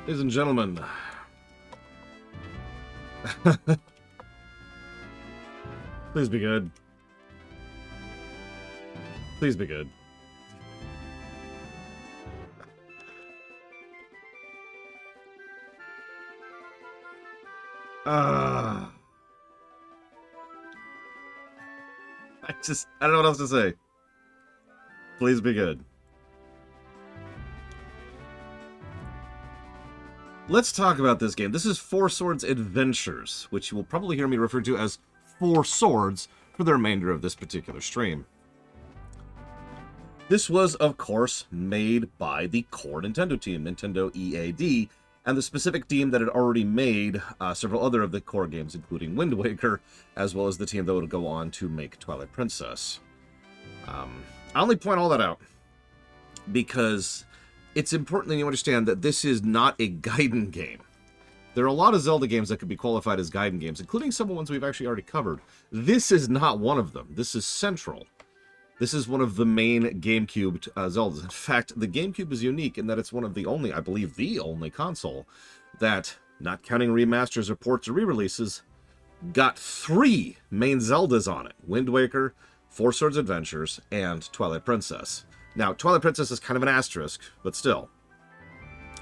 Ladies and gentlemen. Please be good. Please be good. I don't know what else to say. Please be good. Let's talk about this game. This is Four Swords Adventures, which you will probably hear me refer to as Four Swords for the remainder of this particular stream. This was, of course, made by the core Nintendo team, Nintendo EAD, and the specific team that had already made several other of the core games, including Wind Waker, as well as the team that would go on to make Twilight Princess. I only point all that out because it's important that you understand that this is not a Gaiden game. There are a lot of Zelda games that could be qualified as Gaiden games, including some ones we've actually already covered. This is not one of them. This is Central. This is one of the main GameCube Zeldas. In fact, the GameCube is unique in that it's one of the only, I believe the only console that, not counting remasters or ports or re-releases, got 3 main Zeldas on it. Wind Waker, Four Swords Adventures, and Twilight Princess. Now, Twilight Princess is kind of an asterisk, but still.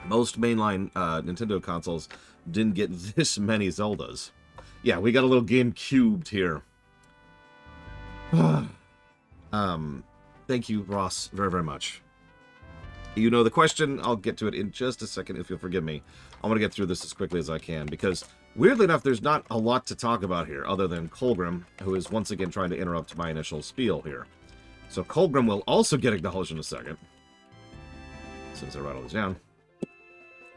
Most mainline Nintendo consoles didn't get this many Zeldas. Yeah, we got a little GameCubed here. Thank you, Ross, very, very much. You know the question. I'll get to it in just a second, if you'll forgive me. I want to get through this as quickly as I can, because, weirdly enough, there's not a lot to talk about here, other than Colgrim, who is once again trying to interrupt my initial spiel here. So Colgrim will also get acknowledged in a second, since I write all this down.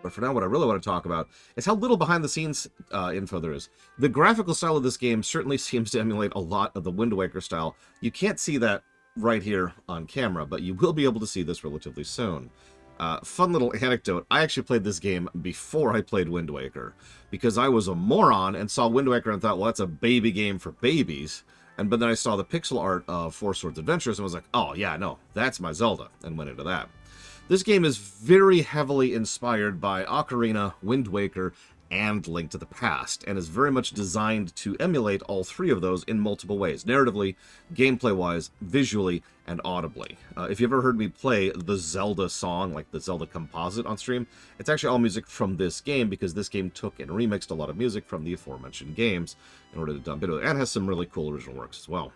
But for now, what I really want to talk about is how little behind-the-scenes info there is. The graphical style of this game certainly seems to emulate a lot of the Wind Waker style. You can't see that right here on camera, but you will be able to see this relatively soon. Fun little anecdote, I actually played this game before I played Wind Waker, because I was a moron and saw Wind Waker and thought, well, that's a baby game for babies. But then I saw the pixel art of Four Swords Adventures and was like, oh yeah, no, that's my Zelda, and went into that. This game is very heavily inspired by Ocarina, Wind Waker, and Link to the Past, and is very much designed to emulate all 3 of those in multiple ways, narratively, gameplay-wise, visually, and audibly. If you've ever heard me play the Zelda song, like the Zelda composite on stream, it's actually all music from this game, because this game took and remixed a lot of music from the aforementioned games in order to dump into it, and has some really cool original works as well.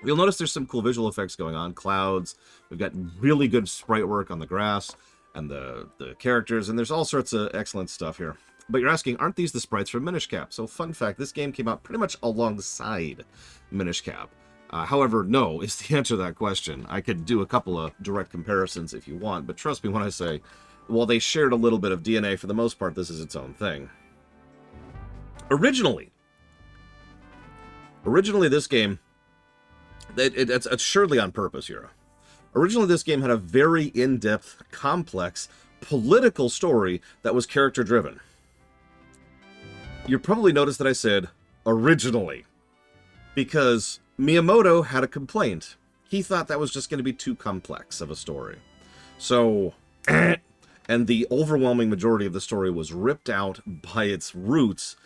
You'll notice there's some cool visual effects going on, clouds, we've got really good sprite work on the grass, and the characters, and there's all sorts of excellent stuff here. But you're asking, aren't these the sprites from Minish Cap? So fun fact, this game came out pretty much alongside Minish Cap. However, no is the answer to that question. I could do a couple of direct comparisons if you want, but trust me when I say, while they shared a little bit of DNA, for the most part, this is its own thing. Originally, this game, it's surely on purpose here. Originally, this game had a very in-depth, complex, political story that was character-driven. You probably noticed that I said, originally, because Miyamoto had a complaint. He thought that was just going to be too complex of a story. So, and the overwhelming majority of the story was ripped out by its roots,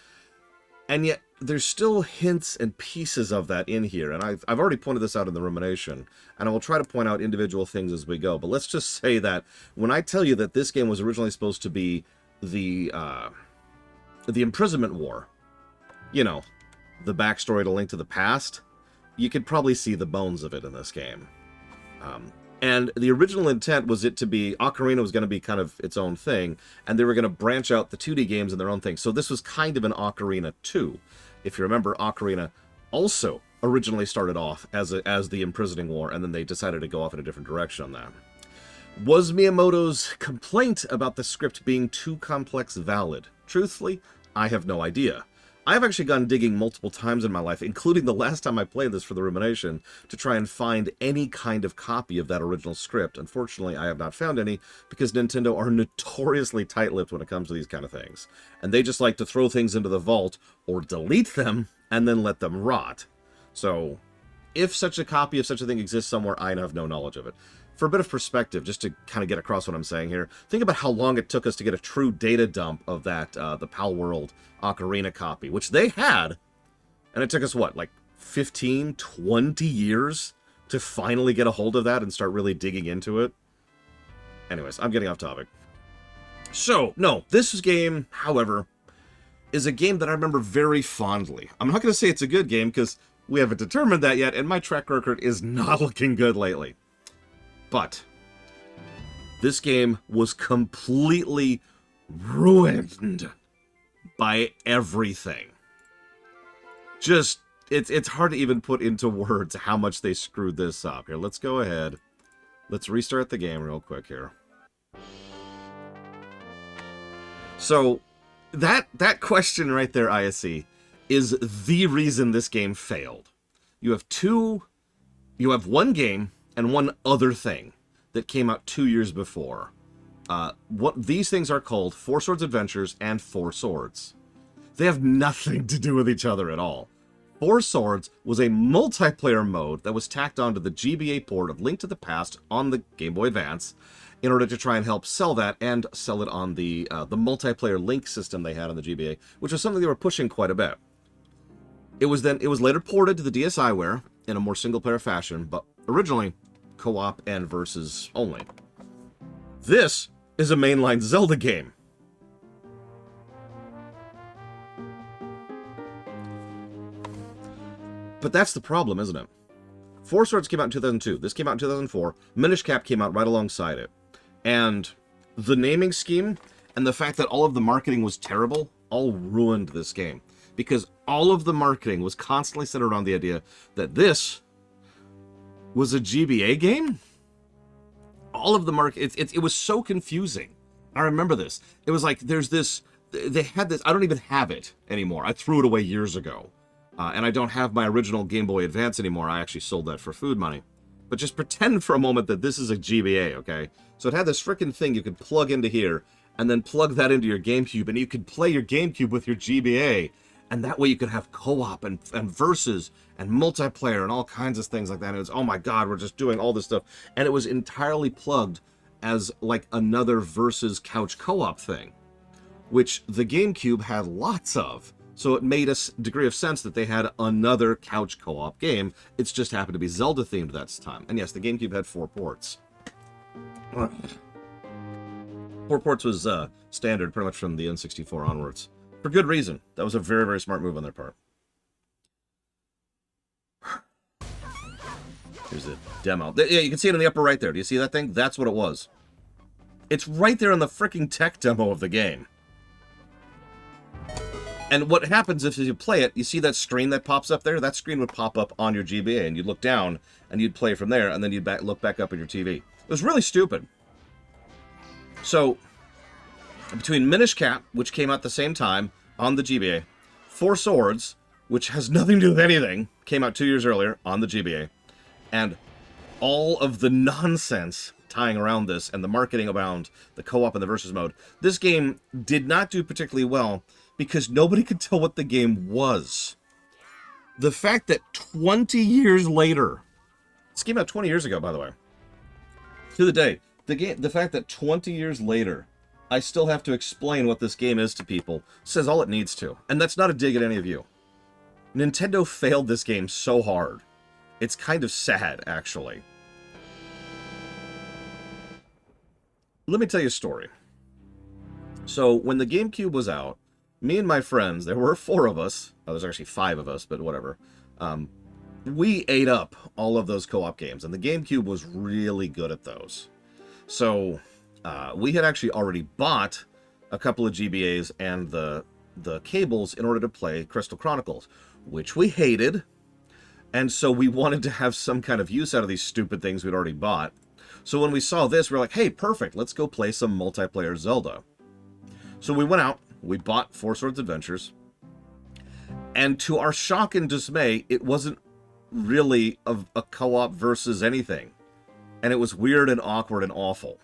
and yet there's still hints and pieces of that in here, and I've already pointed this out in the rumination, and I will try to point out individual things as we go, but let's just say that when I tell you that this game was originally supposed to be the imprisonment war, you know, the backstory to Link to the Past, you could probably see the bones of it in this game. And the original intent was it to be, Ocarina was going to be kind of its own thing, and they were going to branch out the 2D games in their own thing. So this was kind of an Ocarina 2. If you remember, Ocarina also originally started off as the imprisoning war, and then they decided to go off in a different direction on that. Was Miyamoto's complaint about the script being too complex valid? Truthfully, I have no idea. I've actually gone digging multiple times in my life, including the last time I played this for the rumination, to try and find any kind of copy of that original script. Unfortunately, I have not found any, because Nintendo are notoriously tight-lipped when it comes to these kind of things. And they just like to throw things into the vault, or delete them, and then let them rot. So, if such a copy of such a thing exists somewhere, I have no knowledge of it. for a bit of perspective, just to kind of get across what I'm saying here, think about how long it took us to get a true data dump of that, the Pal World Ocarina copy, which they had, and it took us, what, like 15, 20 years to finally get a hold of that and start really digging into it? Anyways, I'm getting off topic. So, no, this game, however, is a game that I remember very fondly. I'm not going to say it's a good game, because we haven't determined that yet, and my track record is not looking good lately. But this game was completely ruined by everything. Just, it's hard to even put into words how much they screwed this up. Here, let's go ahead. Let's restart the game real quick here. So, that question right there, ISC, is the reason this game failed. You have one game and one other thing that came out 2 years before. What these things are called 4 Swords Adventures and 4 Swords. They have nothing to do with each other at all. 4 Swords was a multiplayer mode that was tacked onto the GBA port of Link to the Past on the Game Boy Advance in order to try and help sell that and sell it on the multiplayer Link system they had on the GBA, which was something they were pushing quite a bit. It was later ported to the DSiWare in a more single-player fashion, but originally co-op and versus only. This is a mainline Zelda game. But that's the problem, isn't it? 4 Swords came out in 2002. This came out in 2004. Minish Cap came out right alongside it. And the naming scheme and the fact that all of the marketing was terrible all ruined this game. Because all of the marketing was constantly centered around the idea that this was a GBA game? All of the it was so confusing. I remember this. It was like, there's this, they had this, I don't even have it anymore. I threw it away years ago. And I don't have my original Game Boy Advance anymore. I actually sold that for food money. But just pretend for a moment that this is a GBA, okay? So it had this frickin' thing you could plug into here, and then plug that into your GameCube, and you could play your GameCube with your GBA. And that way you could have co-op and versus and multiplayer and all kinds of things like that. And it was, oh my god, we're just doing all this stuff. And it was entirely plugged as like another versus couch co-op thing, which the GameCube had lots of. So it made a degree of sense that they had another couch co-op game. It's just happened to be Zelda themed that time. And yes, the GameCube had 4 ports. 4 ports was standard pretty much from the N64 onwards. For good reason. That was a very, very smart move on their part. Here's a demo. Yeah, you can see it in the upper right there. Do you see that thing? That's what it was. It's right there in the freaking tech demo of the game. And what happens if you play it, you see that screen that pops up there? That screen would pop up on your GBA, and you'd look down, and you'd play from there, and then you'd look back up at your TV. It was really stupid. So, between Minish Cap, which came out at the same time on the GBA, 4 Swords, which has nothing to do with anything, came out 2 years earlier on the GBA, and all of the nonsense tying around this and the marketing around the co-op and the versus mode, this game did not do particularly well because nobody could tell what the game was. The fact that 20 years later, this came out 20 years ago, by the way, to the day, the fact that 20 years later, I still have to explain what this game is to people, says all it needs to. And that's not a dig at any of you. Nintendo failed this game so hard. It's kind of sad, actually. Let me tell you a story. So, when the GameCube was out, me and my friends, there were 4 of us, oh, there's actually 5 of us, but whatever, we ate up all of those co-op games, and the GameCube was really good at those. So, we had actually already bought a couple of GBAs and the cables in order to play Crystal Chronicles, which we hated, and so we wanted to have some kind of use out of these stupid things we'd already bought. So when we saw this, we were like, hey, perfect, let's go play some multiplayer Zelda. So we went out, we bought 4 Swords Adventures, and to our shock and dismay, it wasn't really a co-op versus anything. And it was weird and awkward and awful.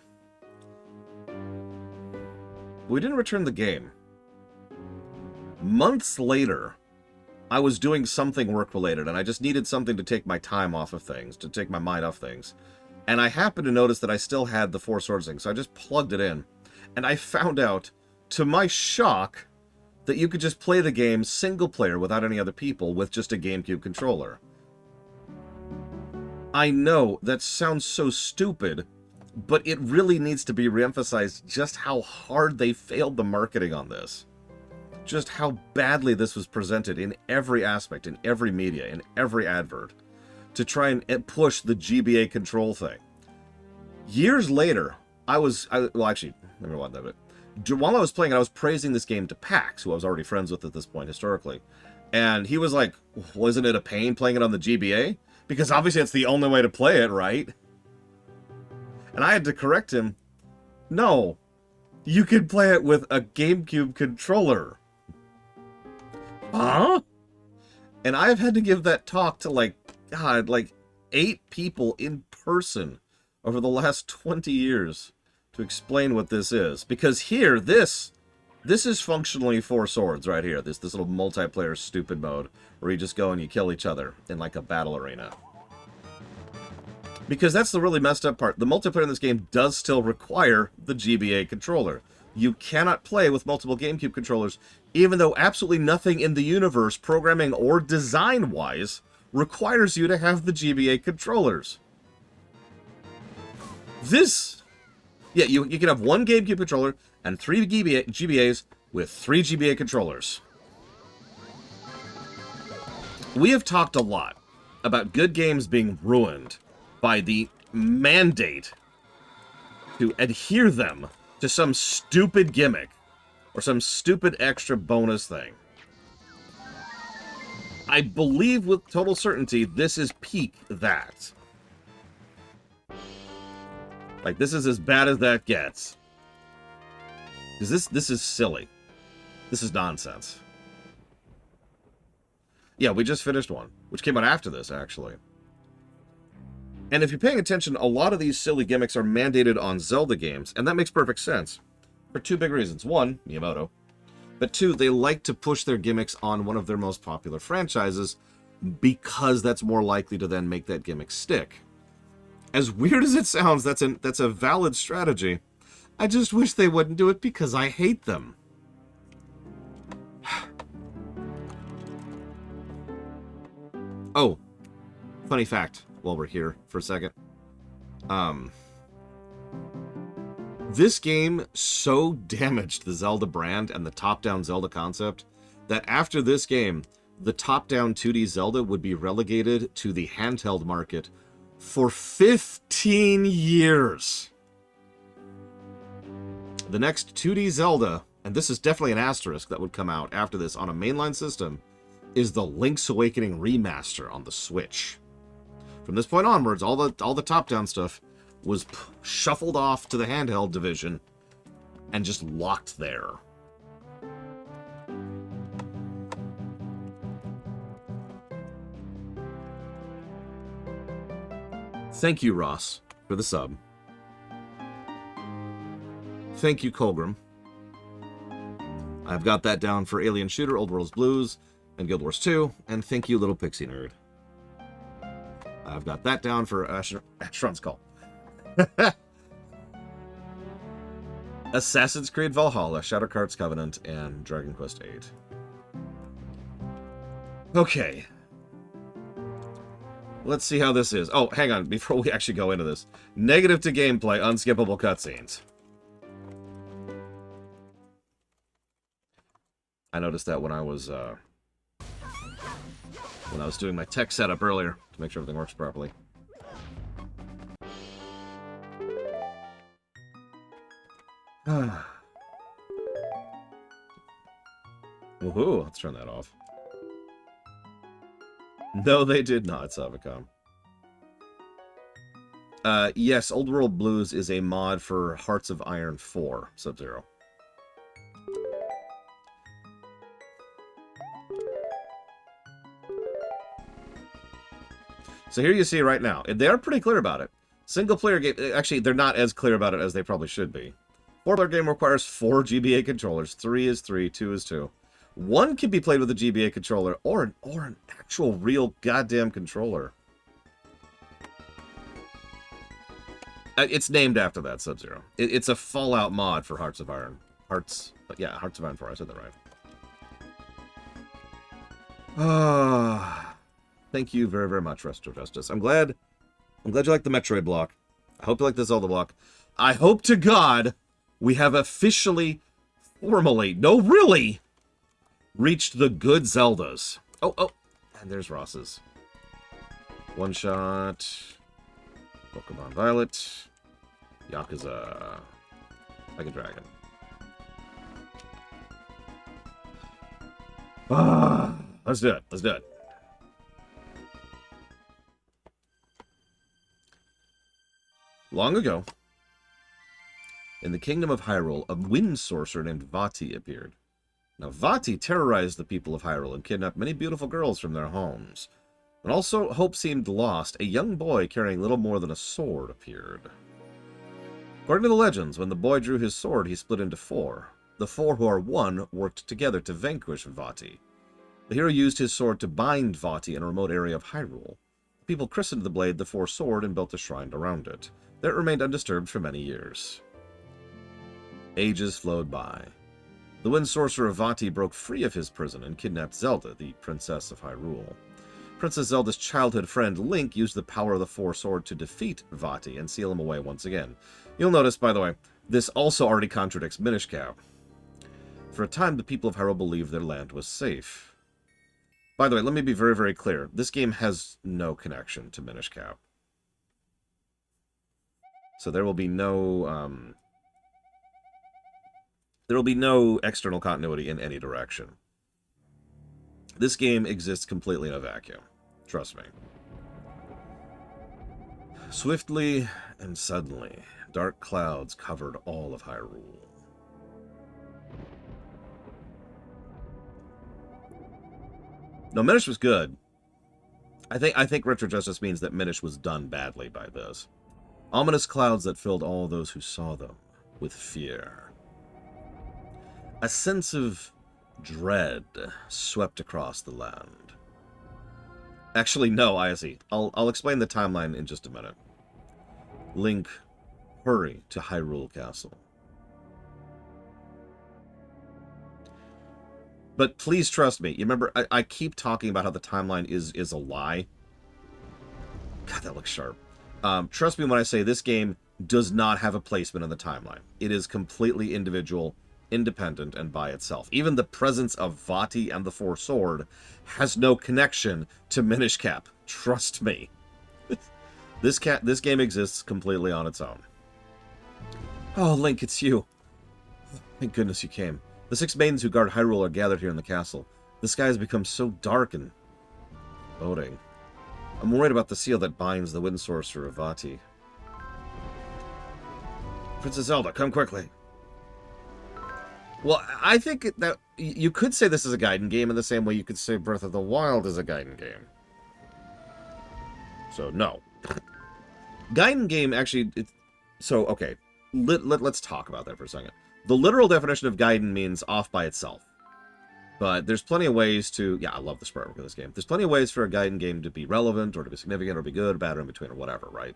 We didn't return the game. Months later, I was doing something work-related, and I just needed something to take my time off of things, to take my mind off things. And I happened to notice that I still had the Four Swords thing, so I just plugged it in. And I found out, to my shock, that you could just play the game single player without any other people with just a GameCube controller. I know that sounds so stupid, but it really needs to be reemphasized just how hard they failed the marketing on this. Just how badly this was presented in every aspect, in every media, in every advert, to try and push the GBA control thing. Years later, well, actually, let me rewind that a bit. While I was playing it, I was praising this game to Pax, who I was already friends with at this point historically. And he was like, wasn't it a pain playing it on the GBA? Because obviously it's the only way to play it, right? And I had to correct him. No, you can play it with a GameCube controller. Huh? And I've had to give that talk to, like, God, like 8 people in person over the last 20 years to explain what this is. Because here, this is functionally Four Swords right here. This little multiplayer stupid mode where you just go and you kill each other in like a battle arena. Because that's the really messed up part. The multiplayer in this game does still require the GBA controller. You cannot play with multiple GameCube controllers, even though absolutely nothing in the universe, programming or design-wise, requires you to have the GBA controllers. Yeah, you can have one GameCube controller and 3 GBAs with 3 GBA controllers. We have talked a lot about good games being ruined by the mandate to adhere them to some stupid gimmick or some stupid extra bonus thing. I believe with total certainty this is peak that. Like, this is as bad as that gets. Because this is silly. This is nonsense. Yeah, we just finished one, which came out after this, actually. And if you're paying attention, a lot of these silly gimmicks are mandated on Zelda games, and that makes perfect sense. For 2 big reasons. 1, Miyamoto. But 2, they like to push their gimmicks on one of their most popular franchises because that's more likely to then make that gimmick stick. As weird as it sounds, that's a valid strategy. I just wish they wouldn't do it because I hate them. Oh, funny fact, while we're here for a second. This game so damaged the Zelda brand and the top-down Zelda concept that after this game, the top-down 2D Zelda would be relegated to the handheld market for 15 years. The next 2D Zelda, and this is definitely an asterisk that would come out after this on a mainline system, is the Link's Awakening remaster on the Switch. From this point onwards, all the top-down stuff was shuffled off to the handheld division and just locked there. Thank you, Ross, for the sub. Thank you, Colgrim. I've got that down for Alien Shooter, Old World's Blues, and Guild Wars 2. And thank you, Little Pixie Nerd. I've got that down for Ashron's Call. Assassin's Creed Valhalla, Shadow Cards Covenant, and Dragon Quest VIII. Okay. Let's see how this is. Oh, hang on, before we actually go into this. Negative to gameplay, unskippable cutscenes. I noticed that when I was doing my tech setup earlier to make sure everything works properly. Woohoo, let's turn that off. No, they did not, Savicom. Yes, Old World Blues is a mod for Hearts of Iron 4, Sub-Zero. So here you see right now, they are pretty clear about it. Single player game, actually, they're not as clear about it as they probably should be. 4-player game requires 4 GBA controllers. 3 is 3, 2 is 2. 1 can be played with a GBA controller or an actual real goddamn controller. It's named after that Sub-Zero. It's a Fallout mod for Hearts of Iron. Hearts of Iron 4. I said that right. Ah, thank you very, very much, Resto Justice. I'm glad you like the Metroid block. I hope you like the Zelda block. I hope to God we have officially, formally, no, really, reached the good Zeldas. Oh, and there's Ross's. One Shot, Pokemon Violet, Yakuza, Like a Dragon. Let's do it. Let's do it. Long ago, in the kingdom of Hyrule, a wind sorcerer named Vati appeared. Now, Vati terrorized the people of Hyrule and kidnapped many beautiful girls from their homes. When also hope seemed lost, a young boy carrying little more than a sword appeared. According to the legends, when the boy drew his sword, he split into four. The four who are one worked together to vanquish Vati. The hero used his sword to bind Vati in a remote area of Hyrule. The people christened the blade the Four Sword and built a shrine around it. There it remained undisturbed for many years. Ages flowed by. The wind sorcerer Vati broke free of his prison and kidnapped Zelda, the princess of Hyrule. Princess Zelda's childhood friend Link used the power of the Four Sword to defeat Vati and seal him away once again. You'll notice, by the way, this also already contradicts Minish Cap. For a time, the people of Hyrule believed their land was safe. By the way, let me be very, very clear. This game has no connection to Minish Cap. So there will be no external continuity in any direction. This game exists completely in a vacuum. Trust me. Swiftly and suddenly, dark clouds covered all of Hyrule. No, Minish was good. I think Retro Justice means that Minish was done badly by this. Ominous clouds that filled all those who saw them with fear. A sense of dread swept across the land. Actually, no, I see. I'll explain the timeline in just a minute. Link, hurry to Hyrule Castle. But please trust me. You remember, I keep talking about how the timeline is a lie. God, that looks sharp. Trust me when I say this game does not have a placement in the timeline. It is completely individual, independent, and by itself. Even the presence of Vati and the Four Sword has no connection to Minish Cap. Trust me. This game exists completely on its own. Oh, Link, it's you. Thank goodness you came. The 6 maidens who guard Hyrule are gathered here in the castle. The sky has become so dark and boding. I'm worried about the seal that binds the wind sorcerer Vati. Princess Zelda, come quickly. Well, I think that you could say this is a Gaiden game in the same way you could say Breath of the Wild is a Gaiden game. So, no. Gaiden game actually... okay. Let's talk about that for a second. The literal definition of Gaiden means off by itself. But there's plenty of ways to... Yeah, I love the sprite work of this game. There's plenty of ways for a Gaiden game to be relevant, or to be significant, or be good, or bad, or in between, or whatever, right?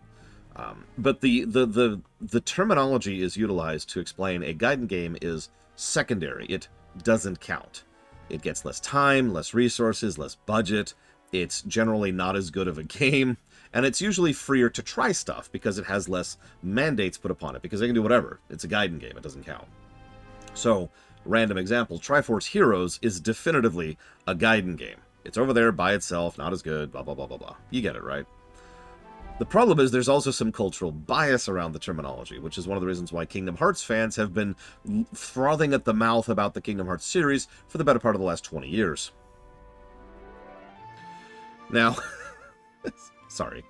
But the terminology is utilized to explain a Gaiden game is secondary. It doesn't count. It gets less time, less resources, less budget. It's generally not as good of a game. And it's usually freer to try stuff because it has less mandates put upon it. Because they can do whatever. It's a Gaiden game. It doesn't count. So, random example, Triforce Heroes is definitively a Gaiden game. It's over there by itself, not as good, blah, blah, blah, blah, blah. You get it, right? The problem is there's also some cultural bias around the terminology, which is one of the reasons why Kingdom Hearts fans have been frothing at the mouth about the Kingdom Hearts series for the better part of the last 20 years. Now, sorry.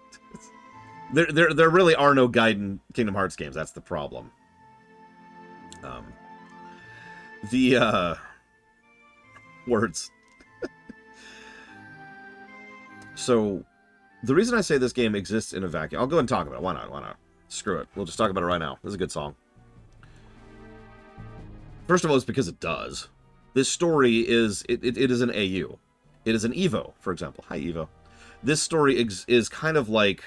There really are no Gaiden Kingdom Hearts games. That's the problem. Words. So, the reason I say this game exists in a vacuum... I'll go and talk about it. Why not? Why not? Screw it. We'll just talk about it right now. This is a good song. First of all, it's because it does. This story is... It is an AU. It is an Evo, for example. Hi, Evo. This story is kind of like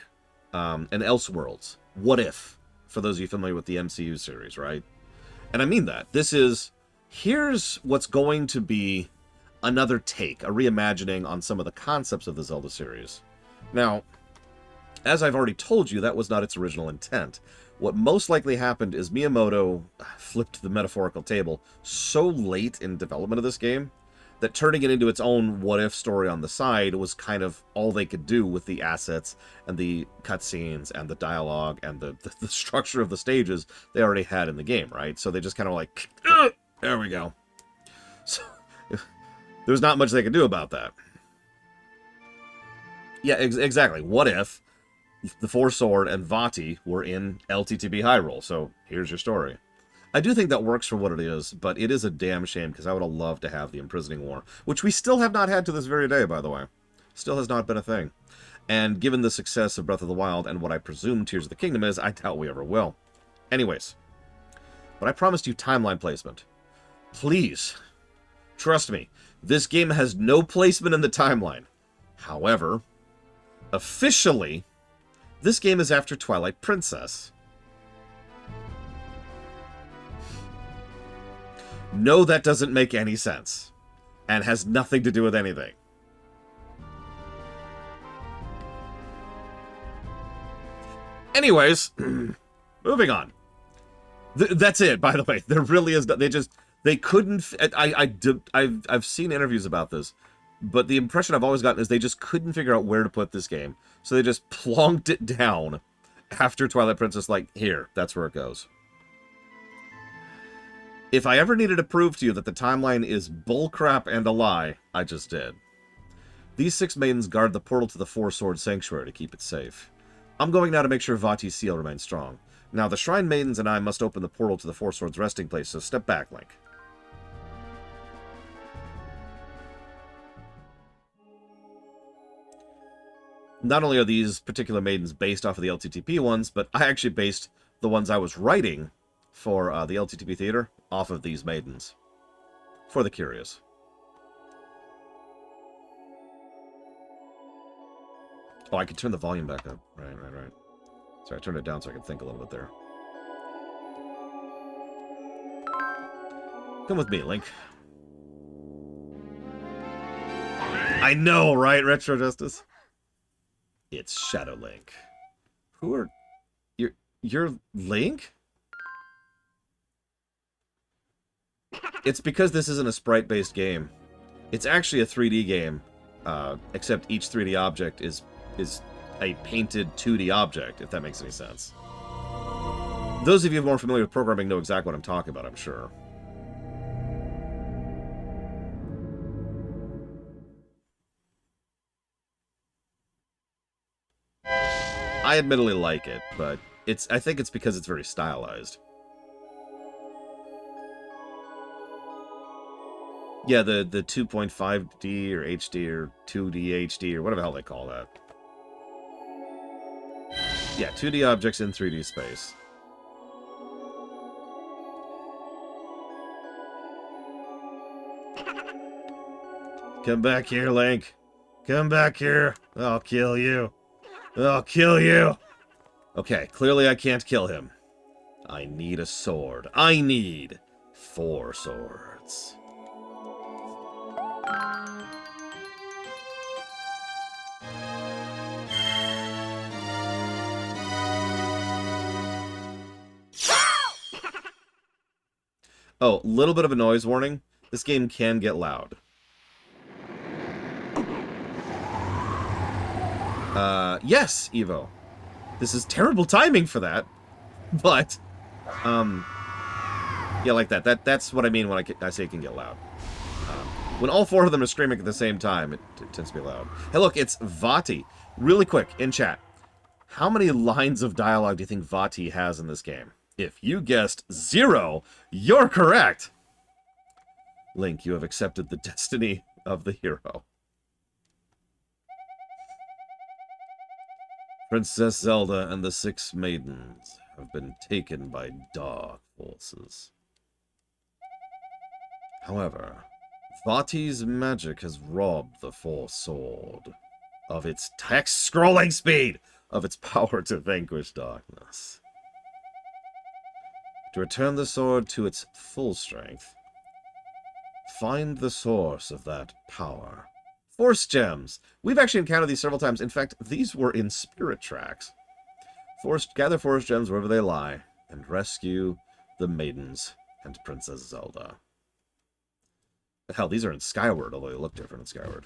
an Elseworlds. What if? for those of you familiar with the MCU series, right? And I mean that. Here's what's going to be another take, a reimagining on some of the concepts of the Zelda series. Now, as I've already told you, that was not its original intent. What most likely happened is Miyamoto flipped the metaphorical table so late in development of this game that turning it into its own what-if story on the side was kind of all they could do with the assets and the cutscenes and the dialogue and the structure of the stages they already had in the game, right? So they just kind of like, there we go. So there's not much they could do about that. Yeah, exactly. What if the Four Sword and Vati were in LTTB Hyrule? So here's your story. I do think that works for what it is, but it is a damn shame because I would have loved to have the Imprisoning War, which we still have not had to this very day, by the way. Still has not been a thing. And given the success of Breath of the Wild and what I presume Tears of the Kingdom is, I doubt we ever will. Anyways, but I promised you timeline placement. Please, trust me, this game has no placement in the timeline. However, officially, this game is after Twilight Princess. No, that doesn't make any sense. And has nothing to do with anything. Anyways, moving on. That's it, by the way. There really is... They couldn't... I've seen interviews about this, but the impression I've always gotten is they just couldn't figure out where to put this game. So they just plonked it down after Twilight Princess, like, here, that's where it goes. If I ever needed to prove to you that the timeline is bullcrap and a lie, I just did. These 6 maidens guard the portal to the Four Sword Sanctuary to keep it safe. I'm going now to make sure Vati's seal remains strong. Now, the Shrine Maidens and I must open the portal to the Four Swords resting place, so step back, Link. Not only are these particular maidens based off of the LTTP ones, but I actually based the ones I was writing for the LTTP Theater off of these maidens. For the curious. Oh, I can turn the volume back up. Right. Sorry, I turned it down so I could think a little bit there. Come with me, Link. I know, right, Retro Justice? It's Shadow Link. Who are... You're Link? It's because this isn't a sprite-based game. It's actually a 3D game, except each 3D object is a painted 2D object, if that makes any sense. Those of you more familiar with programming know exactly what I'm talking about, I'm sure. I admittedly like it, but I think it's because it's very stylized. Yeah, the 2.5D or HD or 2D HD or whatever the hell they call that. Yeah, 2D objects in 3D space. Come back here, Link. Come back here. I'll kill you. I'll kill you. Okay, clearly I can't kill him. I need a sword. I need 4 swords. Oh, little bit of a noise warning. This game can get loud. Yes, Evo. This is terrible timing for that. But, yeah, like that. That's what I mean when I say it can get loud. When all 4 of them are screaming at the same time, it tends to be loud. Hey, look, it's Vati. Really quick, in chat. How many lines of dialogue do you think Vati has in this game? If you guessed 0, you're correct! Link, you have accepted the destiny of the hero. Princess Zelda and the 6 maidens have been taken by dark forces. However, Vati's magic has robbed the Four Sword of its text scrolling speed, of its power to vanquish darkness. To return the sword to its full strength, find the source of that power. Force gems. We've actually encountered these several times. In fact, these were in Spirit Tracks. Gather force gems wherever they lie, and rescue the maidens and Princess Zelda. Hell, these are in Skyward, although they look different in Skyward.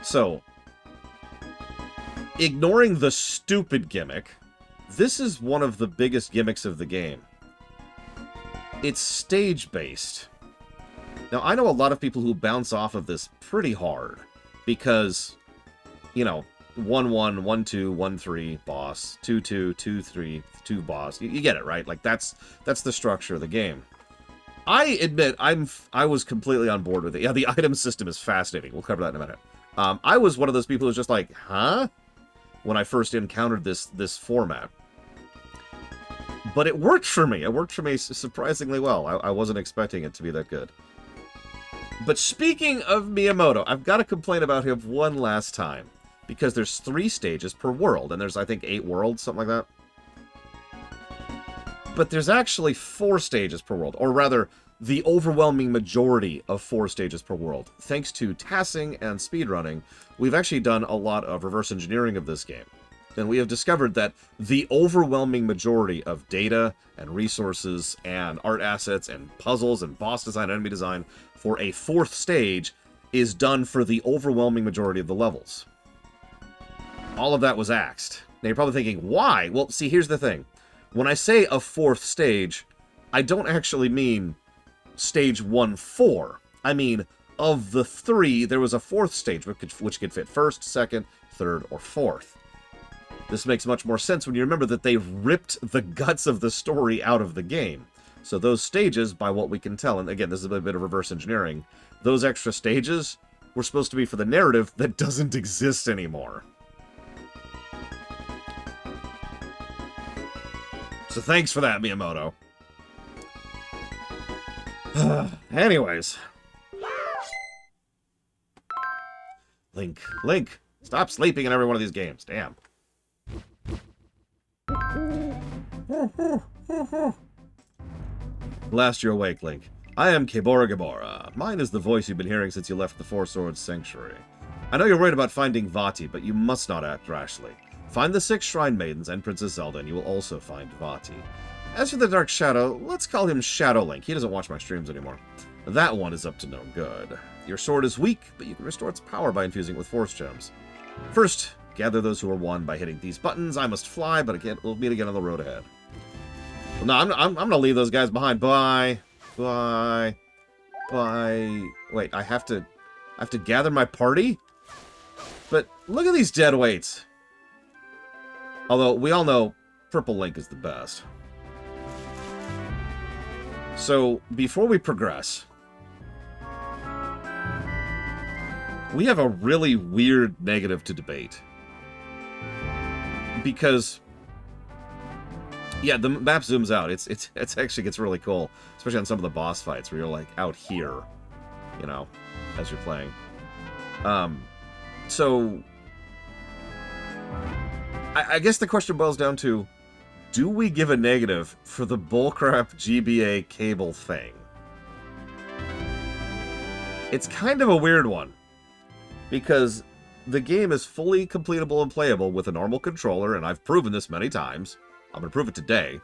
So, ignoring the stupid gimmick, this is one of the biggest gimmicks of the game. It's stage-based. Now, I know a lot of people who bounce off of this pretty hard, because, you know, 1-1, 1-2, 1-3, boss, 2-2, 2-3, 2 boss. You get it, right? Like, that's the structure of the game. I admit, I was completely on board with it. Yeah, the item system is fascinating. We'll cover that in a minute. I was one of those people who's just like, huh? When I first encountered this format. But it worked for me. It worked for me surprisingly well. I wasn't expecting it to be that good. But speaking of Miyamoto, I've got to complain about him one last time. Because there's 3 stages per world, and there's, I think, 8 worlds, something like that. But there's actually 4 stages per world, or rather, the overwhelming majority of 4 stages per world. Thanks to tassing and speedrunning, we've actually done a lot of reverse engineering of this game. And we have discovered that the overwhelming majority of data and resources and art assets and puzzles and boss design and enemy design for a 4th stage is done for the overwhelming majority of the levels. All of that was axed. Now you're probably thinking, why? Well, see, here's the thing. When I say a 4th stage, I don't actually mean stage 1-4. I mean, of the 3, there was a 4th stage which could fit 1st, 2nd, 3rd, or 4th. This makes much more sense when you remember that they ripped the guts of the story out of the game. So those stages, by what we can tell, and again, this is a bit of reverse engineering, those extra stages were supposed to be for the narrative that doesn't exist anymore. So thanks for that, Miyamoto. Anyways. Link, stop sleeping in every one of these games. Damn. Last you're awake, Link. I am Kebora Gabora. Mine is the voice you've been hearing since you left the Four Swords Sanctuary. I know you're worried about finding Vati, but you must not act rashly. Find the 6 Shrine Maidens and Princess Zelda, and you will also find Vati. As for the Dark Shadow, let's call him Shadow Link. He doesn't watch my streams anymore. That one is up to no good. Your sword is weak, but you can restore its power by infusing it with Force Gems. First, gather those who are won by hitting these buttons. I must fly, but again, we'll meet again on the road ahead. No, I'm gonna leave those guys behind. Bye. Bye. Bye. Wait, I have to gather my party? But look at these dead weights. Although, we all know Purple Link is the best. So, before we progress, we have a really weird negative to debate. Because, yeah, the map zooms out. It actually gets really cool, especially on some of the boss fights where you're like out here, you know, as you're playing. So I guess the question boils down to, do we give a negative for the bullcrap GBA cable thing? It's kind of a weird one, because the game is fully completable and playable with a normal controller, and I've proven this many times. I'm going to prove it today.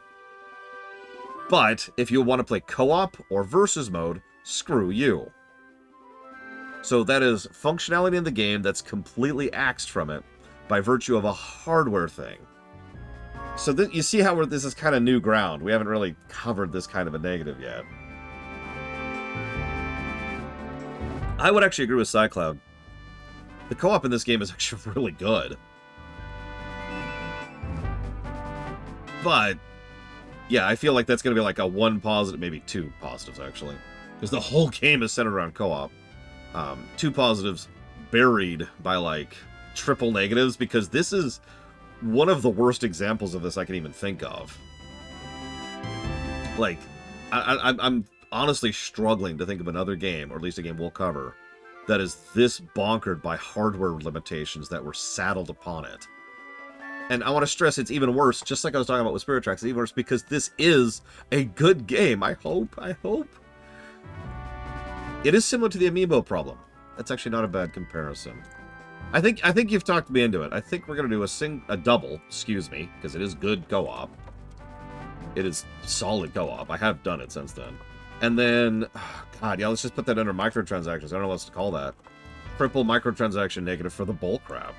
But if you want to play co-op or versus mode, screw you. So that is functionality in the game that's completely axed from it by virtue of a hardware thing. So you see how this is kind of new ground. We haven't really covered this kind of a negative yet. I would actually agree with SciCloud. The co-op in this game is actually really good. But, yeah, I feel like that's going to be like a 1 positive, maybe 2 positives, actually. Because the whole game is centered around co-op. 2 positives buried by, like, triple negatives, because this is one of the worst examples of this I can even think of. Like, I'm honestly struggling to think of another game, or at least a game we'll cover, that is this bonkered by hardware limitations that were saddled upon it. And I want to stress it's even worse, just like I was talking about with Spirit Tracks, it's even worse because this is a good game. I hope. It is similar to the Amiibo problem. That's actually not a bad comparison. I think you've talked me into it. I think we're going to do a double, excuse me, because it is good co-op. It is solid co-op. I have done it since then. And then, oh God, yeah, let's just put that under microtransactions. I don't know what else to call that. Triple microtransaction negative for the bull crap.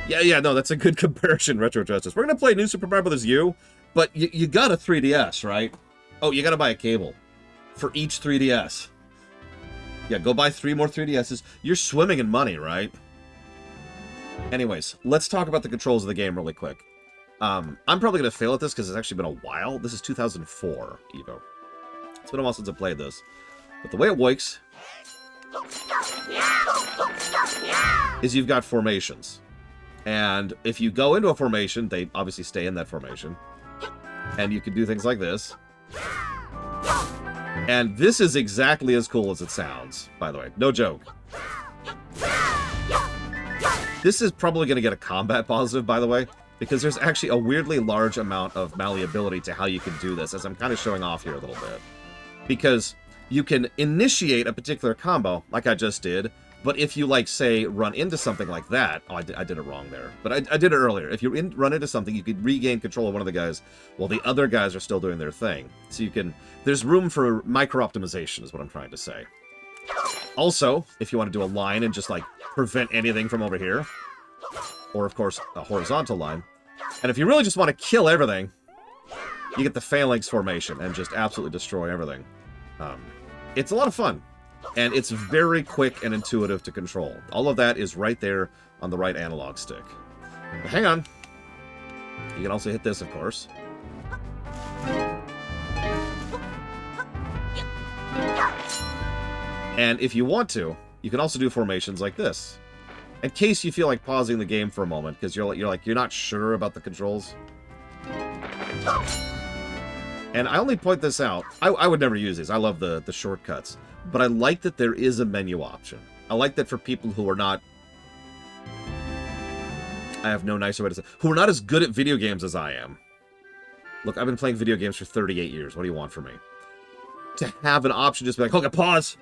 Yeah, no, that's a good comparison, Retro Justice. We're going to play New Super Mario Bros. U, but you got a 3DS, right? Oh, you got to buy a cable for each 3DS. Yeah, go buy 3 more 3DSs. You're swimming in money, right? Anyways, let's talk about the controls of the game really quick. I'm probably going to fail at this because it's actually been a while. This is 2004, Evo. It's been a while since I played this. But the way it works is you've got formations. And if you go into a formation, they obviously stay in that formation. And you can do things like this. And this is exactly as cool as it sounds, by the way. No joke. This is probably going to get a combat positive, by the way, because there's actually a weirdly large amount of malleability to how you can do this, as I'm kind of showing off here a little bit. Because you can initiate a particular combo, like I just did, but if you, like, say, run into something like that... Oh, I did it wrong there. But I did it earlier. If you run into something, you could regain control of one of the guys while the other guys are still doing their thing. So you can... There's room for micro-optimization, is what I'm trying to say. Also, if you want to do a line and just, like, prevent anything from over here, or, of course, a horizontal line, and if you really just want to kill everything, you get the phalanx formation and just absolutely destroy everything. It's a lot of fun. And it's very quick and intuitive to control. All of that is right there on the right analog stick. But hang on. You can also hit this, of course. And if you want to, you can also do formations like this. In case you feel like pausing the game for a moment, because you're not sure about the controls. And I only point this out. I would never use these. I love the shortcuts. But I like that there is a menu option. I like that for people who are not... I have no nicer way to say... Who are not as good at video games as I am. Look, I've been playing video games for 38 years. What do you want from me? To have an option, just be like, okay, pause!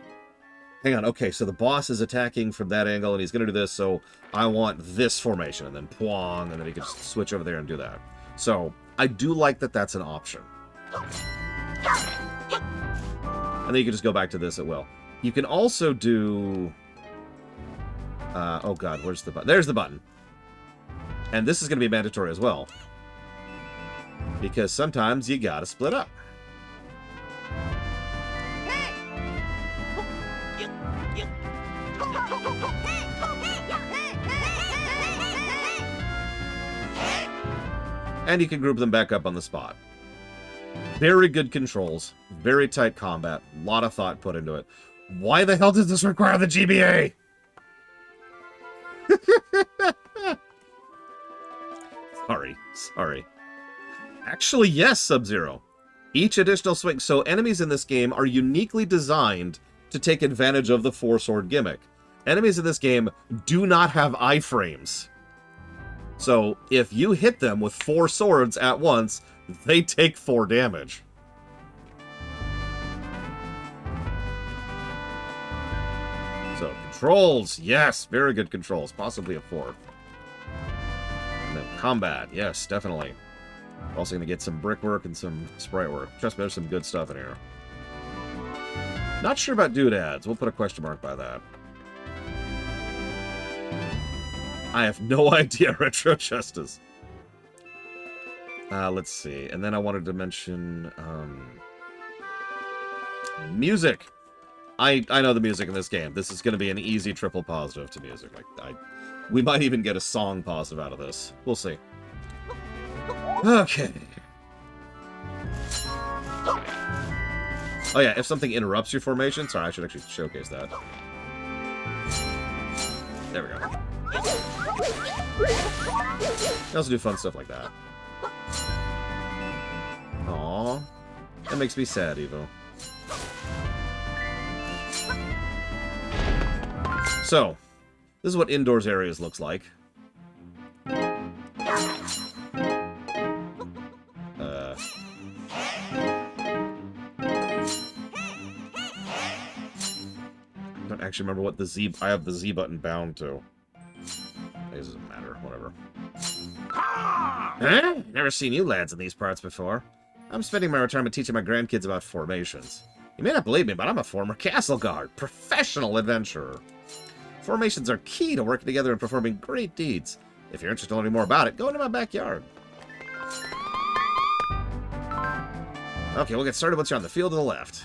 Hang on, okay, so the boss is attacking from that angle, and he's going to do this, so I want this formation, and then pwong, and then he can just switch over there and do that. So, I do like that that's an option. And then you can just go back to this at will. You can also do... oh god, where's the button? There's the button. And this is going to be mandatory as well. Because sometimes you gotta split up. And you can group them back up on the spot. Very good controls, very tight combat, a lot of thought put into it. Why the hell does this require the GBA? Sorry. Actually, yes, Sub-Zero. Each additional swing... So enemies in this game are uniquely designed to take advantage of the four-sword gimmick. Enemies in this game do not have iframes. So if you hit them with 4 swords at once, they take 4 damage. So, controls. Yes, very good controls. Possibly a 4th. And then combat. Yes, definitely. We're also going to get some brickwork and some sprite work. Trust me, there's some good stuff in here. Not sure about doodads. We'll put a question mark by that. I have no idea, Retro Justice. Let's see. And then I wanted to mention music. I know the music in this game. This is going to be an easy triple positive to music. Like we might even get a song positive out of this. We'll see. Okay. Oh yeah, if something interrupts your formation... Sorry, I should actually showcase that. There we go. You also do fun stuff like that. Aww. That makes me sad, Evo. So, this is what indoors areas looks like. don't actually remember what the Z... I have the Z button bound to. It doesn't matter. Whatever. Huh? Never seen you lads in these parts before. I'm spending my retirement teaching my grandkids about formations. You may not believe me, but I'm a former castle guard. Professional adventurer. Formations are key to working together and performing great deeds. If you're interested in learning more about it, go into my backyard. Okay, we'll get started once you're on the field to the left.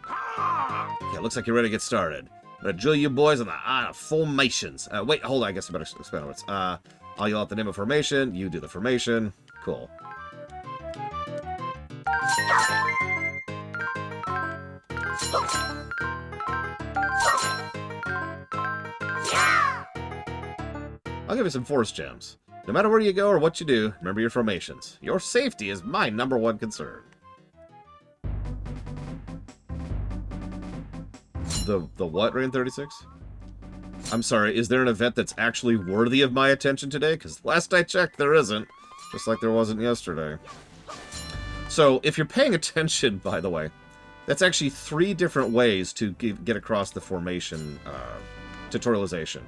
Okay, it looks like you're ready to get started. I'm gonna drill you boys on the formations. Wait, hold on, I guess I better expand on it. I'll yell out the name of formation, you do the formation. Cool. I'll give you some force gems. No matter where you go or what you do, remember your formations. Your safety is my #1 concern. The what, Rain 36? I'm sorry, is there an event that's actually worthy of my attention today? Because last I checked, there isn't. Just like there wasn't yesterday. So, if you're paying attention, by the way, that's actually 3 different ways to get across the formation tutorialization.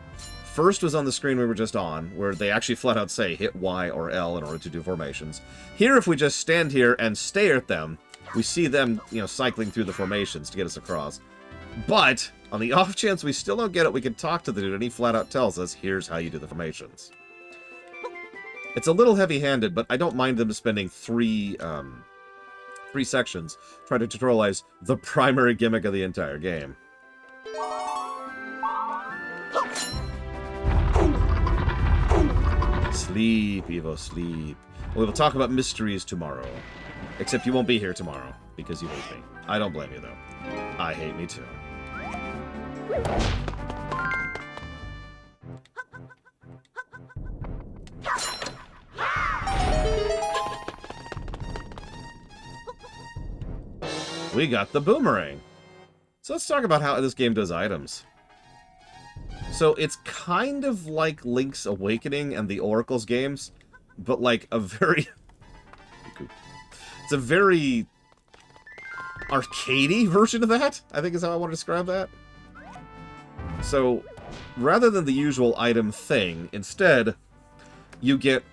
First was on the screen we were just on, where they actually flat out say hit Y or L in order to do formations. Here, if we just stand here and stare at them, we see them, you know, cycling through the formations to get us across. But, on the off chance we still don't get it, we can talk to the dude, and he flat out tells us, here's how you do the formations. It's a little heavy-handed, but I don't mind them spending 3 sections trying to tutorialize the primary gimmick of the entire game. Sleep, Evo, sleep. We will talk about mysteries tomorrow. Except you won't be here tomorrow, because you hate me. I don't blame you, though. I hate me, too. We got the boomerang. So let's talk about how this game does items. So it's kind of like Link's Awakening and the Oracle's games, but like a very... it's a very arcadey version of that, I think is how I want to describe that. So, rather than the usual item thing, instead, you get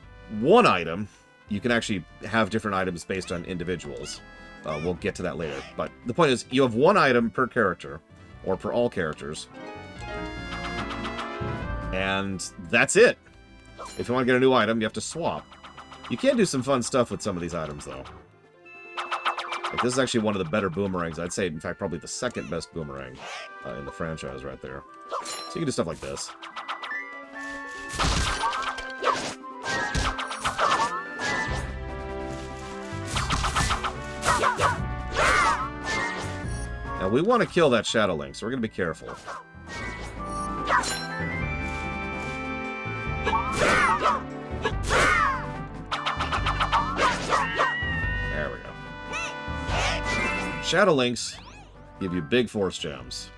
one item. You can actually have different items based on individuals. We'll get to that later. But the point is, you have one item per character, or per all characters. And that's it. If you want to get a new item, you have to swap. You can do some fun stuff with some of these items, though. Like, this is actually one of the better boomerangs. I'd say, in fact, probably the second best boomerang in the franchise right there. So you can do stuff like this. Now, we want to kill that Shadow Link, so we're going to be careful. There we go. Shadow Links give you big force gems.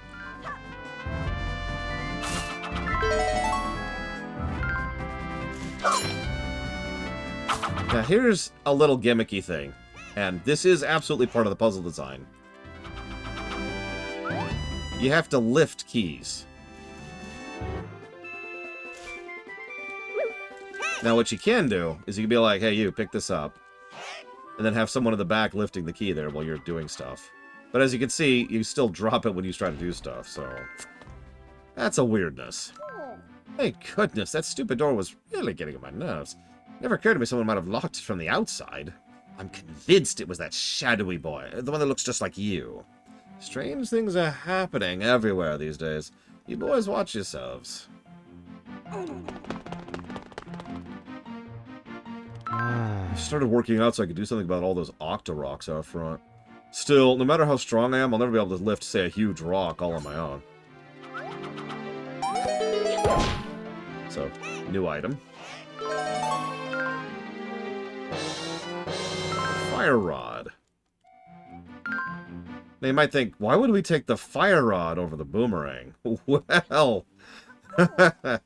Now here's a little gimmicky thing, and this is absolutely part of the puzzle design. You have to lift keys. Now what you can do is you can be like, hey you, pick this up. And then have someone in the back lifting the key there while you're doing stuff. But as you can see, you still drop it when you try to do stuff, so... that's a weirdness. Thank goodness, that stupid door was really getting on my nerves. Never occurred to me someone might have locked it from the outside. I'm convinced it was that shadowy boy, the one that looks just like you. Strange things are happening everywhere these days. You boys watch yourselves. I started working out so I could do something about all those Octoroks out front. Still, no matter how strong I am, I'll never be able to lift, say, a huge rock all on my own. So, new item. Fire Rod. Now you might think, why would we take the Fire Rod over the Boomerang? Well... that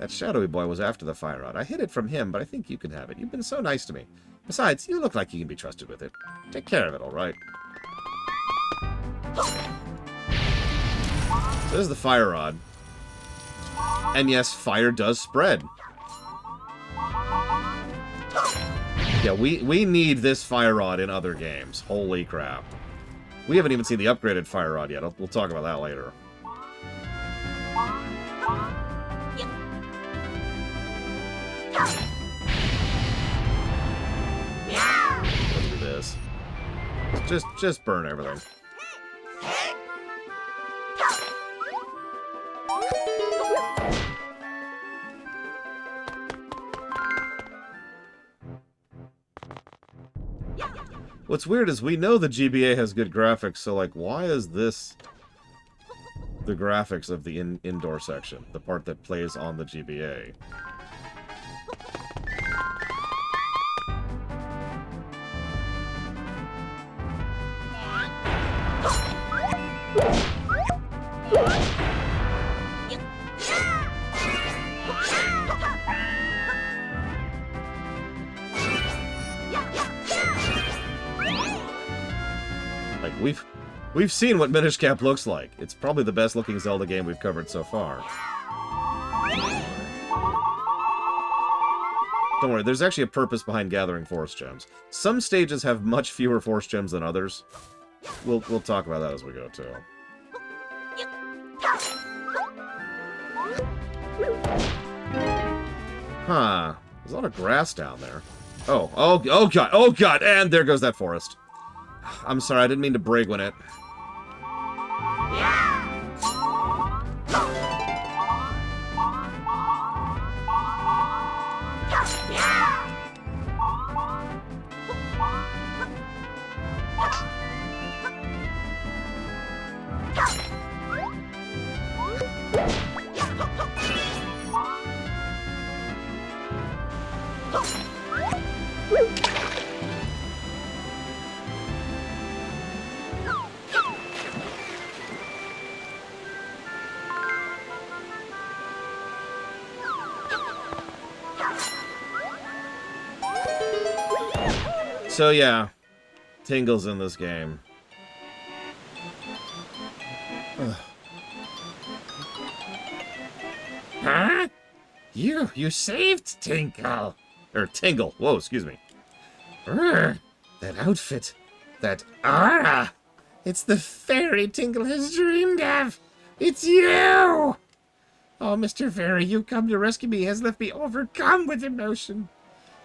shadowy boy was after the Fire Rod. I hid it from him, but I think you can have it. You've been so nice to me. Besides, you look like you can be trusted with it. Take care of it, all right? So this is the fire rod. And yes, fire does spread. Yeah, we need this fire rod in other games. Holy crap. We haven't even seen the upgraded fire rod yet. We'll talk about that later. Let's do this. Just burn everything. What's weird is we know the GBA has good graphics, so like, why is this the graphics of the indoor section, the part that plays on the GBA? Like, we've seen what Minish Cap looks like. It's probably the best looking Zelda game we've covered so far. Don't worry, there's actually a purpose behind gathering Force Gems. Some stages have much fewer Force Gems than others. We'll talk about that as we go, too. Huh. There's a lot of grass down there. Oh god, and there goes that forest. I'm sorry, I didn't mean to brake when it... So yeah, Tingle's in this game. Huh? You saved Tinkle. Or Tingle. Whoa, excuse me. That outfit. That aura. It's the fairy Tingle has dreamed of. It's you! Oh, Mr. Fairy, you come to rescue me has left me overcome with emotion.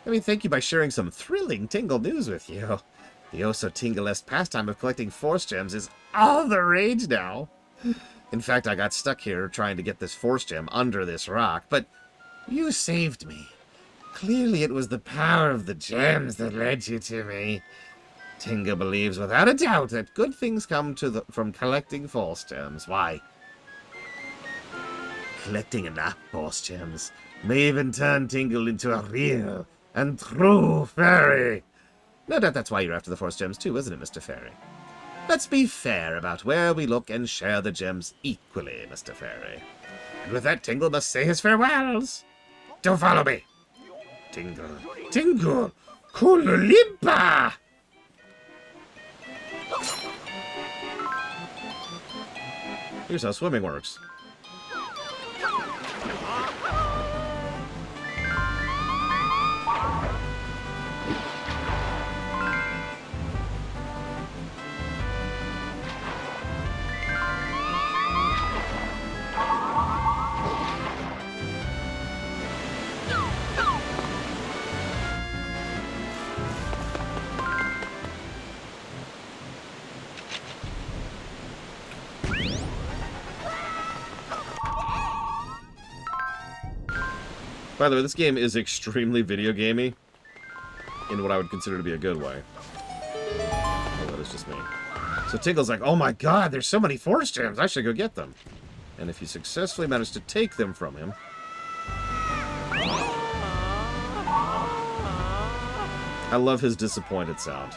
Let me thank you by sharing some thrilling Tingle news with you. The oh-so-Tingle-esque pastime of collecting Force Gems is all the rage now. In fact, I got stuck here trying to get this Force Gem under this rock, but you saved me. Clearly it was the power of the gems that led you to me. Tingle believes without a doubt that good things come from collecting Force Gems. Why? Collecting enough Force Gems may even turn Tingle into a real and true fairy. No doubt that's why you're after the Force Gems too, isn't it, Mr. Fairy? Let's be fair about where we look and share the gems equally, Mr. Fairy. And with that, Tingle must say his farewells. Don't follow me. Tingle, Tingle, Kululimpa! Here's how swimming works. By the way, this game is extremely video gamey in what I would consider to be a good way. Oh, that is just me. So Tingle's like, oh my god, there's so many Force Gems, I should go get them. And if you successfully manage to take them from him... I love his disappointed sound.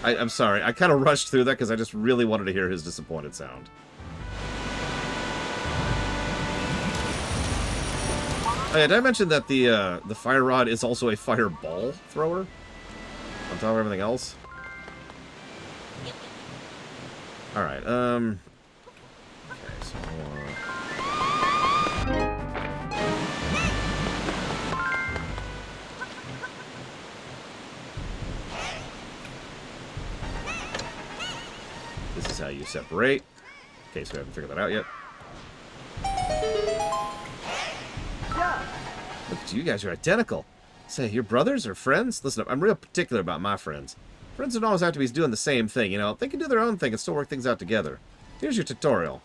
I'm sorry, I kind of rushed through that because I just really wanted to hear his disappointed sound. Oh yeah, did I mention that the fire rod is also a fireball thrower? On top of everything else? Alright, okay, so... this is how you separate. In case we haven't figured that out yet. Look at you guys, you're identical. Say, you're brothers or friends? Listen up, I'm real particular about my friends. Friends don't always have to be doing the same thing, you know? They can do their own thing and still work things out together. Here's your tutorial.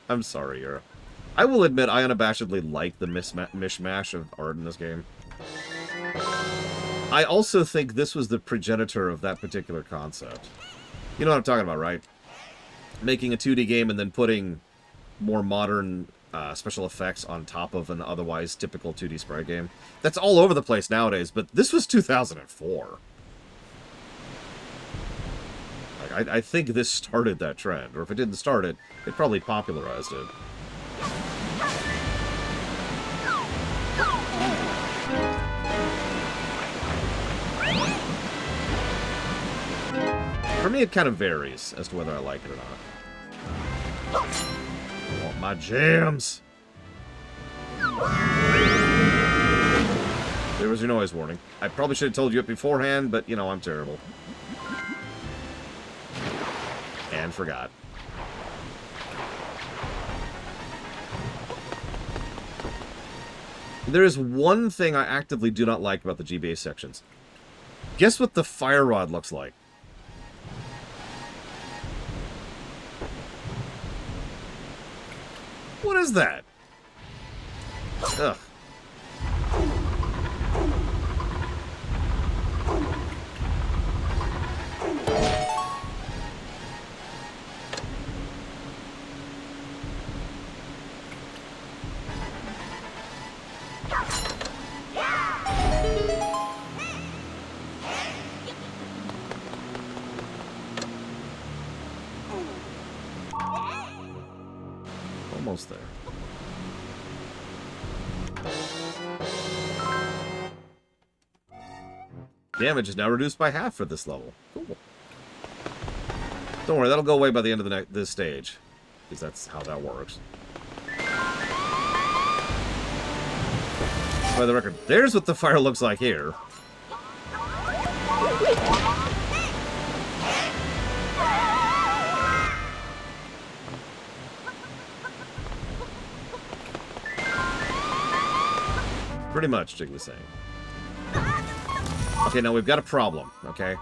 I'm sorry, Yura. I will admit I unabashedly like the mishmash of art in this game. I also think this was the progenitor of that particular concept. You know what I'm talking about, right? Making a 2D game and then putting more modern special effects on top of an otherwise typical 2D sprite game. That's all over the place nowadays, but this was 2004. Like, I think this started that trend, or if it didn't start it, it probably popularized it. For me, it kind of varies as to whether I like it or not. I want my jams! There was your noise warning. I probably should have told you it beforehand, but, you know, I'm terrible. And forgot. There is one thing I actively do not like about the GBA sections. Guess what the fire rod looks like? What is that? Ugh. Almost there. Damage is now reduced by half for this level. Cool. Don't worry, that'll go away by the end of this stage. Because that's how that works. By the record, there's what the fire looks like here. Pretty much, Jiggly's saying. Okay, now we've got a problem, okay?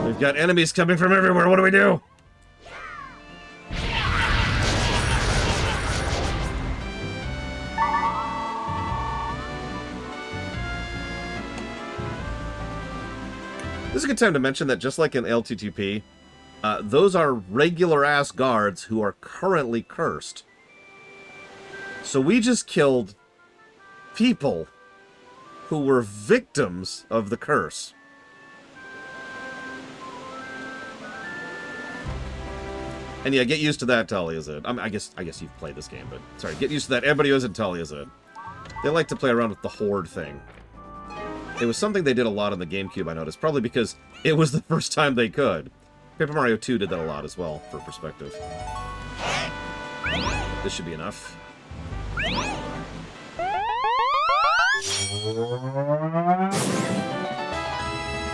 We've got enemies coming from everywhere, what do we do? This is a good time to mention that just like in LTTP, those are regular-ass guards who are currently cursed. So we just killed people who were victims of the curse. And yeah, get used to that, Talia. I guess you've played this game, but sorry, get used to that. Everybody who isn't Talia. They like to play around with the horde thing. It was something they did a lot on the GameCube, I noticed, probably because it was the first time they could. Paper Mario 2 did that a lot as well, for perspective. This should be enough.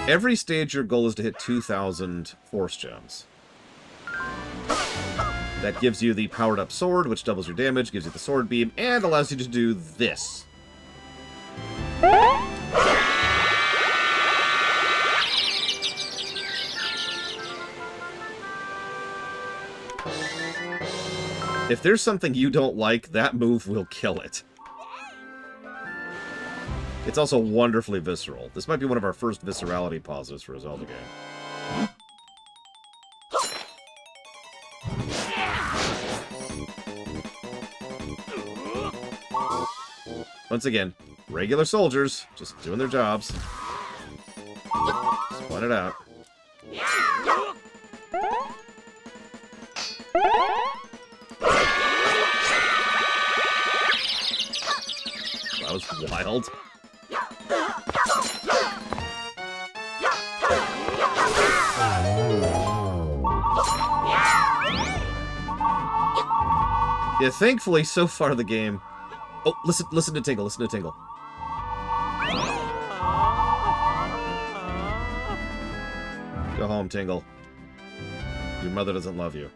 Every stage, your goal is to hit 2,000 Force Gems. That gives you the powered-up sword, which doubles your damage, gives you the sword beam, and allows you to do this. If there's something you don't like, that move will kill it. It's also wonderfully visceral. This might be one of our first viscerality pauses for a Zelda game. Once again, regular soldiers, just doing their jobs. Just point it out. Wild. Yeah, thankfully, so far the game... Oh, listen to Tingle, listen to Tingle. Go home, Tingle. Your mother doesn't love you.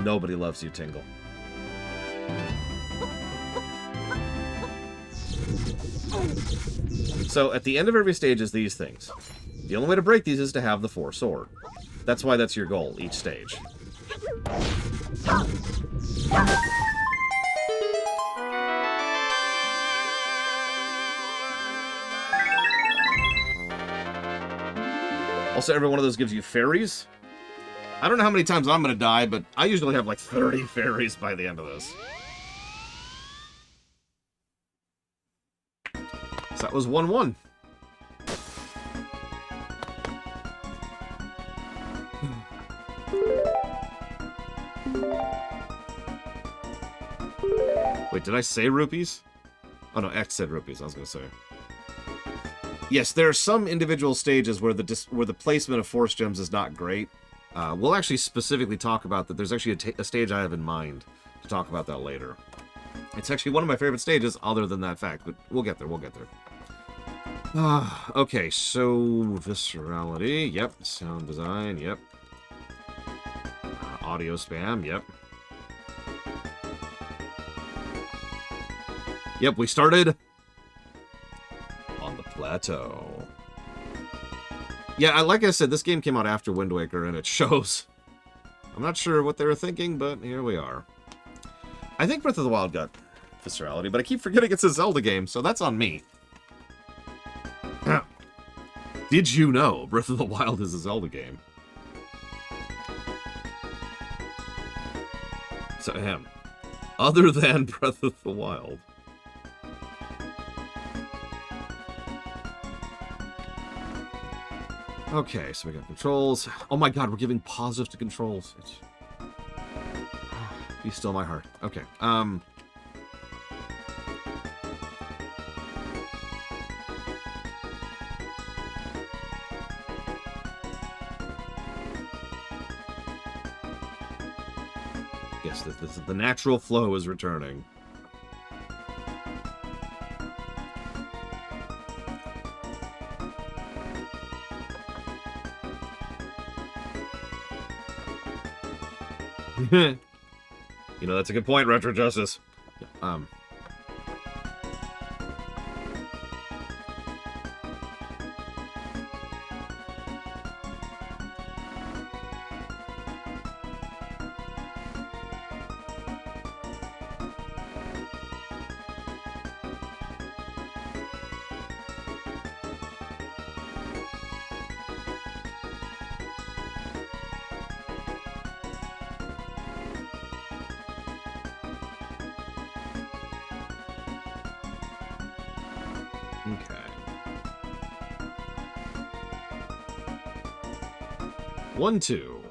Nobody loves you, Tingle. So, at the end of every stage is these things. The only way to break these is to have the 4 sword. That's why that's your goal, each stage. Also, every one of those gives you fairies. I don't know how many times I'm going to die, but I usually have like 30 fairies by the end of this. So that was 1-1. Wait, did I say rupees? Oh no, X said rupees, I was going to say. Yes, there are some individual stages where the placement of force gems is not great. We'll actually specifically talk about that. There's actually a stage I have in mind to talk about that later. It's actually one of my favorite stages, other than that fact, but we'll get there, we'll get there. Okay, so viscerality, yep. Sound design, yep. Audio spam, yep. Yep, we started on the plateau. Yeah, like I said, this game came out after Wind Waker, and it shows. I'm not sure what they were thinking, but here we are. I think Breath of the Wild got viscerality, but I keep forgetting it's a Zelda game, so that's on me. Did you know Breath of the Wild is a Zelda game? So, other than Breath of the Wild. Okay, so we got controls. Oh my god, we're giving pauses to controls. Be still my heart. Okay, yes, the natural flow is returning. You know, that's a good point, Retro Justice. Okay. 1-2.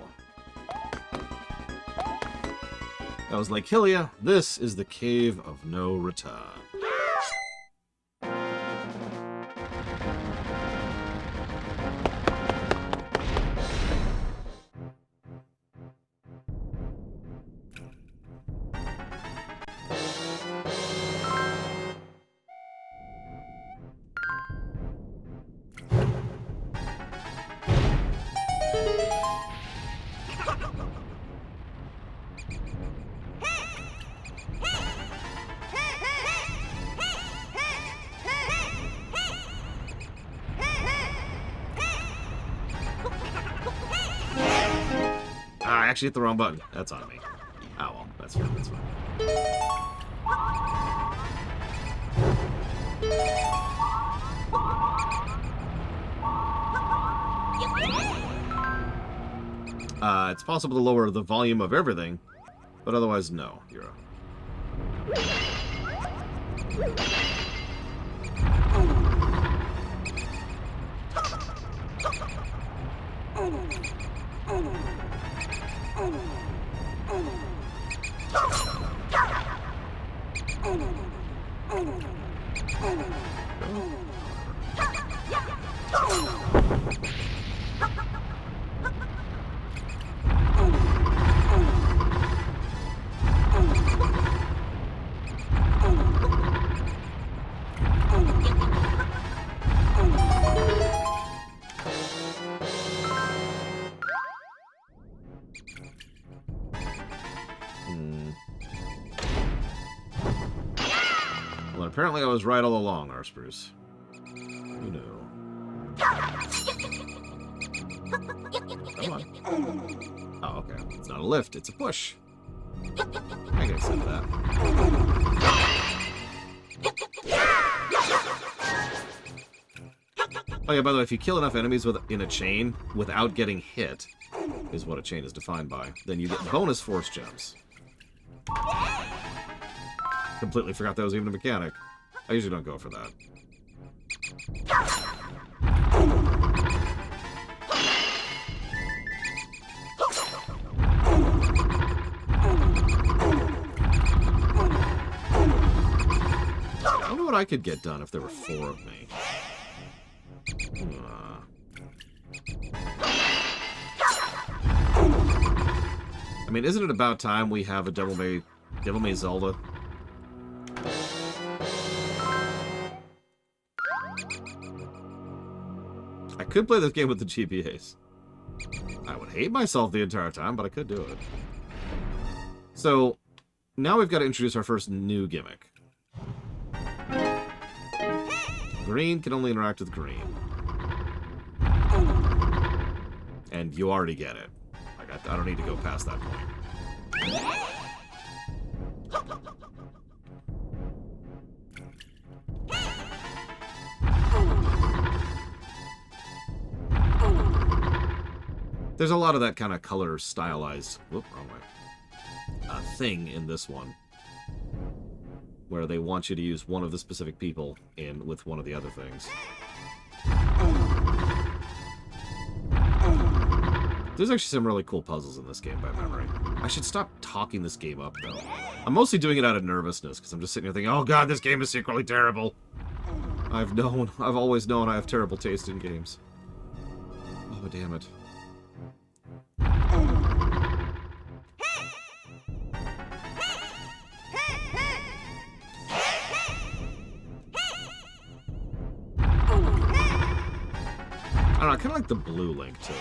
That was Lake Hylia. This is the Cave of No Return. I actually hit the wrong button. That's on me. Oh well, that's fine, that's fine. It's possible to lower the volume of everything, but otherwise, no. You're up. Apparently I was right all along, Arspruce. Who knew? Come on. Oh, okay. It's not a lift, it's a push. I can accept that. Oh yeah, by the way, if you kill enough enemies in a chain without getting hit, is what a chain is defined by, then you get bonus force gems. Completely forgot that was even a mechanic. I usually don't go for that. I wonder what I could get done if there were 4 of me. I mean, isn't it about time we have a Devil May Zelda? I could play this game with the GPAs. I would hate myself the entire time, but I could do it. So, now we've got to introduce our first new gimmick. Green can only interact with green. And you already get it. Like, I don't need to go past that point. There's a lot of that kind of color stylized, whoop, wrong way, thing in this one, where they want you to use one of the specific people in with one of the other things. There's actually some really cool puzzles in this game by memory. I should stop talking this game up, though. I'm mostly doing it out of nervousness, because I'm just sitting here thinking, oh god, this game is secretly terrible. I've always known I have terrible taste in games. Oh, damn it. I don't know, I kind of like the blue Link, too.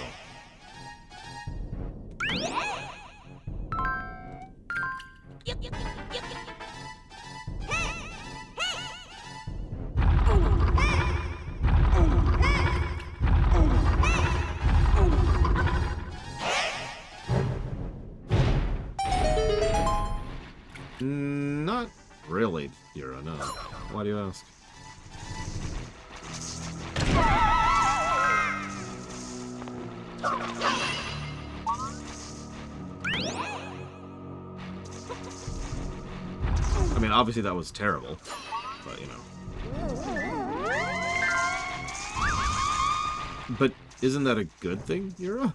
Not really, Hero, no. Why do you ask? I mean, obviously that was terrible, but, you know. But isn't that a good thing, Yura?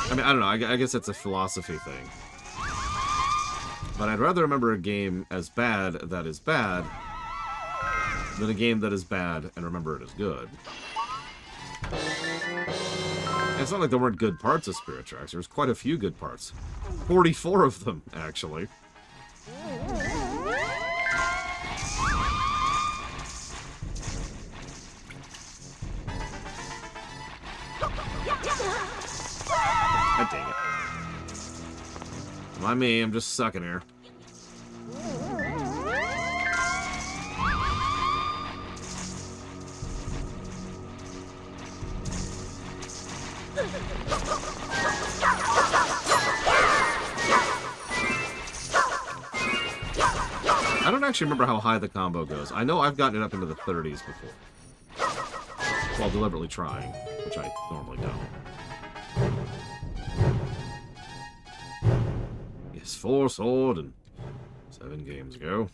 I mean, I don't know, I guess that's a philosophy thing. But I'd rather remember a game as bad that is bad than a game that is bad and remember it as good. And it's not like there weren't good parts of Spirit Tracks. There's quite a few good parts. 44 of them, actually. God dang it. Not me, I'm just sucking here. I don't actually remember how high the combo goes. I know I've gotten it up into the 30s before. While deliberately trying, which I normally don't. Yes, 4 sword and 7 games ago.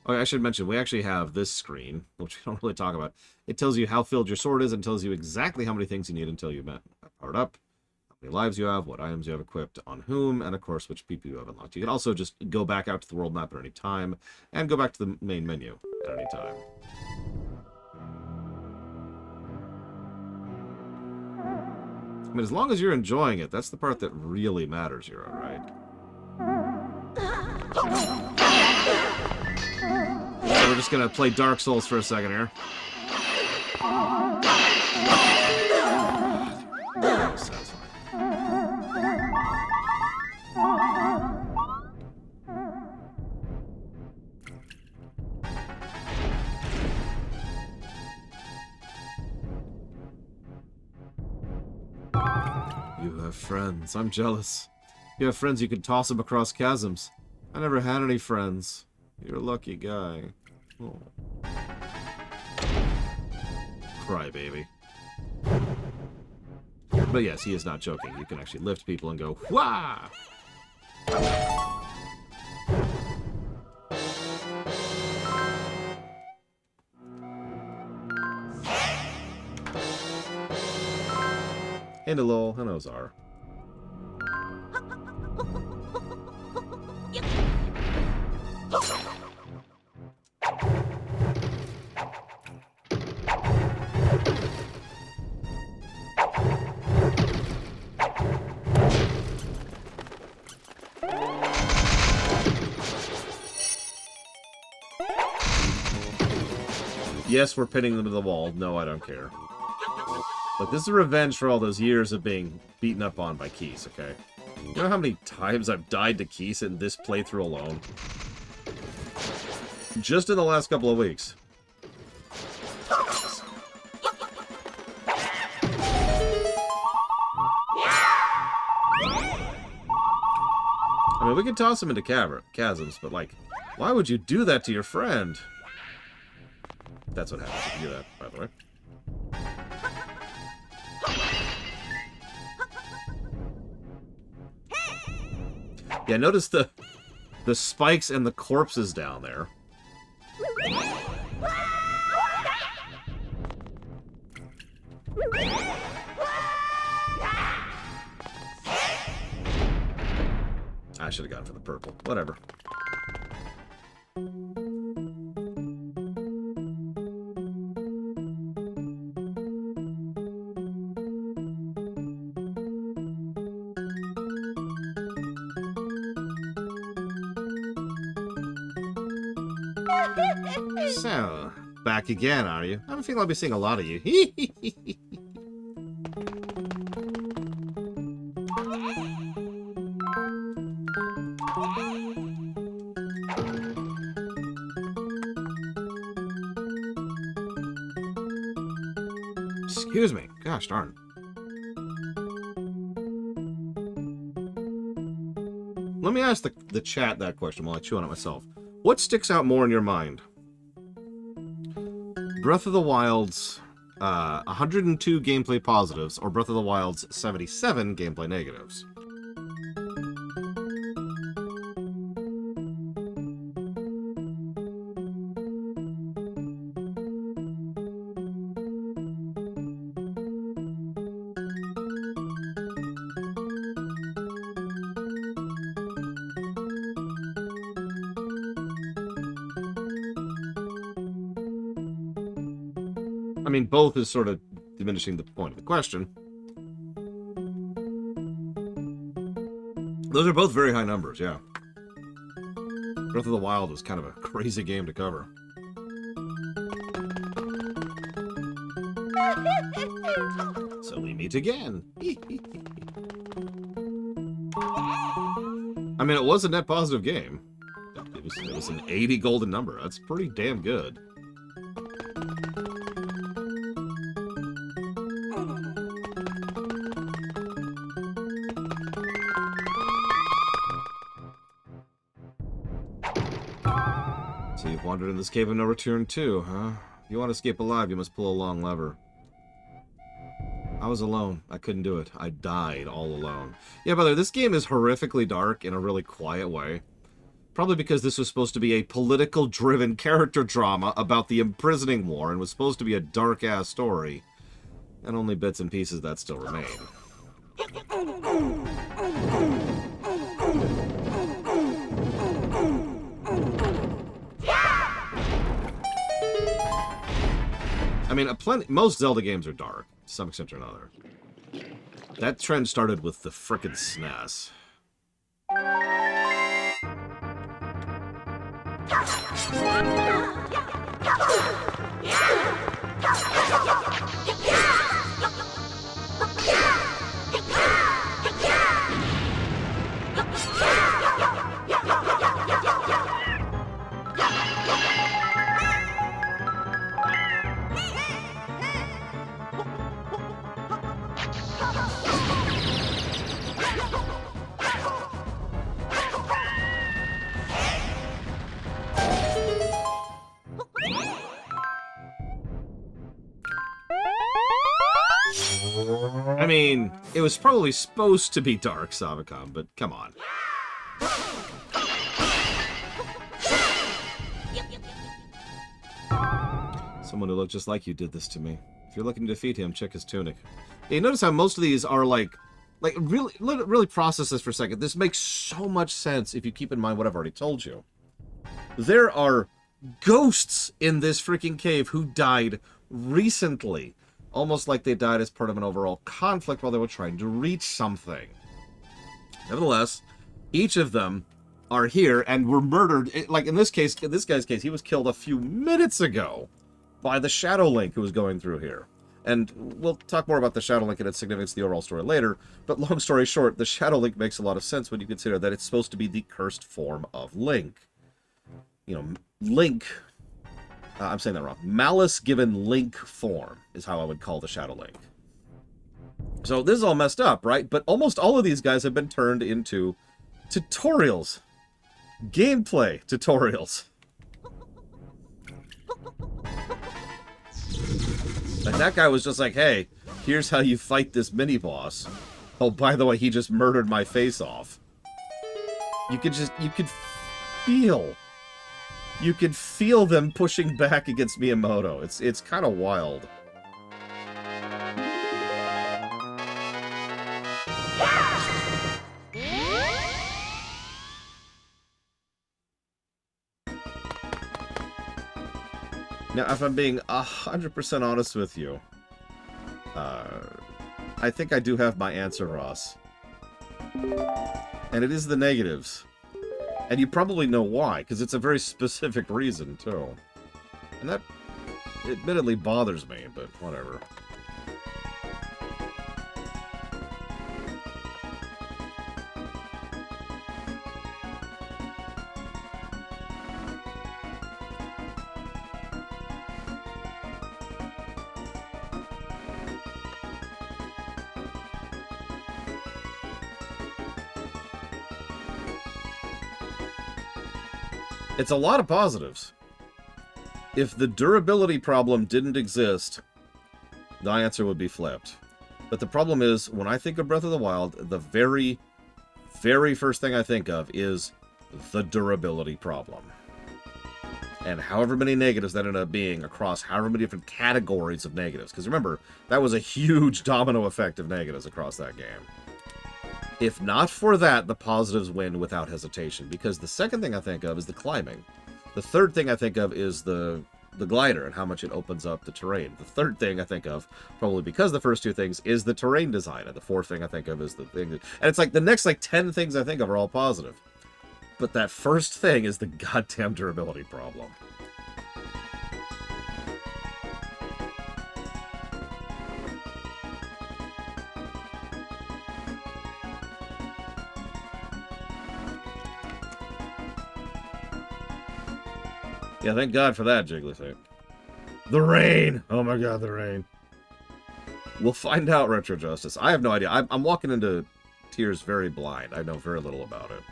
Oh, I should mention, we actually have this screen, which we don't really talk about. It tells you how filled your sword is and tells you exactly how many things you need until you powered up, how many lives you have, what items you have equipped, on whom, and of course which people you have unlocked. You can also just go back out to the world map at any time, and go back to the main menu at any time. I mean, as long as you're enjoying it, that's the part that really matters, you're alright. So we're just gonna play Dark Souls for a second here. That was satisfying. You have friends. I'm jealous. You have friends you can toss them across chasms. I never had any friends. You're a lucky guy. Oh. Crybaby. But yes, he is not joking. You can actually lift people and go, wah! Hello, hello, Zar. Yes, we're pinning them to the wall. No, I don't care. Look, this is revenge for all those years of being beaten up on by Keys, okay? You know how many times I've died to Keys in this playthrough alone? Just in the last couple of weeks. I mean, we can toss him into chasms, but, like, why would you do that to your friend? That's what happens if you do that, by the way. Yeah, notice the spikes and the corpses down there. I should have gone for the purple. Whatever. So, back again, are you? I have a feeling I'll be seeing a lot of you. Excuse me. Gosh darn. Let me ask the chat that question while I chew on it myself. What sticks out more in your mind? Breath of the Wild's 102 gameplay positives, or Breath of the Wild's 77 gameplay negatives? I mean, both is sort of diminishing the point of the question. Those are both very high numbers, yeah. Breath of the Wild was kind of a crazy game to cover. So we meet again. I mean, it was a net positive game. It was an 80 golden number. That's pretty damn good. So you've wandered in this cave of no return too, huh? If you want to escape alive, you must pull a long lever. I was alone. I couldn't do it. I died all alone. Yeah, by the way, this game is horrifically dark in a really quiet way. Probably because this was supposed to be a political-driven character drama about the imprisoning war and was supposed to be a dark-ass story. And only bits and pieces of that still remain. I mean, most Zelda games are dark, to some extent or another. That trend started with the frickin' SNES. mean, it was probably supposed to be dark, Savicom, but come on. Someone who looked just like you did this to me. If you're looking to defeat him, check his tunic. Yeah, you notice how most of these are like really process this for a second. This makes so much sense if you keep in mind what I've already told you. There are ghosts in this freaking cave who died recently. Almost like they died as part of an overall conflict while they were trying to reach something. Nevertheless, each of them are here and were murdered. Like in this case, in this guy's case, he was killed a few minutes ago by the Shadow Link who was going through here. And we'll talk more about the Shadow Link and its significance in the overall story later, but long story short, the Shadow Link makes a lot of sense when you consider that it's supposed to be the cursed form of Link. You know, Link... I'm saying that wrong. Malice given Link form is how I would call the Shadow Link. So this is all messed up, right? But almost all of these guys have been turned into tutorials. Gameplay tutorials. And that guy was just like, hey, here's how you fight this mini-boss. Oh, by the way, he just murdered my face off. You could feel... You could feel them pushing back against Miyamoto. It's kind of wild. Now, if I'm being 100% honest with you, I think I do have my answer, Ross. And it is the negatives. And you probably know why, because it's a very specific reason, too. And that admittedly bothers me, but whatever. It's a lot of positives. If the durability problem didn't exist, the answer would be flipped. But the problem is, when I think of Breath of the Wild, the very, very first thing I think of is the durability problem. And however many negatives that ended up being across however many different categories of negatives. Because remember, that was a huge domino effect of negatives across that game. If not for that, the positives win without hesitation, because the second thing I think of is the climbing. The third thing I think of is the glider and how much it opens up the terrain. The third thing I think of, probably because the first two things, is the terrain design. And the fourth thing I think of is the thing that... And it's like the next 10 things I think of are all positive. But that first thing is the goddamn durability problem. Yeah, thank God for that, Jigglypuff. The rain! Oh my God, the rain. We'll find out, Retro Justice. I have no idea. I'm walking into Tears very blind. I know very little about it.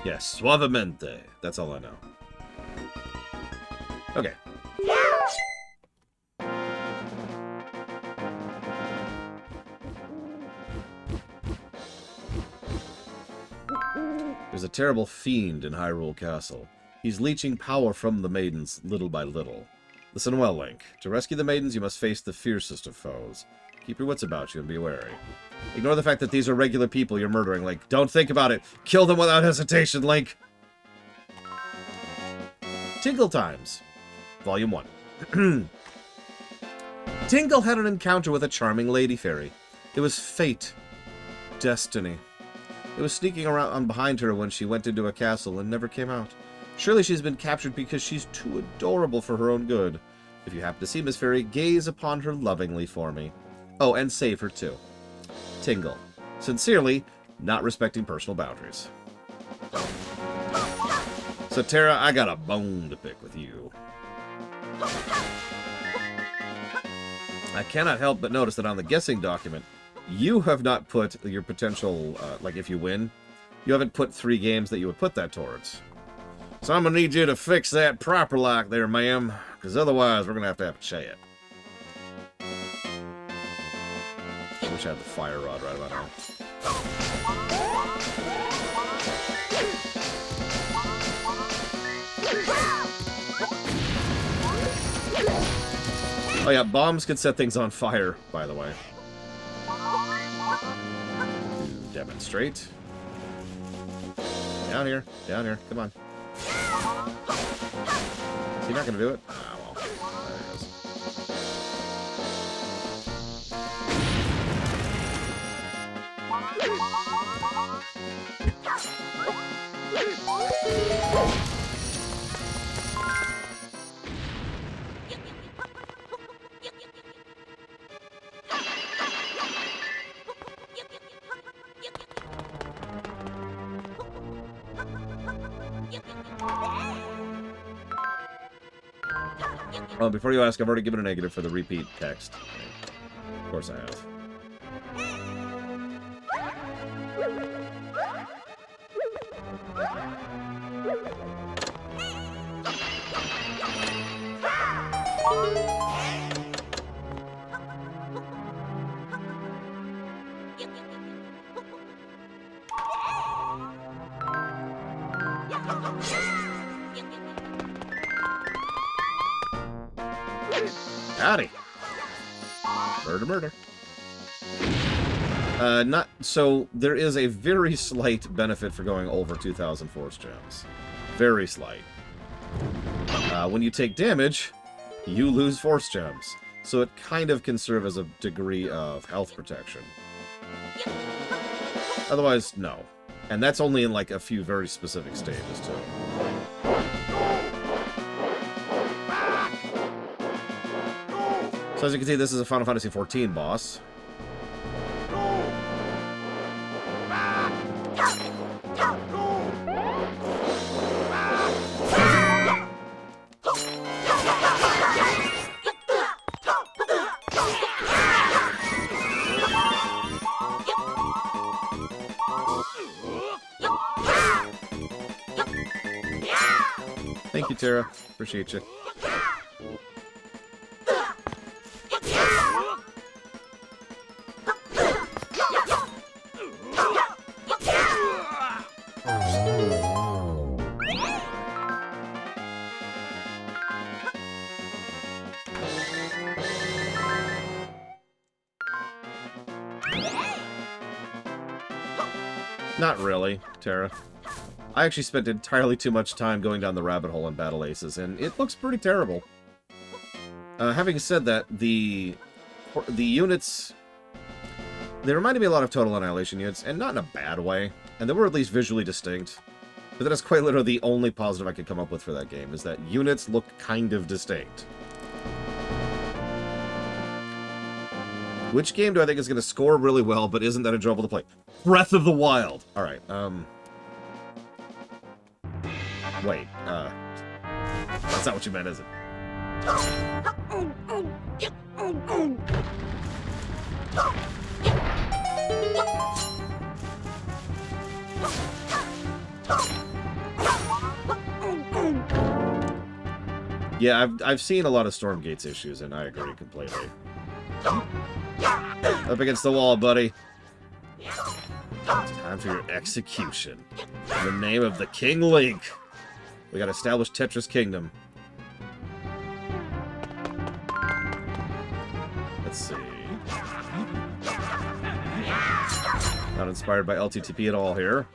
Yes, suavemente. That's all I know. Okay. There's a terrible fiend in Hyrule Castle. He's leeching power from the maidens little by little. Listen well, Link. To rescue the maidens, you must face the fiercest of foes. Keep your wits about you and be wary. Ignore the fact that these are regular people you're murdering, Link. Don't think about it. Kill them without hesitation, Link. Tingle Times. Volume 1. Tingle had an encounter with a charming lady fairy. It was fate. Destiny. It was sneaking around behind her when she went into a castle and never came out. Surely she's been captured because she's too adorable for her own good. If you happen to see Miss Fairy, gaze upon her lovingly for me. Oh, and save her too. Tingle. Sincerely, not respecting personal boundaries. So Terra, I got a bone to pick with you. I cannot help but notice that on the guessing document, you have not put your potential, like if you win, You haven't put 3 games that you would put that towards. So I'm going to need you to fix that proper like there, ma'am. Because otherwise, we're going to have a chat. I wish I had the fire rod right about now. Oh yeah, bombs can set things on fire, by the way. To demonstrate. Down here, come on. Is he not gonna do it? Ah, well, there it is. Well, before you ask, I've already given a negative for the repeat text. Of course I have. Howdy. Murder. Not so. There is a very slight benefit for going over 2,000 force gems. Very slight. When you take damage, you lose force gems. So it kind of can serve as a degree of health protection. Otherwise, no. And that's only in like a few very specific stages too. So as you can see, this is a Final Fantasy XIV boss. Thank you, Tara. Appreciate you. Not really, Tara. I actually spent entirely too much time going down the rabbit hole in Battle Aces, and it looks pretty terrible. Having said that, the units... They reminded me a lot of Total Annihilation units, and not in a bad way. And they were at least visually distinct. But that is quite literally the only positive I could come up with for that game, is that units look kind of distinct. Which game do I think is going to score really well, but isn't that enjoyable to play? Breath of the Wild! Alright, Wait, that's not what you meant, is it? Yeah, I've seen a lot of Stormgate's issues, and I agree completely. Up against the wall, buddy. Time for your execution. In the name of the King Link. We gotta establish Tetra's Kingdom. Let's see. Not inspired by LTTP at all here.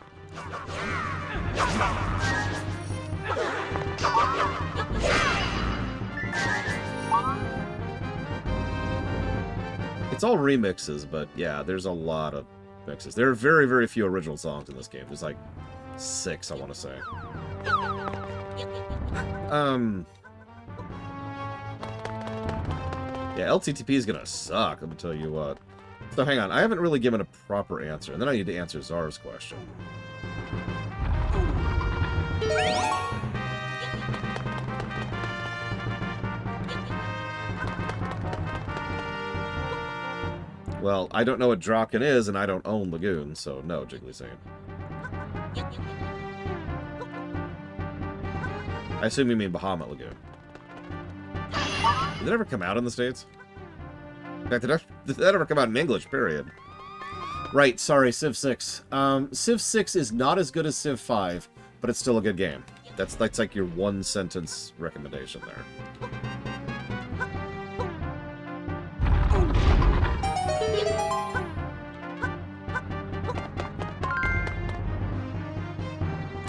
It's all remixes, but yeah, there's a lot of mixes. There are very, very few original songs in this game. There's like 6, I want to say. Yeah, LTTP is gonna suck, let me tell you what. So hang on, I haven't really given a proper answer, and then I need to answer Zara's question. Well, I don't know what Draken is, and I don't own Lagoon, so no, Jiggly Singing. I assume you mean Bahamut Lagoon. Did it ever come out in the States? In fact, did that ever come out in English, period? Right, sorry, Civ 6. Civ 6 is not as good as Civ 5, but it's still a good game. That's like your one-sentence recommendation there.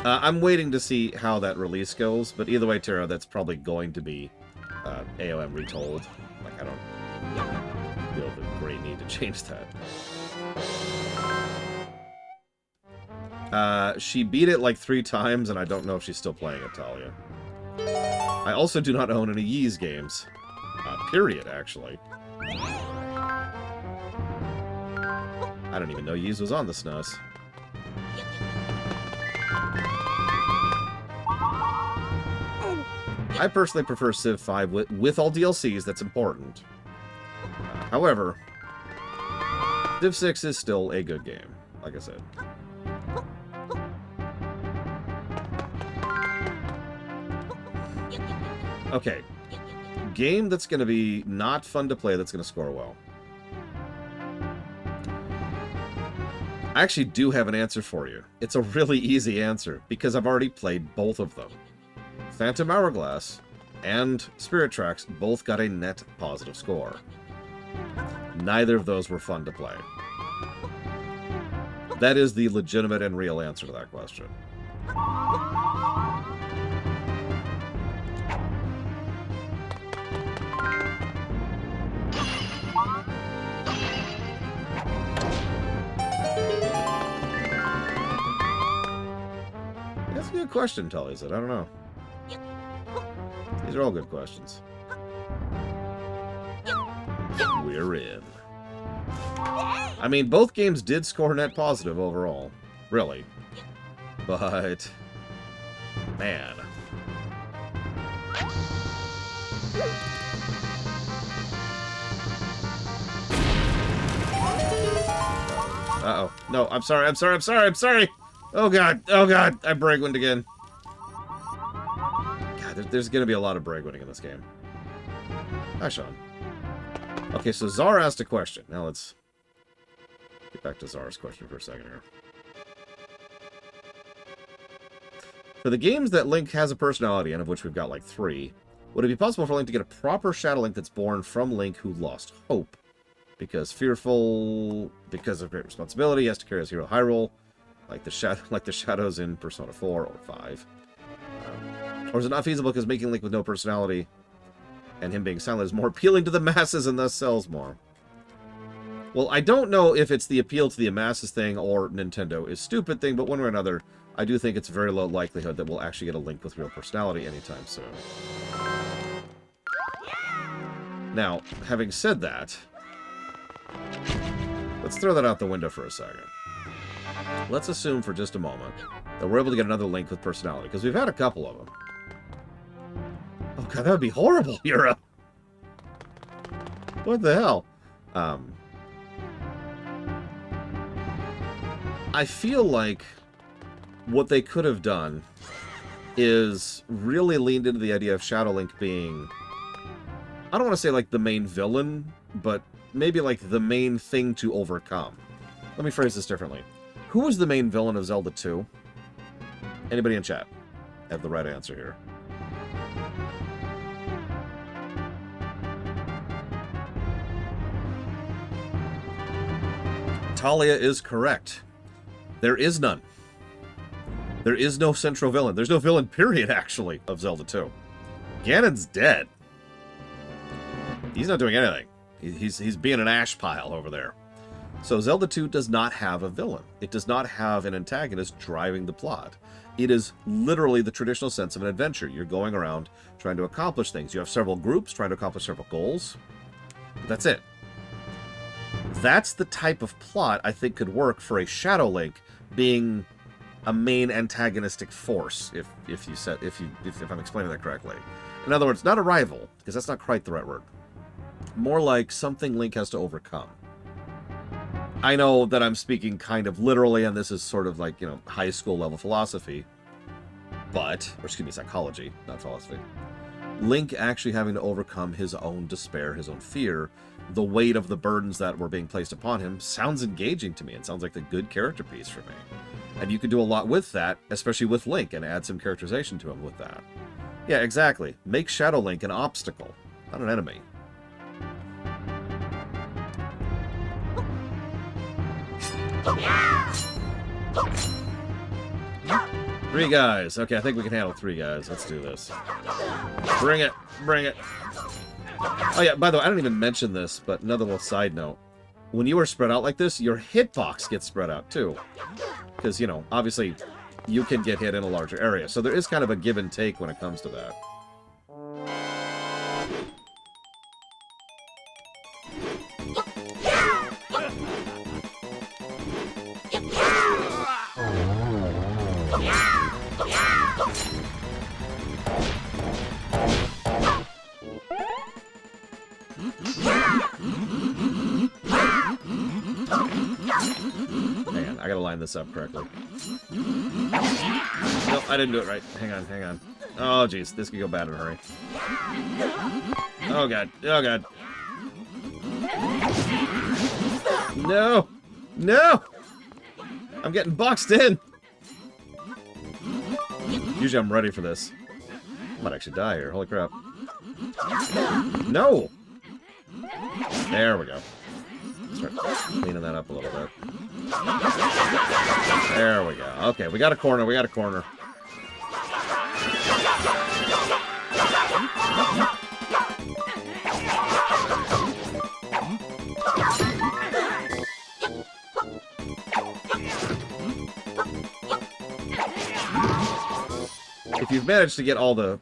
I'm waiting to see how that release goes, but either way, Tara, that's probably going to be AOM retold. Like, I don't feel the great need to change that. She beat it like 3 times, and I don't know if she's still playing it, Talia. I also do not own any Ys games. Period, actually. I don't even know Ys was on the SNES. I personally prefer Civ 5 with all DLCs, that's important. However, Civ 6 is still a good game, like I said. Okay. Game that's going to be not fun to play that's going to score well. I actually do have an answer for you. It's a really easy answer, because I've already played both of them. Phantom Hourglass and Spirit Tracks both got a net positive score. Neither of those were fun to play. That is the legitimate and real answer to that question. That's a good question, Tully said. I don't know. These are all good questions. We're in. I mean, both games did score net positive overall. Really. But... man. Uh-oh. No, I'm sorry. Oh, God. I break-wind again. God, there's going to be a lot of break-winding in this game. Hi, Sean. Okay, so Czar asked a question. Now let's get back to Czar's question for a second here. For the games that Link has a personality in, of which we've got like 3, would it be possible for Link to get a proper Shadow Link that's born from Link who lost hope? Because fearful, because of great responsibility, he has to carry his hero Hyrule, like the shadows in Persona 4 or 5. Or is it not feasible because making Link with no personality and him being silent is more appealing to the masses and thus sells more? Well, I don't know if it's the appeal to the masses thing or Nintendo is stupid thing, but one way or another, I do think it's very low likelihood that we'll actually get a Link with real personality anytime soon. Now, having said that, let's throw that out the window for a second. Let's assume for just a moment that we're able to get another Link with personality, because we've had a couple of them. Oh god, that would be horrible, Yura! What the hell? I feel like what they could have done is really leaned into the idea of Shadow Link being, I don't want to say like the main villain, but maybe like the main thing to overcome. Let me phrase this differently. Who was the main villain of Zelda 2? Anybody in chat have the right answer here? Talia is correct. There is none. There is no central villain. There's no villain, period, actually, of Zelda 2. Ganon's dead. He's not doing anything. He's being an ash pile over there. So Zelda 2 does not have a villain. It does not have an antagonist driving the plot. It is literally the traditional sense of an adventure. You're going around trying to accomplish things. You have several groups trying to accomplish several goals. But that's it. That's the type of plot I think could work for a Shadow Link being a main antagonistic force, if I'm explaining that correctly. In other words, not a rival, because that's not quite the right word. More like something Link has to overcome. I know that I'm speaking kind of literally, and this is sort of like, you know, high school level philosophy. or excuse me, psychology, not philosophy. Link actually having to overcome his own despair, his own fear, the weight of the burdens that were being placed upon him sounds engaging to me. It sounds like a good character piece for me. And you can do a lot with that, especially with Link, and add some characterization to him with that. Yeah, exactly. Make Shadow Link an obstacle, not an enemy. Three guys. Okay, I think we can handle three guys. Let's do this. Bring it. Bring it. Oh yeah, by the way, I didn't even mention this, but another little side note. When you are spread out like this, your hitbox gets spread out too. Because, you know, obviously, you can get hit in a larger area. So there is kind of a give and take when it comes to that. Man, I gotta line this up correctly. Nope, I didn't do it right. Hang on, hang on. Oh, jeez, this could go bad in a hurry. Oh, God. Oh, God. No! No! I'm getting boxed in! Usually I'm ready for this. I might actually die here. Holy crap. No! There we go. Start cleaning that up a little bit. There we go. Okay, we got a corner. We got a corner. If you've managed to get all the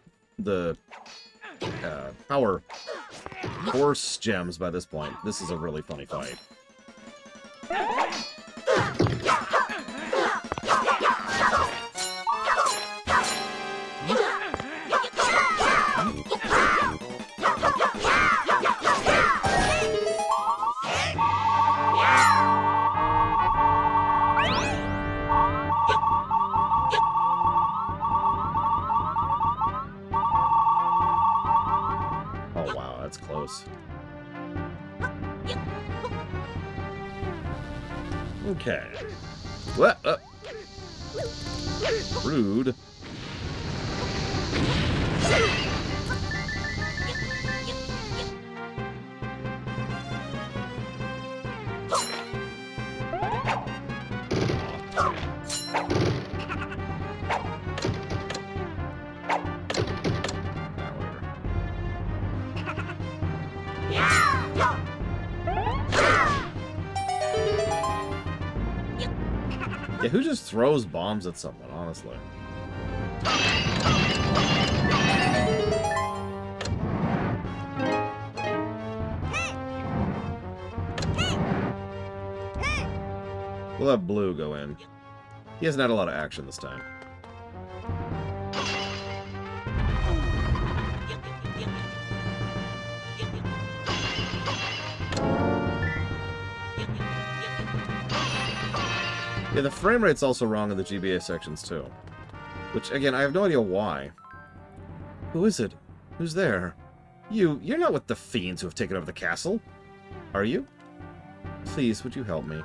power horse gems by this point, this is a really funny fight. Oh wow, that's close. Okay. What? Rude. Yeah, who just throws bombs at someone, honestly? We'll have Blue go in. He hasn't had a lot of action this time. Yeah, the frame rate's also wrong in the GBA sections, too. Which, again, I have no idea why. Who is it? Who's there? You're not with the fiends who have taken over the castle. Are you? Please, would you help me?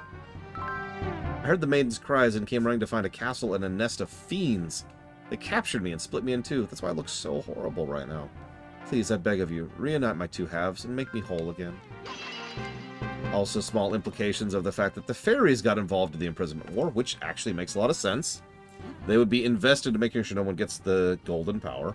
I heard the maiden's cries and came running to find a castle and a nest of fiends. They captured me and split me in two. That's why I look so horrible right now. Please, I beg of you, reunite my two halves and make me whole again. Also, small implications of the fact that the fairies got involved in the imprisonment war, which actually makes a lot of sense. They would be invested in making sure no one gets the golden power.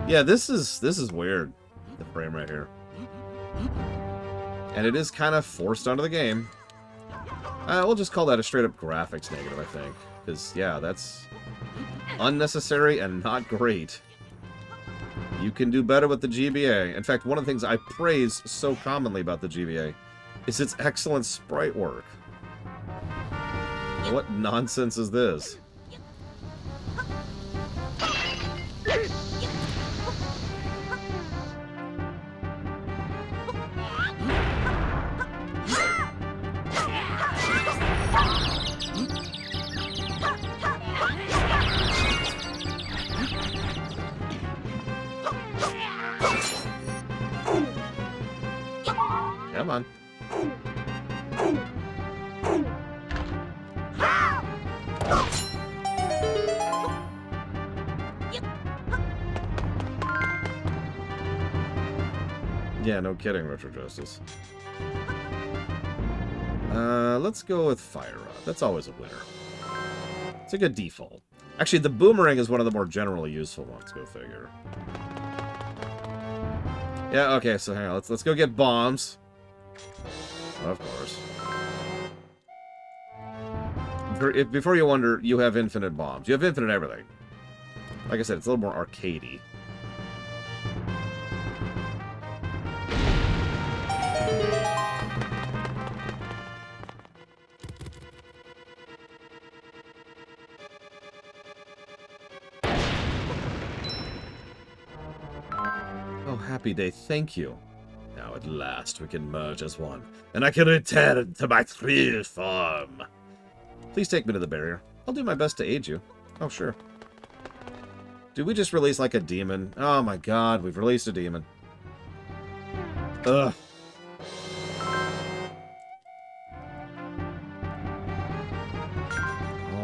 Yeah, this is weird, the frame right here. And it is kind of forced onto the game. We'll just call that a straight-up graphics negative, I think. Because, yeah, that's unnecessary and not great. You can do better with the GBA. In fact, one of the things I praise so commonly about the GBA is its excellent sprite work. What nonsense is this? Come on. Yeah, no kidding, Retro Justice. Let's go with Fire Rod. That's always a winner. It's a good default. Actually, the Boomerang is one of the more generally useful ones, go figure. Yeah, okay, so hang on. Let's go get bombs. Of course. Before you wonder, you have infinite bombs. You have infinite everything. Like I said, it's a little more arcadey. Oh, happy day. Thank you. Now at last we can merge as one, and I can return to my true form. Please take me to the barrier. I'll do my best to aid you. Oh, sure. Did we just release, like, a demon? Oh, my God. We've released a demon. Ugh.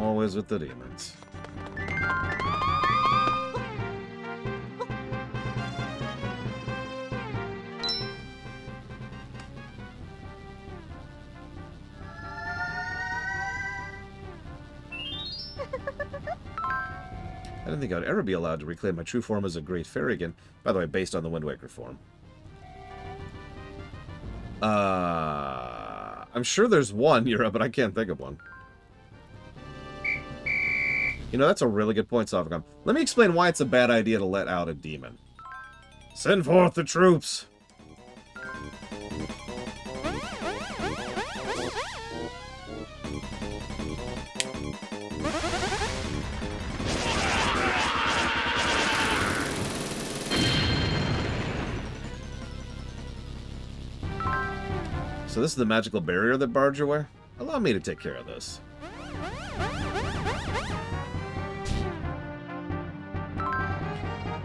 Always with the demons. I didn't think I'd ever be allowed to reclaim my true form as a great fairy again. By the way, based on the Wind Waker form. I'm sure there's one, Europe, but I can't think of one. You know, that's a really good point, Sovicom. Let me explain why it's a bad idea to let out a demon. Send forth the troops! So this is the magical barrier that barred your way? Allow me to take care of this.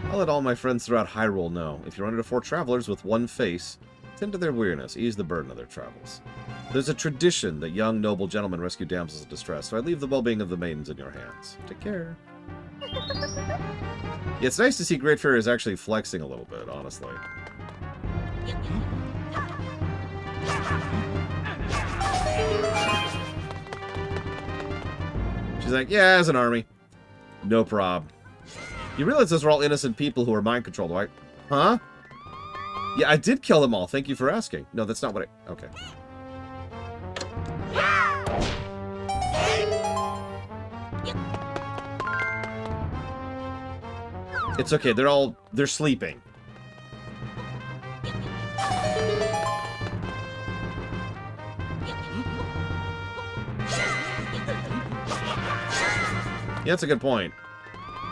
I'll let all my friends throughout Hyrule know. If you run into 4 travelers with one face, tend to their weariness, ease the burden of their travels. There's a tradition that young, noble gentlemen rescue damsels in distress, so I leave the well-being of the maidens in your hands. Take care. Yeah, it's nice to see Great Fairy is actually flexing a little bit, honestly. She's like, yeah, as an army. No prob. You realize those are all innocent people who are mind-controlled, right? Huh? Yeah, I did kill them all. Thank you for asking. No, that's not what I... Okay. It's okay. They're sleeping. Yeah, that's a good point.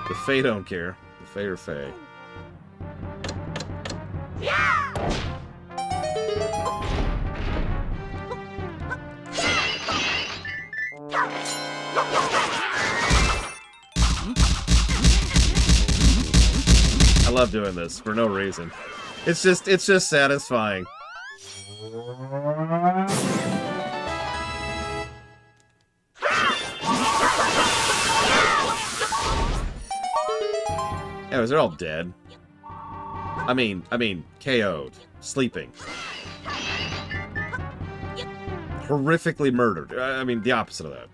The Fae don't care. The Fae are Fae. I love doing this for no reason. It's just satisfying. Anyways, they're all dead. I mean, KO'd. Sleeping. Horrifically murdered. I mean, the opposite of that.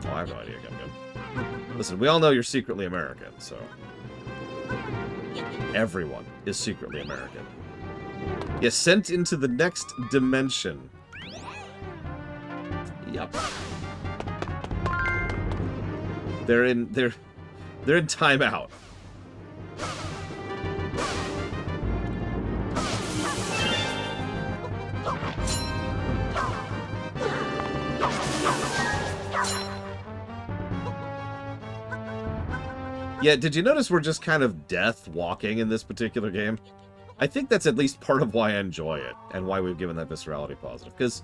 Oh, I have no idea, Gum. Listen, we all know you're secretly American, so... Everyone is secretly American. Yeah, sent into the next dimension. Yup. They're in timeout. Yeah, did you notice we're just kind of death walking in this particular game? I think that's at least part of why I enjoy it, and why we've given that viscerality positive, because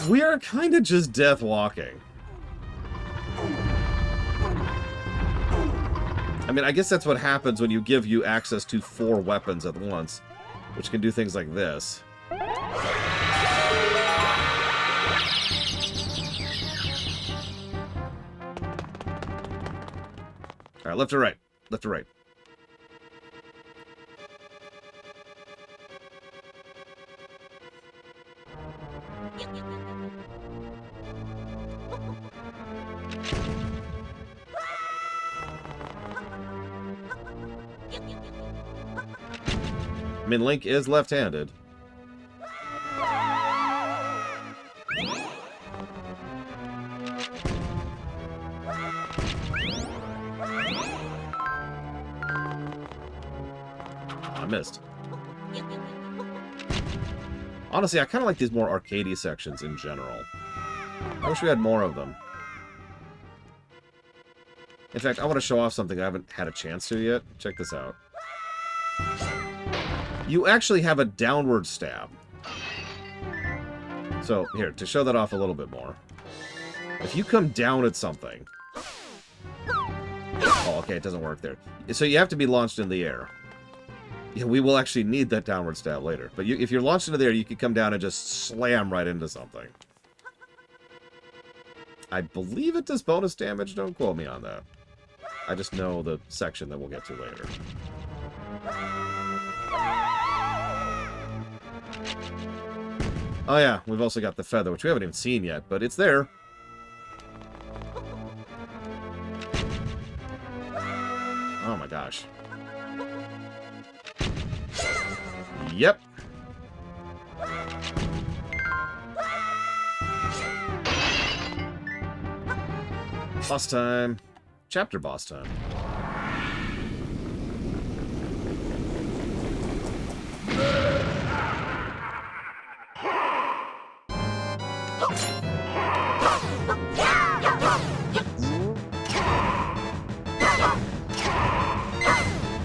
we are kind of just death walking. I mean, I guess that's what happens when you give you access to 4 weapons at once, which can do things like this. Alright, left to right. Left to right. I mean, Link is left-handed. I missed. Honestly, I kind of like these more arcadey sections in general. I wish we had more of them. In fact, I want to show off something I haven't had a chance to yet. Check this out. You actually have a downward stab. So, here, to show that off a little bit more. If you come down at something... Oh, okay, it doesn't work there. So you have to be launched in the air. Yeah, we will actually need that downward stab later. But if you're launched into the air, you can come down and just slam right into something. I believe it does bonus damage. Don't quote me on that. I just know the section that we'll get to later. Oh yeah, we've also got the feather, which we haven't even seen yet, but it's there. Oh my gosh. Yep. Boss time. Chapter boss time.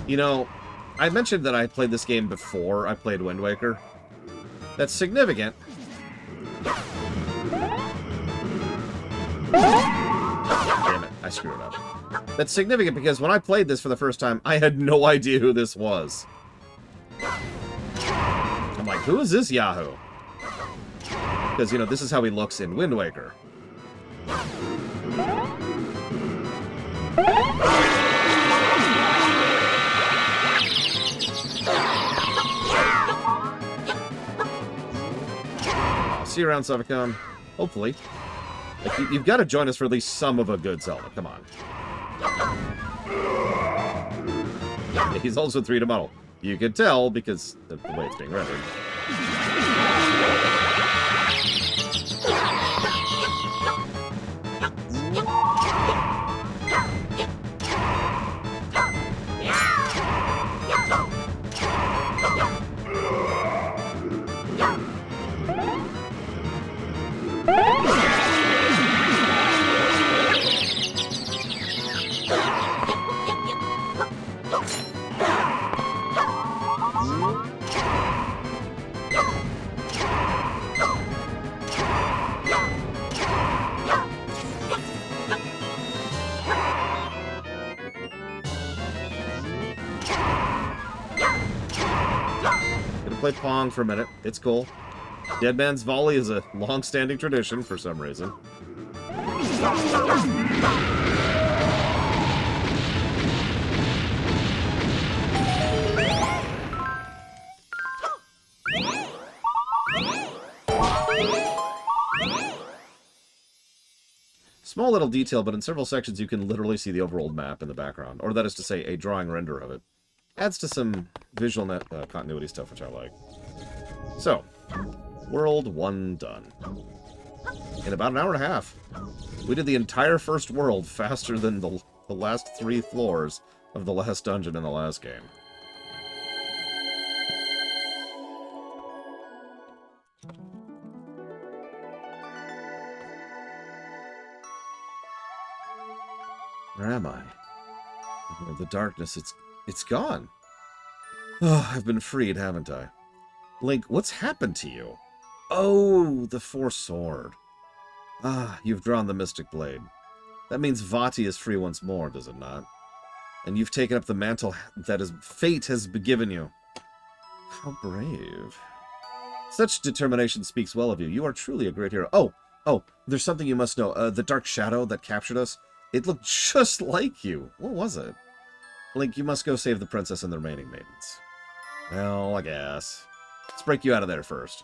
You know, I mentioned that I played this game before I played Wind Waker. That's significant. Damn it, I screwed it up. That's significant because when I played this for the first time, I had no idea who this was. I'm like, who is this Yahoo? Because, you know, this is how he looks in Wind Waker. See you around, Suffocom. Hopefully. Like, you've got to join us for at least some of a good Zelda. Come on. Yeah, he's also 3 to model. You can tell because the way it's being rendered. Play Pong for a minute. It's cool. Dead Man's Volley is a long-standing tradition for some reason. Small little detail, but in several sections you can literally see the overworld map in the background. Or that is to say, a drawing render of it. Adds to some visual continuity stuff, which I like. So, World 1 done. In about an hour and a half. We did the entire first world faster than the last 3 floors of the last dungeon in the last game. Where am I? Oh, the darkness, it's gone. Oh, I've been freed, haven't I? Link, what's happened to you? Oh, the Force Sword. Ah, you've drawn the Mystic Blade. That means Vati is free once more, does it not? And you've taken up the mantle that fate has given you. How brave. Such determination speaks well of you. You are truly a great hero. Oh, there's something you must know. The dark shadow that captured us, it looked just like you. What was it? Link, you must go save the princess and the remaining maidens. Well, I guess. Let's break you out of there first.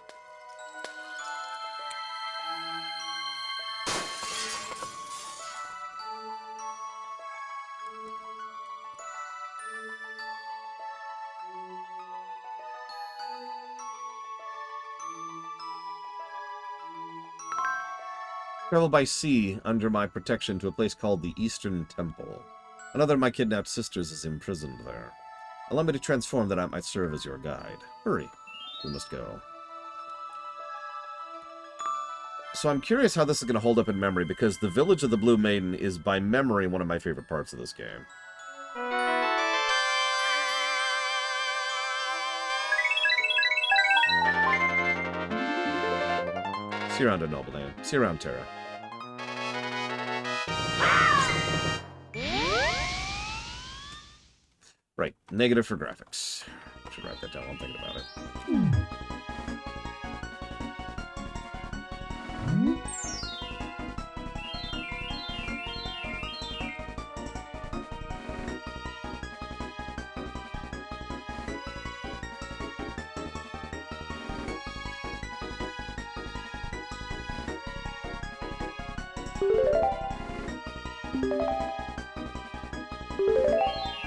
Travel by sea under my protection to a place called the Eastern Temple. Another of my kidnapped sisters is imprisoned there. Allow me to transform that I might serve as your guide. Hurry. We must go. So I'm curious how this is going to hold up in memory, because the Village of the Blue Maiden is, by memory, one of my favorite parts of this game. See you around a noble name. See you around, Terra. Right. Negative for graphics. Should write that down while I'm thinking about it.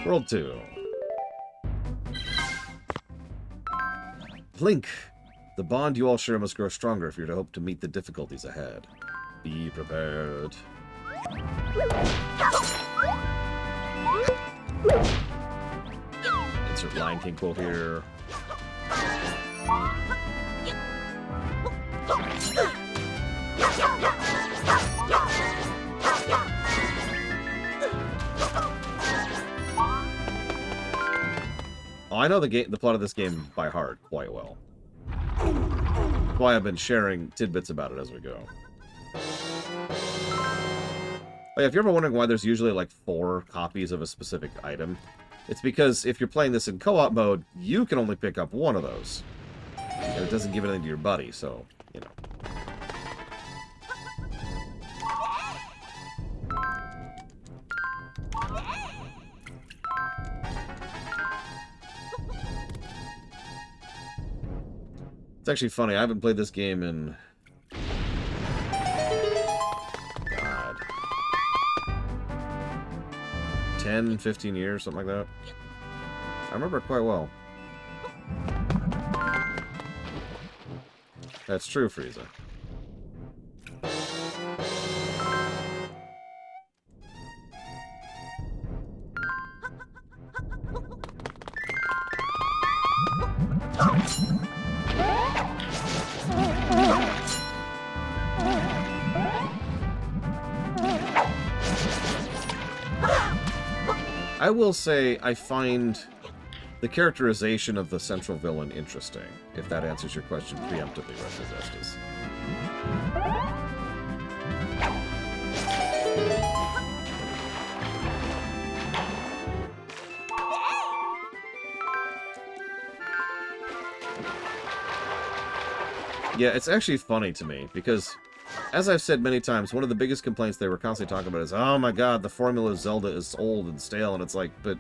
World 2. Link, the bond you all share must grow stronger if you're to hope to meet the difficulties ahead. Be prepared. Insert Lion King quote here. Oh, I know the plot of this game by heart quite well. That's why I've been sharing tidbits about it as we go. Oh, yeah, if you're ever wondering why there's usually like 4 copies of a specific item, it's because if you're playing this in co-op mode, you can only pick up one of those. And it doesn't give anything to your buddy, so, you know. It's actually funny, I haven't played this game in... God. 10, 15 years, something like that. I remember it quite well. That's true, Frieza. I will say I find the characterization of the central villain interesting, if that answers your question preemptively, Retrozestus. Yeah, it's actually funny to me, because, as I've said many times, one of the biggest complaints they were constantly talking about is, oh my god, the formula of Zelda is old and stale, and it's like, but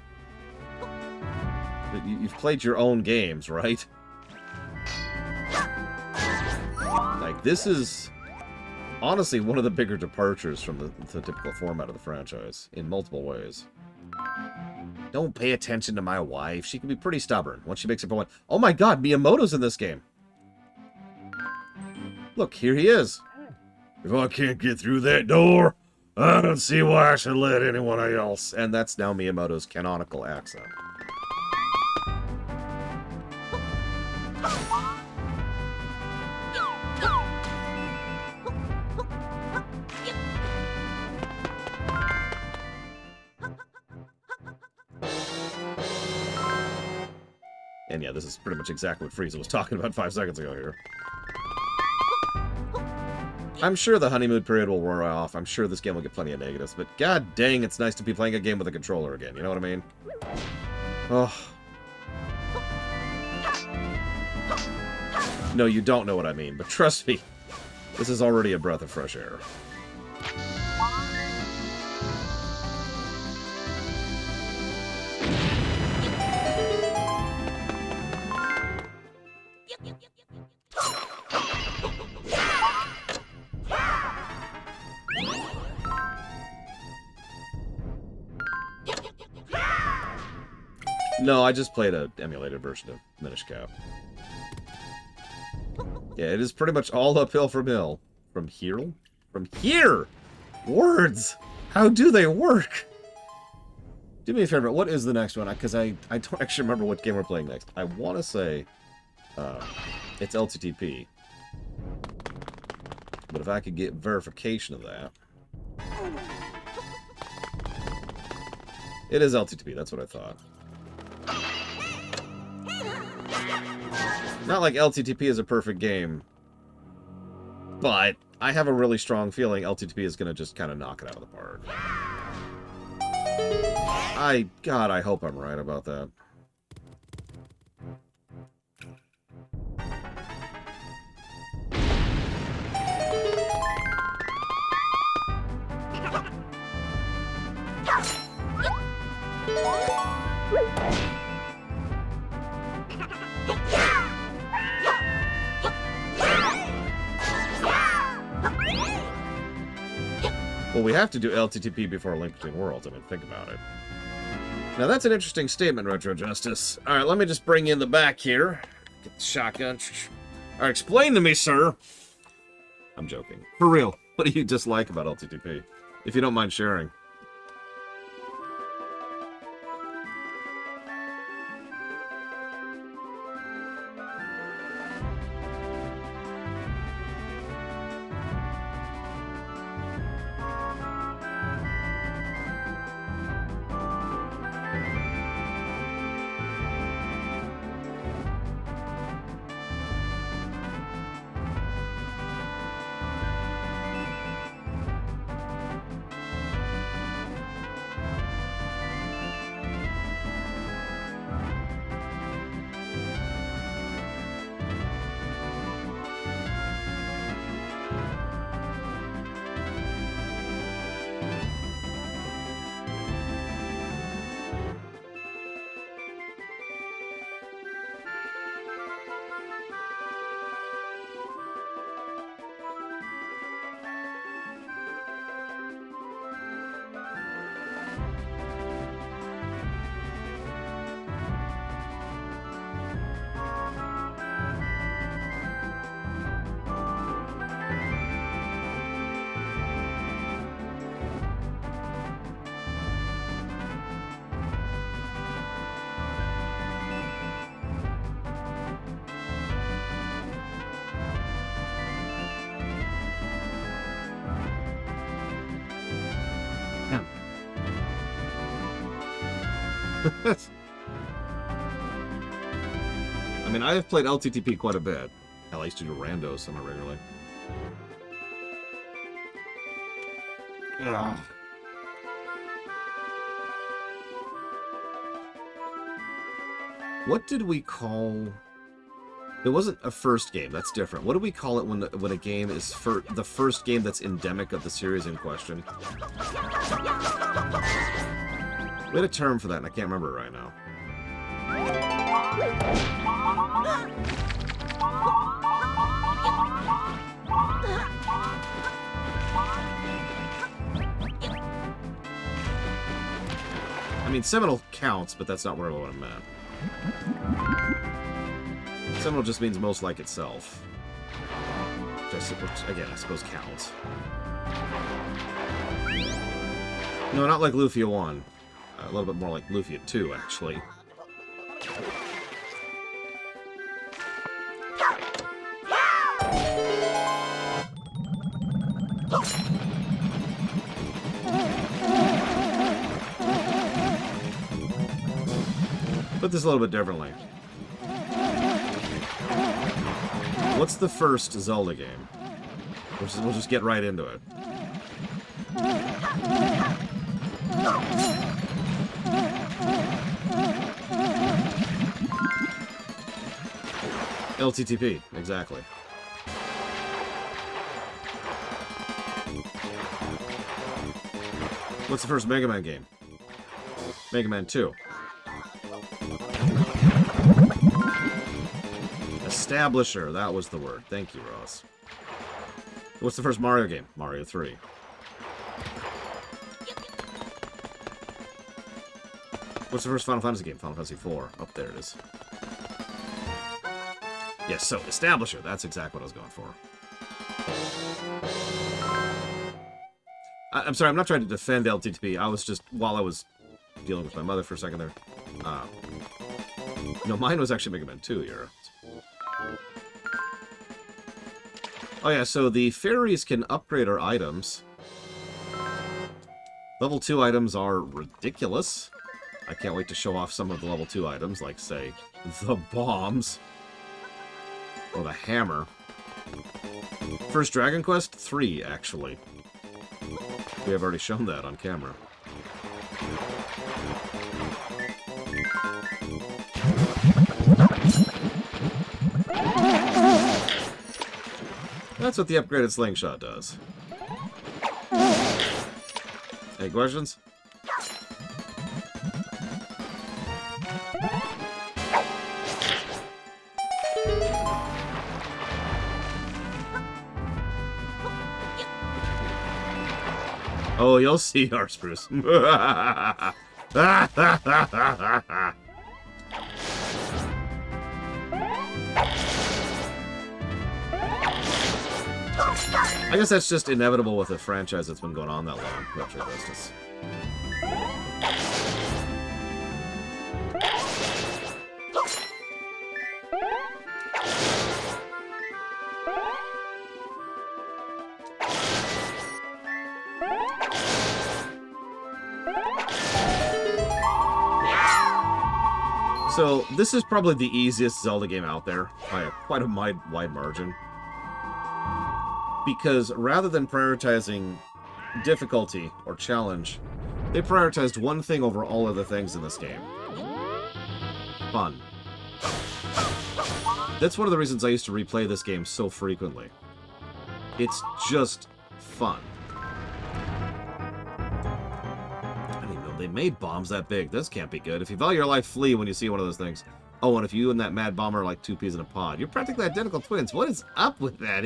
you've played your own games, right? Like, this is honestly one of the bigger departures from the typical format of the franchise, in multiple ways. Don't pay attention to my wife. She can be pretty stubborn. Once she makes up her mind, oh my god, Miyamoto's in this game. Look, here he is. If I can't get through that door, I don't see why I should let anyone else. And that's now Miyamoto's canonical accent. And yeah, this is pretty much exactly what Frieza was talking about 5 seconds ago here. I'm sure the honeymoon period will wear off. I'm sure this game will get plenty of negatives, but god dang, it's nice to be playing a game with a controller again. You know what I mean? Oh. No, you don't know what I mean, but trust me, this is already a breath of fresh air. No, I just played an emulated version of Minish Cap. Yeah, it is pretty much all uphill from hill. From here? From here! Words! How do they work? Do me a favor, what is the next one? Because I don't actually remember what game we're playing next. I want to say it's LTTP. But if I could get verification of that... It is LTTP, that's what I thought. Not like LTTP is a perfect game, but I have a really strong feeling LTTP is going to just kind of knock it out of the park. God, I hope I'm right about that. Well, we have to do LTTP before Link Between Worlds. I mean, think about it. Now, that's an interesting statement, Retro Justice. All right, let me just bring you in the back here. Get the shotgun. All right, explain to me, sir. I'm joking. For real, what do you dislike about LTTP? If you don't mind sharing. I mean, I have played LTTP quite a bit. Hell, I used to do randos semi-regularly. Ugh. What did we call... It wasn't a first game, that's different. What do we call it when a game is the first game that's endemic of the series in question? We had a term for that, and I can't remember it right now. I mean, Seminole counts, but that's not really what I meant. Seminole just means most like itself. Which, again, I suppose counts. No, not like Lufia 1. A little bit more like Lufia 2, actually. Put this a little bit differently. What's the first Zelda game? We'll just get right into it. LTTP, exactly. What's the first Mega Man game? Mega Man 2. Establisher, that was the word. Thank you, Ross. What's the first Mario game? Mario 3. What's the first Final Fantasy game? Final Fantasy 4. Oh, there it is. Yes, so, Establisher. That's exactly what I was going for. I'm sorry, I'm not trying to defend LTTP. I was just, while I was dealing with my mother for a second there. No, mine was actually Mega Man 2 era. Oh yeah, so the fairies can upgrade our items. Level 2 items are ridiculous. I can't wait to show off some of the level 2 items, like, say, the bombs. Or the hammer. First Dragon Quest? 3, actually. We have already shown that on camera. That's what the upgraded slingshot does. Any questions? Oh, you'll see, Arspruce. I guess that's just inevitable with a franchise that's been going on that long. Retro business. So, this is probably the easiest Zelda game out there, by quite a wide margin. Because rather than prioritizing difficulty or challenge, they prioritized one thing over all other things in this game. Fun. That's one of the reasons I used to replay this game so frequently. It's just fun. They made bombs that big. This can't be good. If you value your life, flee when you see one of those things. Oh, and if you and that mad bomber are like two peas in a pod, you're practically identical twins. What is up with that?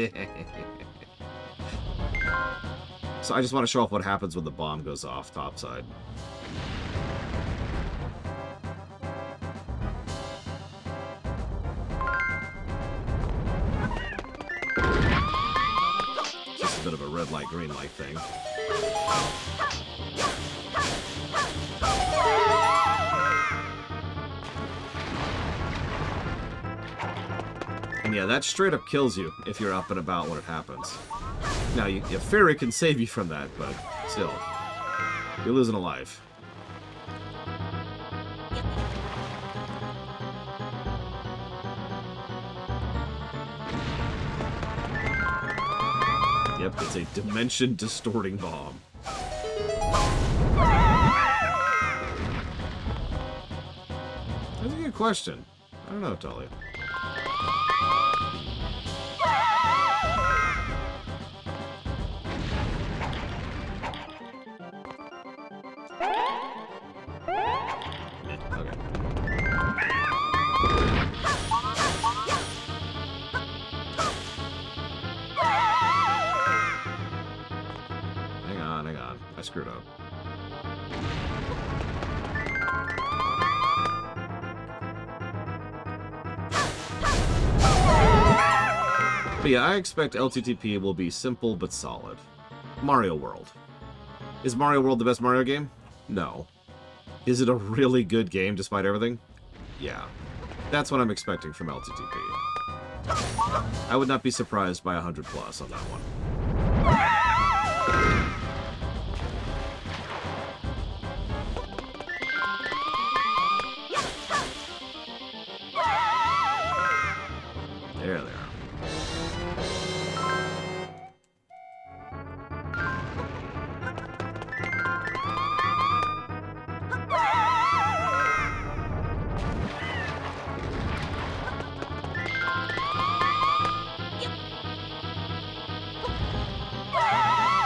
So I just want to show off what happens when the bomb goes off topside. Just a bit of a red light, green light thing. And yeah, that straight up kills you if you're up and about when it happens. Now, your fairy can save you from that, but still, you're losing a life. Yep, it's a dimension-distorting bomb. That's a good question. I don't know, Talia. Hang on. I screwed up. But yeah, I expect LTTP will be simple but solid. Mario World. Is Mario World the best Mario game? No. Is it a really good game despite everything? Yeah. That's what I'm expecting from LTTP. I would not be surprised by 100 plus on that one. There they are.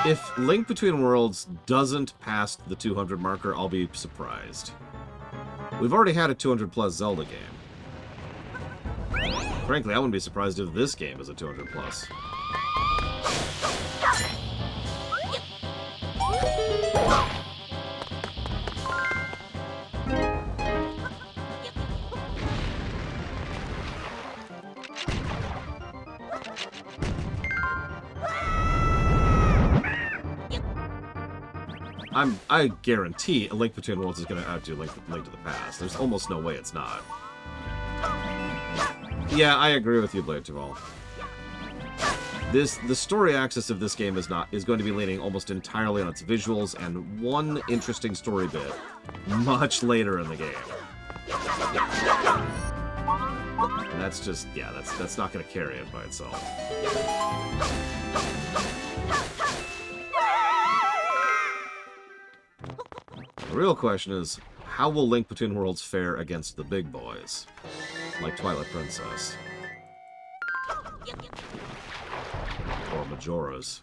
If Link Between Worlds doesn't pass the 200 marker, I'll be surprised. We've already had a 200-plus Zelda game. Frankly, I wouldn't be surprised if this game is a 200-plus. I guarantee A Link Between Worlds is going to outdo Link to the Past. There's almost no way it's not. Yeah, I agree with you, Blade Duval. The story axis of this game is going to be leaning almost entirely on its visuals and one interesting story bit much later in the game. And that's just, yeah, that's not going to carry it by itself. The real question is, how will Link Between Worlds fare against the big boys, like Twilight Princess? Or Majora's.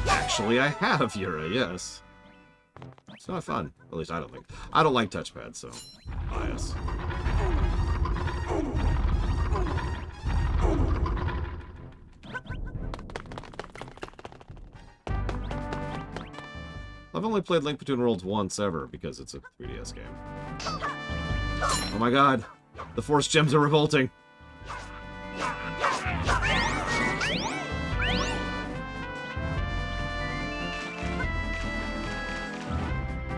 Actually, I have Yura, yes. It's not fun. At least I don't think. I don't like touchpads, so bias. I've only played Link Between Worlds once ever, because it's a 3DS game. Oh my god! The Force Gems are revolting!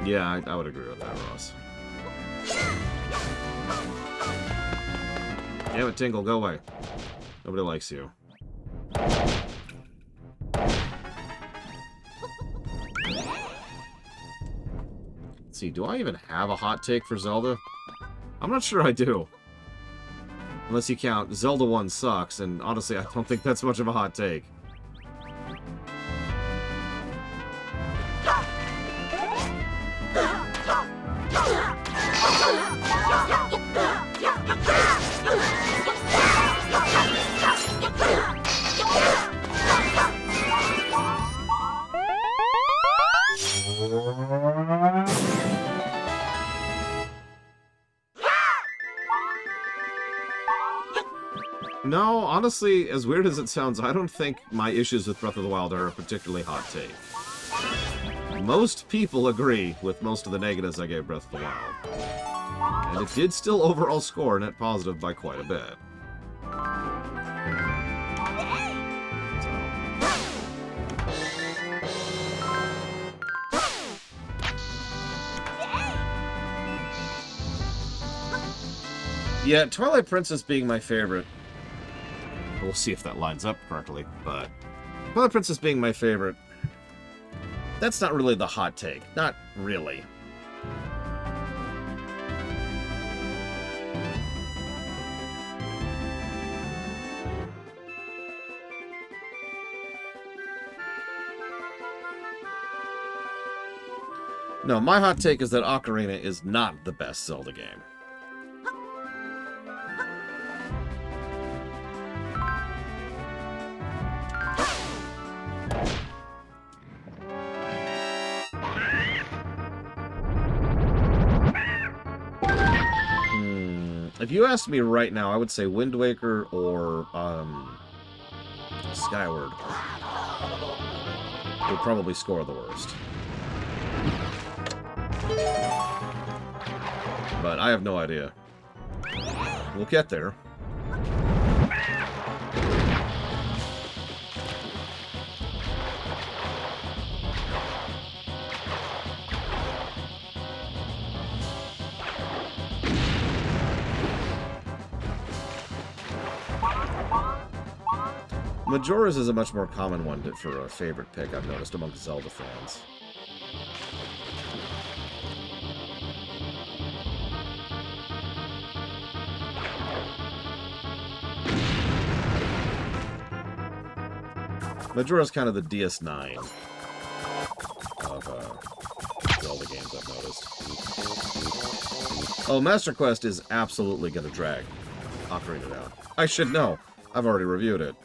Yeah, I would agree with that, Ross. Damn it, Tingle, go away. Nobody likes you. Let's see, do I even have a hot take for Zelda? I'm not sure I do. Unless you count Zelda 1 sucks, and honestly, I don't think that's much of a hot take. No, honestly, as weird as it sounds, I don't think my issues with Breath of the Wild are a particularly hot take. Most people agree with most of the negatives I gave Breath of the Wild. And it did still overall score net positive by quite a bit. Yeah, Twilight Princess being my favorite. We'll see if that lines up correctly, but Twilight Princess being my favorite, that's not really the hot take. Not really. No, my hot take is that Ocarina is not the best Zelda game. If you asked me right now, I would say Wind Waker or Skyward would probably score the worst. But I have no idea. We'll get there. Majora's is a much more common one for a favorite pick, I've noticed, among Zelda fans. Majora's kind of the DS9 of Zelda games, I've noticed. Oh, Master Quest is absolutely going to drag Ocarina down. I should know. I've already reviewed it.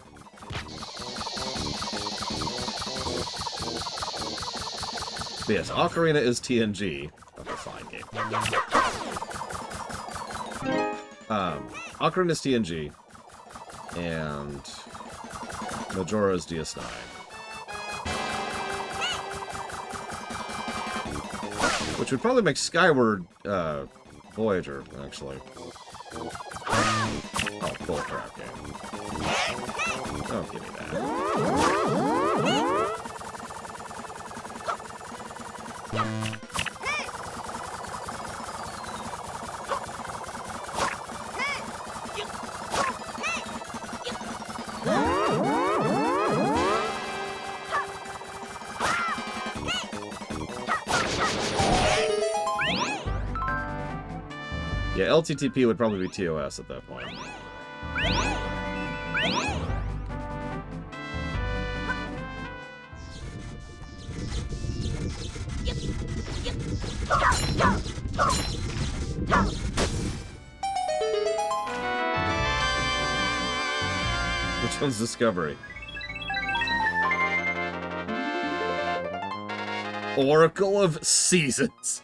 But yes, Ocarina is TNG. Okay, fine game. Ocarina is TNG. And Majora is DS9. Which would probably make Skyward Voyager, actually. Oh, bullcrap game. Oh, give me that. Yeah, LTTP would probably be TOS at that point. Which one's Discovery? Oracle of Seasons.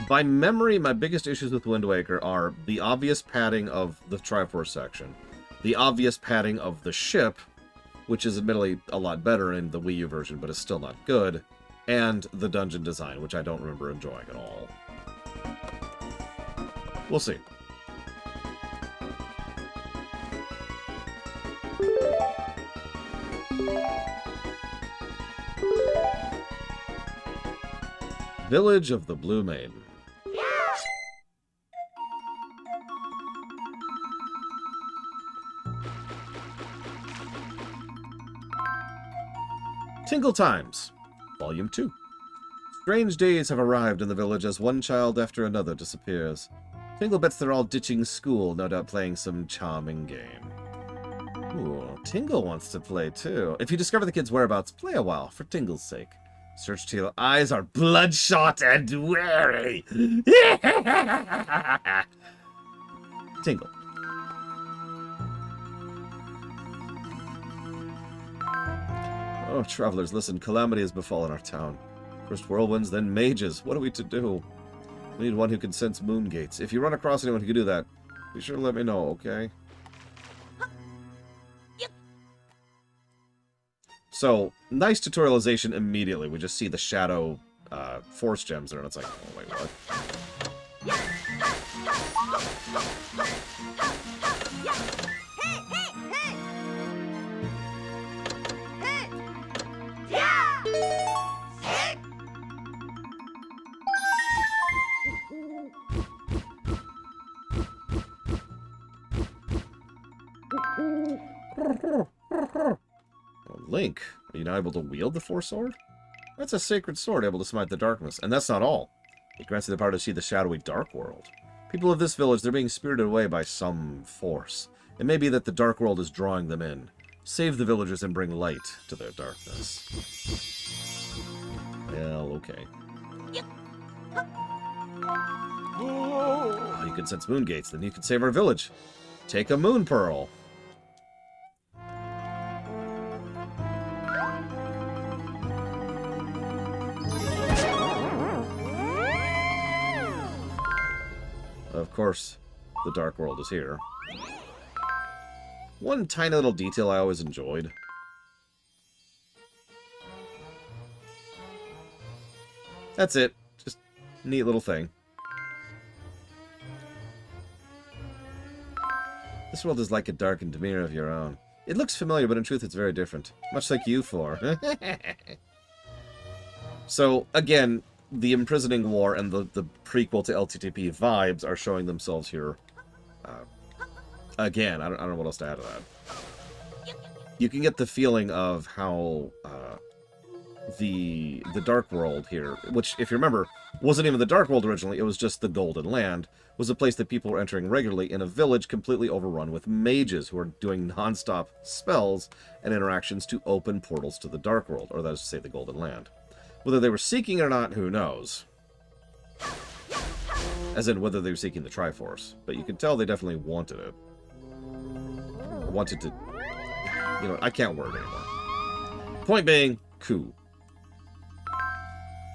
By memory, my biggest issues with Wind Waker are the obvious padding of the Triforce section, the obvious padding of the ship, which is admittedly a lot better in the Wii U version, but is still not good, and the dungeon design, which I don't remember enjoying at all. We'll see. Village of the Blue Maiden. Tingle Times, Volume 2. Strange days have arrived in the village as one child after another disappears. Tingle bets they're all ditching school, no doubt playing some charming game. Ooh, Tingle wants to play too. If you discover the kid's whereabouts, play a while, for Tingle's sake. Search till your eyes are bloodshot and weary. Tingle. Oh, travelers, listen. Calamity has befallen our town. First whirlwinds, then mages. What are we to do? We need one who can sense moon gates. If you run across anyone who can do that, be sure to let me know, okay? Yep. So, nice tutorialization immediately. We just see the shadow force gems there, and it's like, oh, wait, what? Link, are you now able to wield the Force Sword? That's a sacred sword able to smite the darkness. And that's not all. It grants you the power to see the shadowy dark world. People of this village, they're being spirited away by some force. It may be that the dark world is drawing them in. Save the villagers and bring light to their darkness. Well, okay. Yep. Oh, you can sense moon gates, then you can save our village. Take a moon pearl. Of course, the Dark World is here. One tiny little detail I always enjoyed. That's it. Just neat little thing. This world is like a darkened mirror of your own. It looks familiar, but in truth it's very different. Much like you four. So, again, the imprisoning war and the prequel to LTTP vibes are showing themselves here. Again, I don't know what else to add to that. you can get the feeling of how the Dark World here, which, if you remember, wasn't even the Dark World originally, it was just the Golden Land, was a place that people were entering regularly in a village completely overrun with mages who are doing non-stop spells and interactions to open portals to the Dark World, or that is to say the Golden Land. Whether they were seeking it or not, who knows? As in, whether they were seeking the Triforce. But you can tell they definitely wanted it. Wanted to... You know, I can't word anymore. Point being, coup.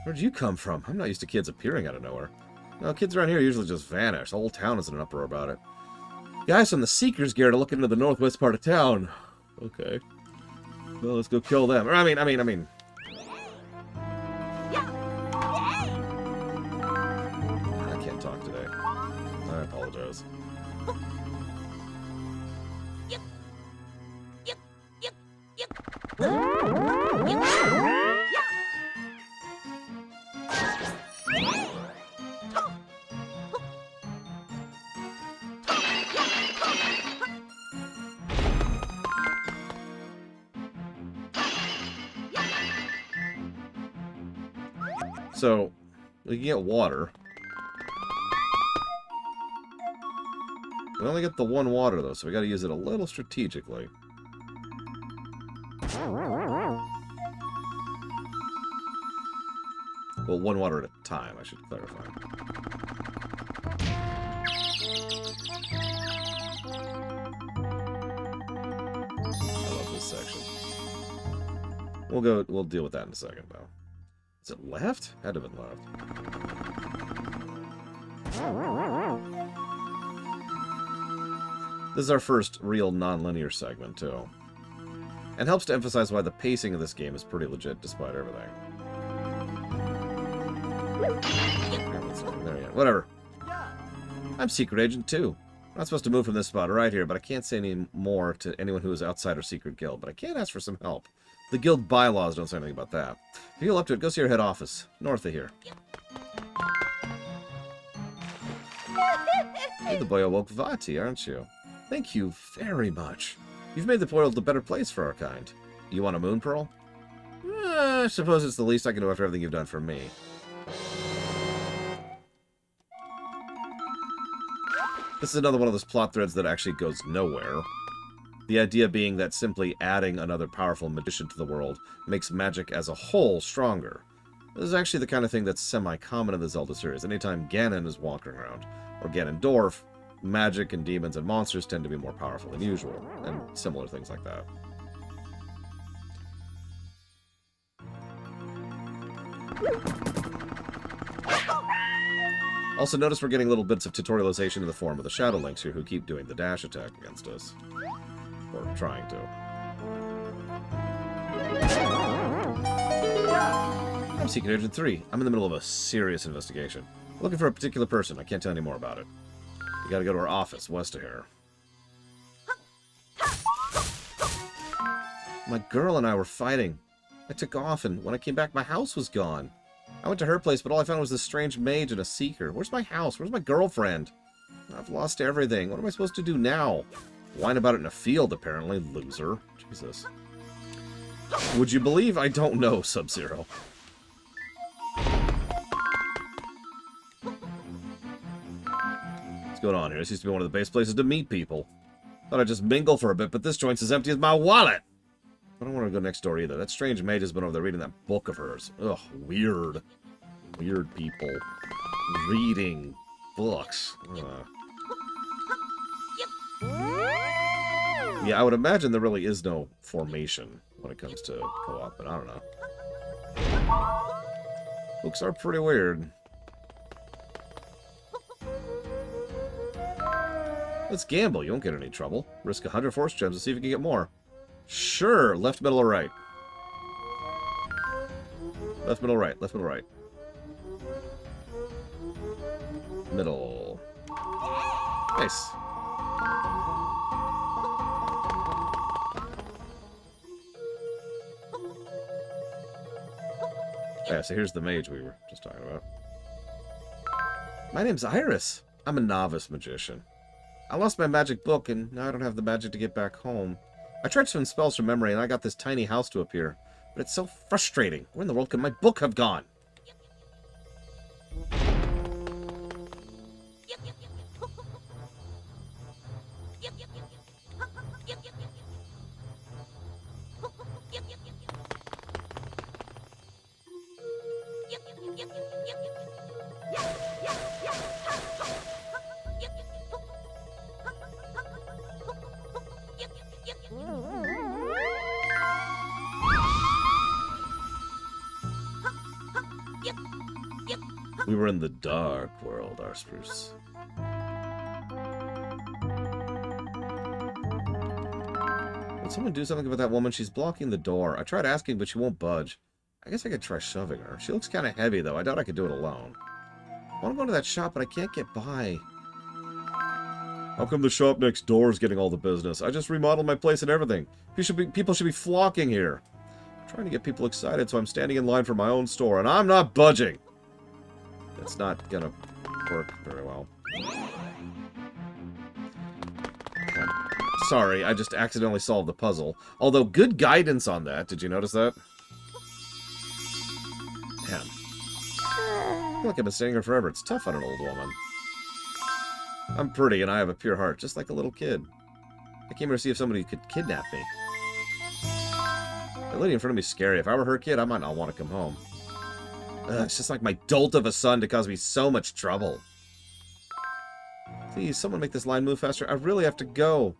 Where'd you come from? I'm not used to kids appearing out of nowhere. No, kids around here usually just vanish. The whole town is in an uproar about it. Guys from the Seekers Guild are looking into the northwest part of town. Okay. Well, let's go kill them. Or, I mean... I can't talk today. I apologize. So, we can get water. We only get the one water, though, so we gotta use it a little strategically. Well, one water at a time, I should clarify. I love this section. We'll deal with that in a second, though. Is it left? Had to have been left. This is our first real non-linear segment, too. And helps to emphasize why the pacing of this game is pretty legit despite everything. There you go. Whatever. I'm Secret Agent 2. I'm not supposed to move from this spot right here, but I can't say any more to anyone who is outside our secret guild. But I can ask for some help. The guild bylaws don't say anything about that. If you feel up to it, go see your head office, north of here. You're the boy awoke Vati, aren't you? Thank you very much. You've made the world a better place for our kind. You want a moon pearl? I suppose it's the least I can do after everything you've done for me. This is another one of those plot threads that actually goes nowhere. The idea being that simply adding another powerful magician to the world makes magic as a whole stronger. This is actually the kind of thing that's semi-common in the Zelda series. Anytime Ganon is walking around, or Ganondorf, magic and demons and monsters tend to be more powerful than usual, and similar things like that. Also, notice we're getting little bits of tutorialization in the form of the Shadow Links here who keep doing the dash attack against us. Or trying to. I'm Secret Agent 3. I'm in the middle of a serious investigation. Looking for a particular person. I can't tell any more about it. You gotta go to our office, west of here. My girl and I were fighting. I took off, and when I came back, my house was gone. I went to her place, but all I found was this strange mage and a seeker. Where's my house? Where's my girlfriend? I've lost everything. What am I supposed to do now? Whine about it in a field, apparently. Loser. Jesus. Would you believe I don't know, Sub-Zero? What's going on here? This used to be one of the best places to meet people. Thought I'd just mingle for a bit, but this joint's as empty as my wallet. I don't want to go next door either. That strange mage has been over there reading that book of hers. Ugh, weird. Weird people. Reading books. Yeah, I would imagine there really is no formation when it comes to co-op, but I don't know. Books are pretty weird. Let's gamble. You won't get any trouble. Risk 100 force gems and see if you can get more. Sure. Left, middle, or right? Left, middle, right. Left, middle, right. Middle. Nice. Yeah, so here's the mage we were just talking about. My name's Iris. I'm a novice magician. I lost my magic book, and now I don't have the magic to get back home. I tried some spells from memory, and I got this tiny house to appear. But it's so frustrating. Where in the world could my book have gone? We were in the dark world, our spruce. Would someone do something about that woman? She's blocking the door. I tried asking, but she won't budge. I guess I could try shoving her. She looks kind of heavy, though. I doubt I could do it alone. I want to go into that shop, but I can't get by. How come the shop next door is getting all the business? I just remodeled my place and everything. People should be flocking here. I'm trying to get people excited, so I'm standing in line for my own store, and I'm not budging. That's not gonna work very well. Sorry, I just accidentally solved the puzzle. Although, good guidance on that. Did you notice that? Damn. I feel like I've been standing here forever. It's tough on an old woman. I'm pretty, and I have a pure heart, just like a little kid. I came here to see if somebody could kidnap me. The lady in front of me is scary. If I were her kid, I might not want to come home. It's just like my dolt of a son to cause me so much trouble. Please, someone make this line move faster. I really have to go.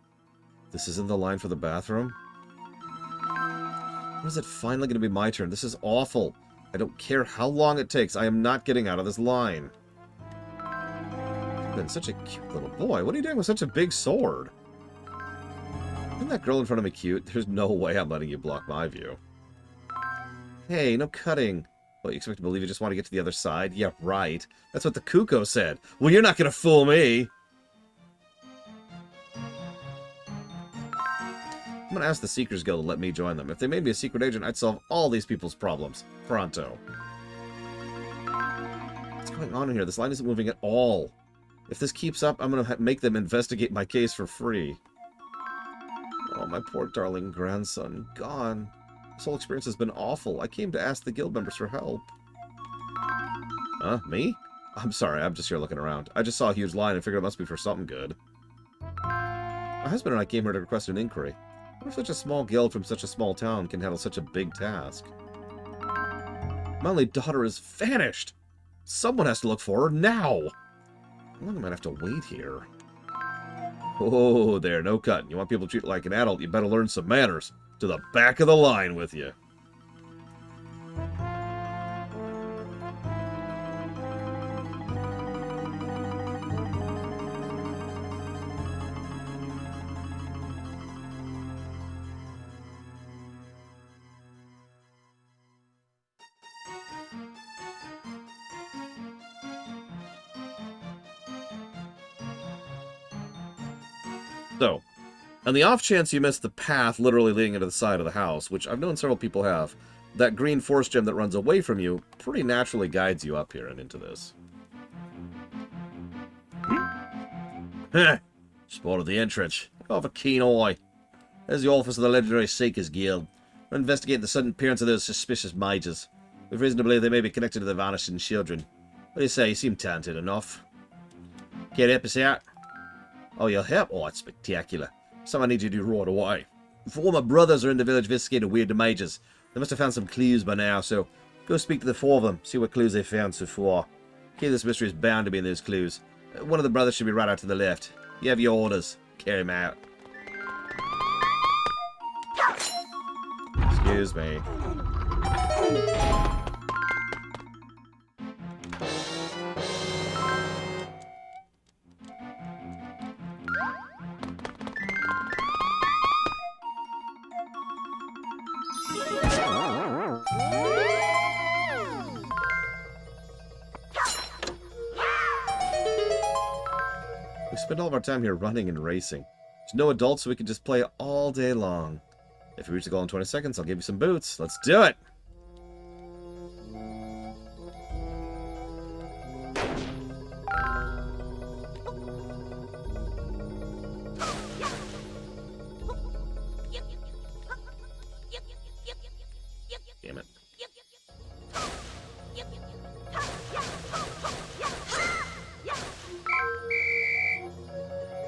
This isn't the line for the bathroom? When is it finally going to be my turn? This is awful. I don't care how long it takes. I am not getting out of this line. You've been such a cute little boy. What are you doing with such a big sword? Isn't that girl in front of me cute? There's no way I'm letting you block my view. Hey, no cutting. What, you expect to believe you just want to get to the other side? Yeah, right. That's what the Kuko said. Well, you're not going to fool me. I'm going to ask the Seekers Guild to let me join them. If they made me a secret agent, I'd solve all these people's problems. Pronto. What's going on in here? This line isn't moving at all. If this keeps up, I'm going to make them investigate my case for free. Oh, my poor darling grandson. Gone. This whole experience has been awful. I came to ask the guild members for help. Huh? Me? I'm sorry, I'm just here looking around. I just saw a huge line and figured it must be for something good. My husband and I came here to request an inquiry. What if such a small guild from such a small town can handle such a big task? My only daughter is vanished! Someone has to look for her now! How long am I have to wait here? Oh, there, no cutting. You want people to treat you like an adult, you better learn some manners. To the back of the line with you. So, on the off chance you miss the path literally leading into the side of the house, which I've known several people have, that green force gem that runs away from you pretty naturally guides you up here and into this. Heh! Spotted the entrance. You have a keen eye. There's the office of the legendary Seekers Guild. We're investigating the sudden appearance of those suspicious mages. We've reason to believe they may be connected to the vanishing children. What do you say? You seem talented enough. Can you help us out? Oh, you'll help? Oh, that's spectacular. Something I need you to do right away. Four of my brothers are in the village investigating weird mages. They must have found some clues by now, so go speak to the four of them, see what clues they found so far. Key to this mystery is bound to be in those clues. One of the brothers should be right out to the left. You have your orders. Carry him out. Excuse me. We spend all of our time here running and racing. There's no adults, so we can just play all day long. If we reach the goal in 20 seconds, I'll give you some boots. Let's do it!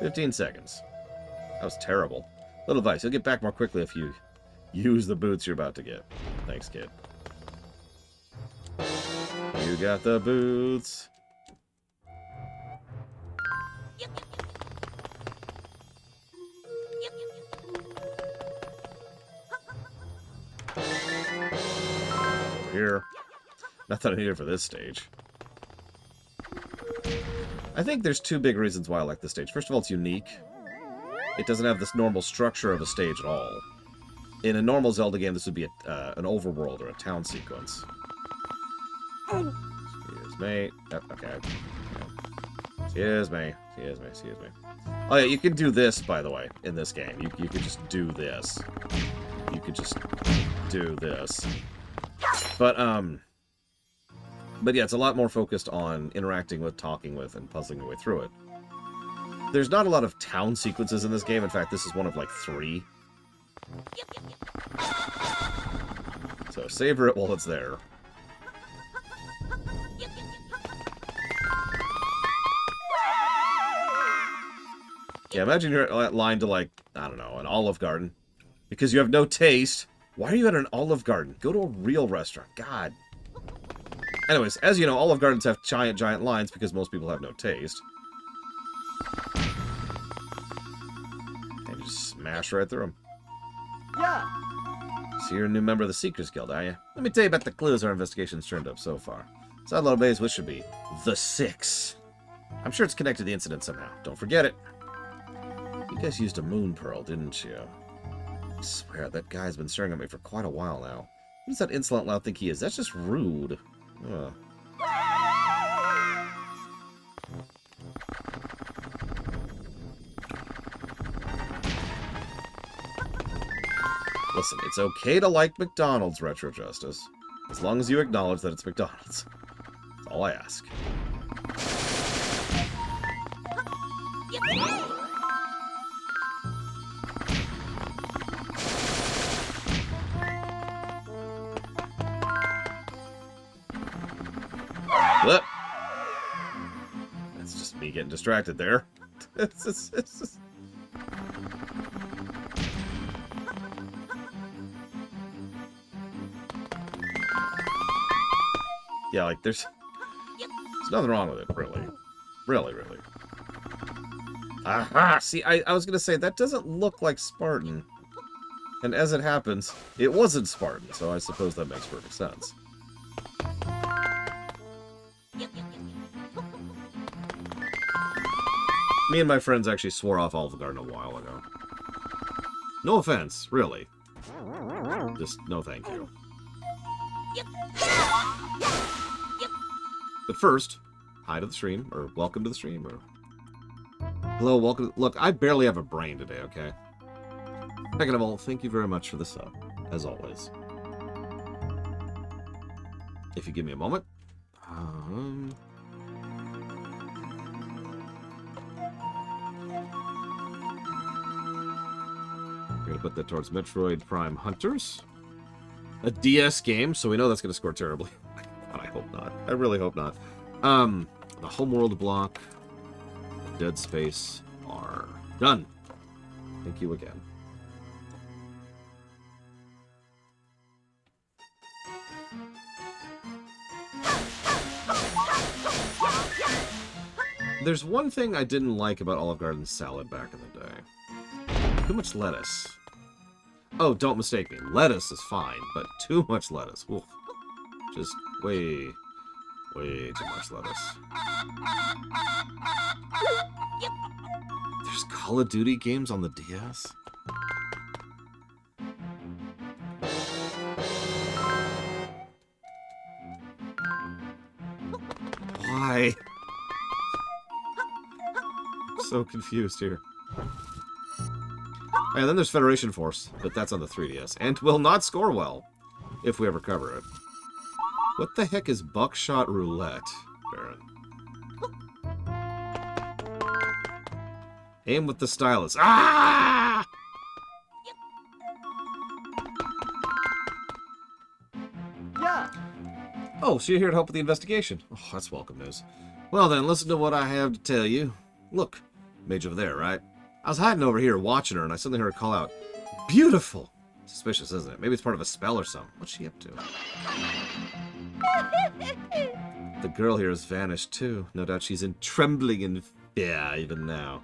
15 seconds. That was terrible. Little advice, you'll get back more quickly if you use the boots you're about to get. Thanks, kid. You got the boots. Over here. Not that I need it for this stage. I think there's two big reasons why I like this stage. First of all, it's unique. It doesn't have this normal structure of a stage at all. In a normal Zelda game, this would be an overworld or a town sequence. Excuse me. Oh, okay. Excuse me. Excuse me. Excuse me. Oh yeah, you can do this, by the way, in this game. You could just do this. You could just do this. But yeah, it's a lot more focused on interacting with, talking with, and puzzling your way through it. There's not a lot of town sequences in this game. In fact, this is one of like 3. So savor it while it's there. Yeah, imagine you're at line to, like, I don't know, an Olive Garden. Because you have no taste. Why are you at an Olive Garden? Go to a real restaurant. God. Anyways, as you know, Olive Gardens have giant lines because most people have no taste. And you just smash right through them. Yeah. So you're a new member of the Seekers Guild, are you? Let me tell you about the clues our investigation's turned up so far. Sideload Bay's wish should be the 6. I'm sure it's connected to the incident somehow. Don't forget it. You guys used a moon pearl, didn't you? I swear, that guy's been staring at me for quite a while now. Who does that insolent loud think he is? That's just rude. Ugh. Listen, it's okay to like McDonald's, Retro Justice. As long as you acknowledge that it's McDonald's. That's all I ask. Flip. That's just me getting distracted there. it's just... Yeah, like, there's nothing wrong with it, really. Really. Aha! See, I was gonna say, that doesn't look like Spartan. And as it happens, it wasn't Spartan, so I suppose that makes perfect sense. Me and my friends actually swore off Olive Garden a while ago. No offense, really. Just no thank you. But first, hi to the stream, or welcome to the stream, or... Hello, welcome... Look, I barely have a brain today, okay? Second of all, thank you very much for the sub, as always. If you give me a moment. We're gonna put that towards Metroid Prime Hunters. A DS game, so we know that's gonna score terribly. God, I hope not. I really hope not. The Homeworld block, and Dead Space are done. Thank you again. There's one thing I didn't like about Olive Garden's salad back in the day. Too much lettuce. Oh, don't mistake me. Lettuce is fine, but too much lettuce. Oof. Just way too much lettuce. There's Call of Duty games on the DS? Why? I'm so confused here. And then there's Federation Force, but that's on the 3DS, and will not score well, if we ever cover it. What the heck is Buckshot Roulette, Baron? Aim with the stylus. Ah! Yeah. Oh, so you're here to help with the investigation. Oh, that's welcome news. Well then, listen to what I have to tell you. Look, Mage over there, right? I was hiding over here watching her, and I suddenly heard her call out, "Beautiful!" Suspicious, isn't it? Maybe it's part of a spell or something. What's she up to? The girl here has vanished, too. No doubt she's in trembling in fear even now.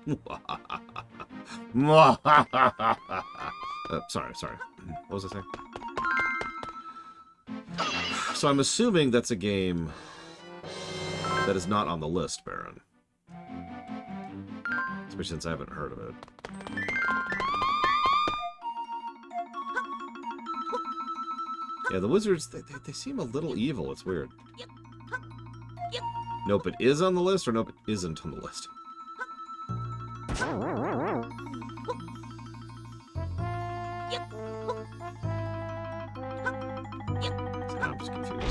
Sorry. What was I saying? So I'm assuming that's a game that is not on the list, Baron. Especially since I haven't heard of it. Yeah, the wizards, they seem a little evil. It's weird. Nope, it is on the list, or nope, it isn't on the list. I'm just confused.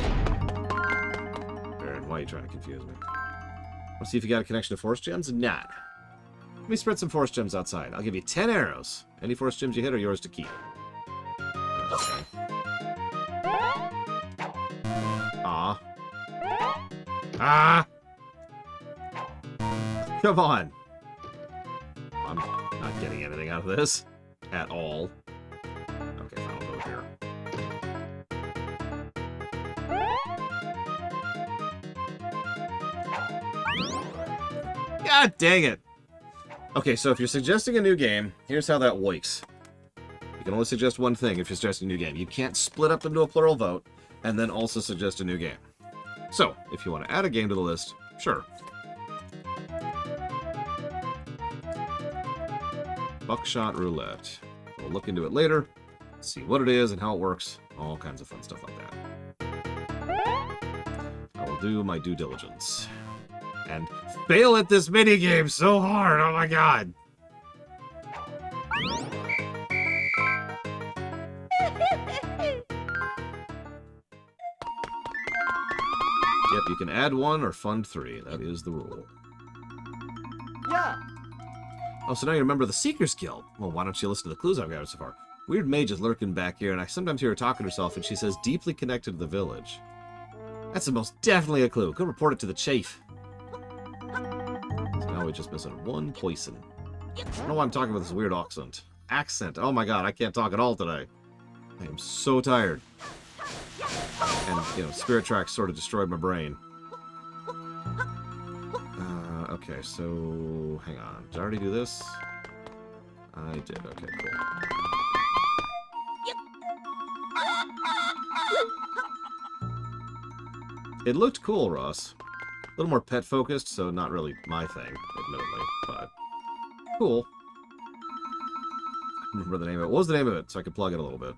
Baron, why are you trying to confuse me? Let's see if you got a connection to force gems? Nah. Let me spread some force gems outside. I'll give you 10 arrows. Any force gems you hit are yours to keep. Okay. Ah! Come on! I'm not getting anything out of this. At all. Okay, fine, I'll go here. God dang it! Okay, so if you're suggesting a new game, here's how that works. You can only suggest one thing if you're suggesting a new game. You can't split up into a plural vote and then also suggest a new game. So, if you want to add a game to the list, sure. Buckshot Roulette. We'll look into it later, see what it is and how it works, all kinds of fun stuff like that. I will do my due diligence. And fail at this minigame so hard, oh my god! Yep, you can add one or fund 3. That is the rule. Yeah. Oh, so now you're a member of the Seekers Guild. Well, why don't you listen to the clues I've gathered so far? Weird mage is lurking back here, and I sometimes hear her talking to herself, and she says deeply connected to the village. That's most definitely a clue. Go report it to the chief. So now we just missing one poison. I don't know why I'm talking with this weird accent. Oh my god, I can't talk at all today. I am so tired. And, you know, Spirit Tracks sort of destroyed my brain. Okay, so... hang on. Did I already do this? I did. Okay, cool. It looked cool, Ross. A little more pet-focused, so not really my thing, admittedly, but... cool. I remember the name of it. What was the name of it, so I could plug it a little bit?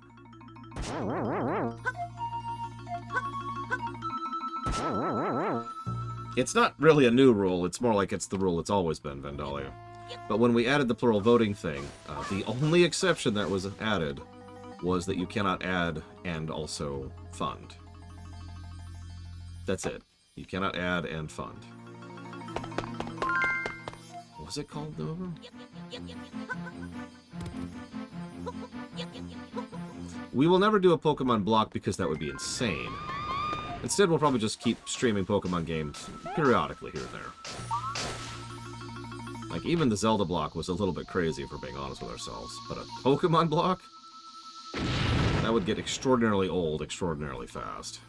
It's not really a new rule, it's more like it's the rule it's always been, Vandalia. But when we added the plural voting thing, the only exception that was added was that you cannot add and also fund. That's it. You cannot add and fund. What was it called, Nova? We will never do a Pokemon block because that would be insane. Instead, we'll probably just keep streaming Pokemon games periodically here and there. Like, even the Zelda block was a little bit crazy, if we're being honest with ourselves. But a Pokemon block? That would get extraordinarily old extraordinarily fast.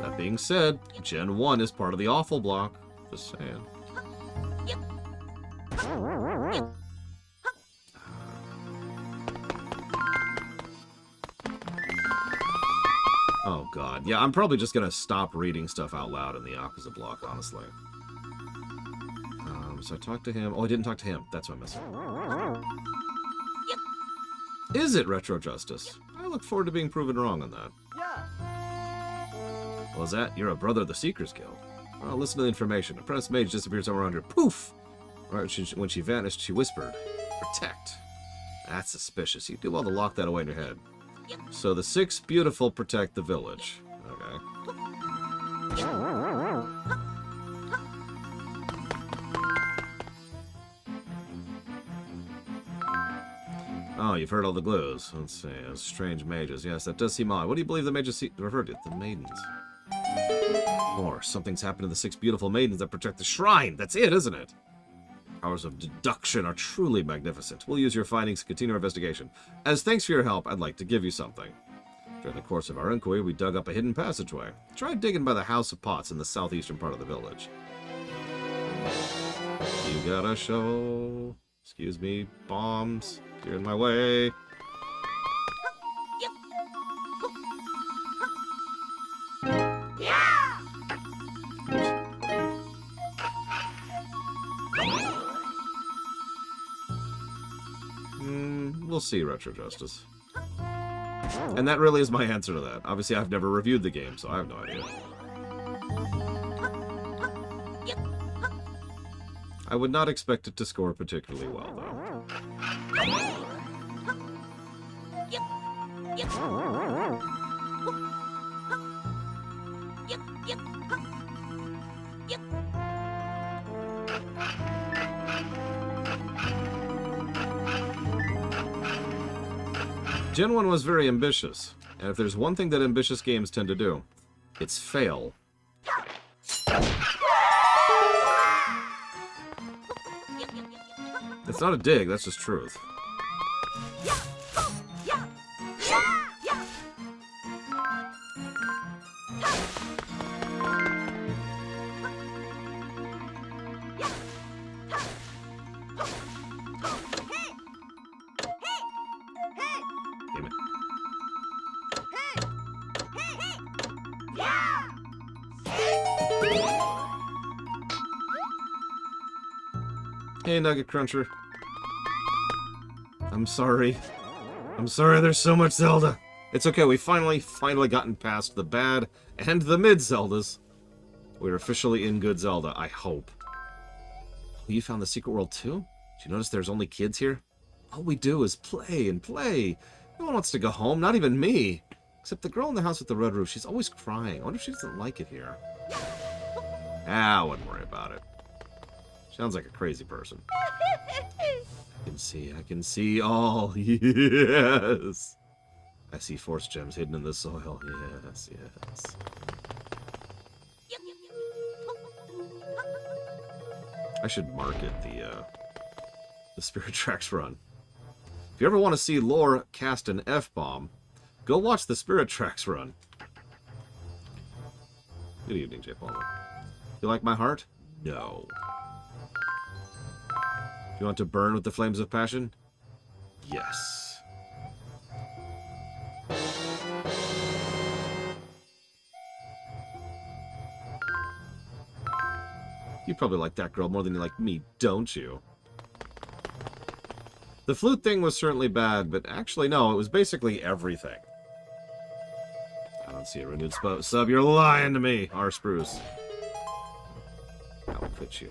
That being said, Gen 1 is part of the awful block. Just saying. Oh god. Yeah, I'm probably just gonna stop reading stuff out loud in the opposite block, honestly. So I talked to him. Oh, I didn't talk to him. That's what I'm missing. Is it Retro Justice? I look forward to being proven wrong on that. Yeah. Well, is that? You're a brother of the Seekers Guild. Well, listen to the information. Apprentice Mage disappeared somewhere around here. Poof! Right when she vanished, she whispered, "Protect." That's suspicious. You do well to lock that away in your head. So the 6 beautiful protect the village. Okay. Oh, you've heard all the clues. Let's see. Strange mages. Yes, that does seem odd. What do you believe the mages referred to? The maidens. More. Something's happened to the 6 beautiful maidens that protect the shrine. That's it, isn't it? Powers of deduction are truly magnificent. We'll use your findings to continue our investigation. As thanks for your help, I'd like to give you something. During the course of our inquiry, we dug up a hidden passageway. Try digging by the House of Pots in the southeastern part of the village. You got a shovel? Excuse me, bombs. You're in my way. We'll see, Retro Justice. And that really is my answer to that. Obviously, I've never reviewed the game, so I have no idea. I would not expect it to score particularly well, though. Gen 1 was very ambitious, and if there's one thing that ambitious games tend to do, it's fail. It's not a dig, that's just truth. Damn it. Hey, Nugget Cruncher. I'm sorry. I'm sorry there's so much Zelda. It's okay, we finally gotten past the bad and the mid Zeldas. We're officially in good Zelda, I hope. Oh, you found the secret world too? Did you notice there's only kids here? All we do is play and play. No one wants to go home, not even me. Except the girl in the house with the red roof, she's always crying. I wonder if she doesn't like it here. Ah, I wouldn't worry about it. Sounds like a crazy person. I can see all. Yes. I see force gems hidden in the soil. Yes, yes. I should market the Spirit Tracks run. If you ever want to see Lore cast an F-bomb, go watch the Spirit Tracks run. Good evening, J. Palmer. You like my heart? No. Do you want to burn with the flames of passion? Yes. You probably like that girl more than you like me, don't you? The flute thing was certainly bad, but actually, no, it was basically everything. I don't see a renewed sub. You're lying to me, R. Spruce. I'll quit you.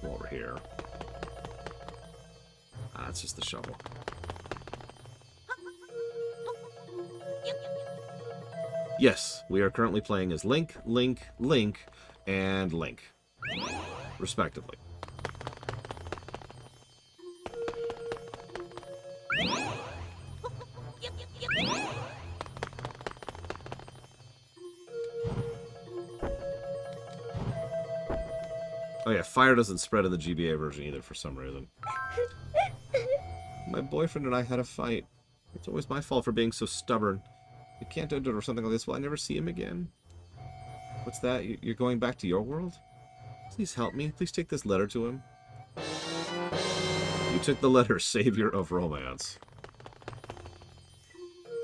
Over here. Ah, it's just the shovel. Yes, we are currently playing as Link, Link, Link, and Link, respectively. Oh yeah, fire doesn't spread in the GBA version either for some reason. My boyfriend and I had a fight. It's always my fault for being so stubborn. You can't do it or something like this. Will I never see him again? What's that? You're going back to your world? Please help me. Please take this letter to him. You took the letter, savior of romance.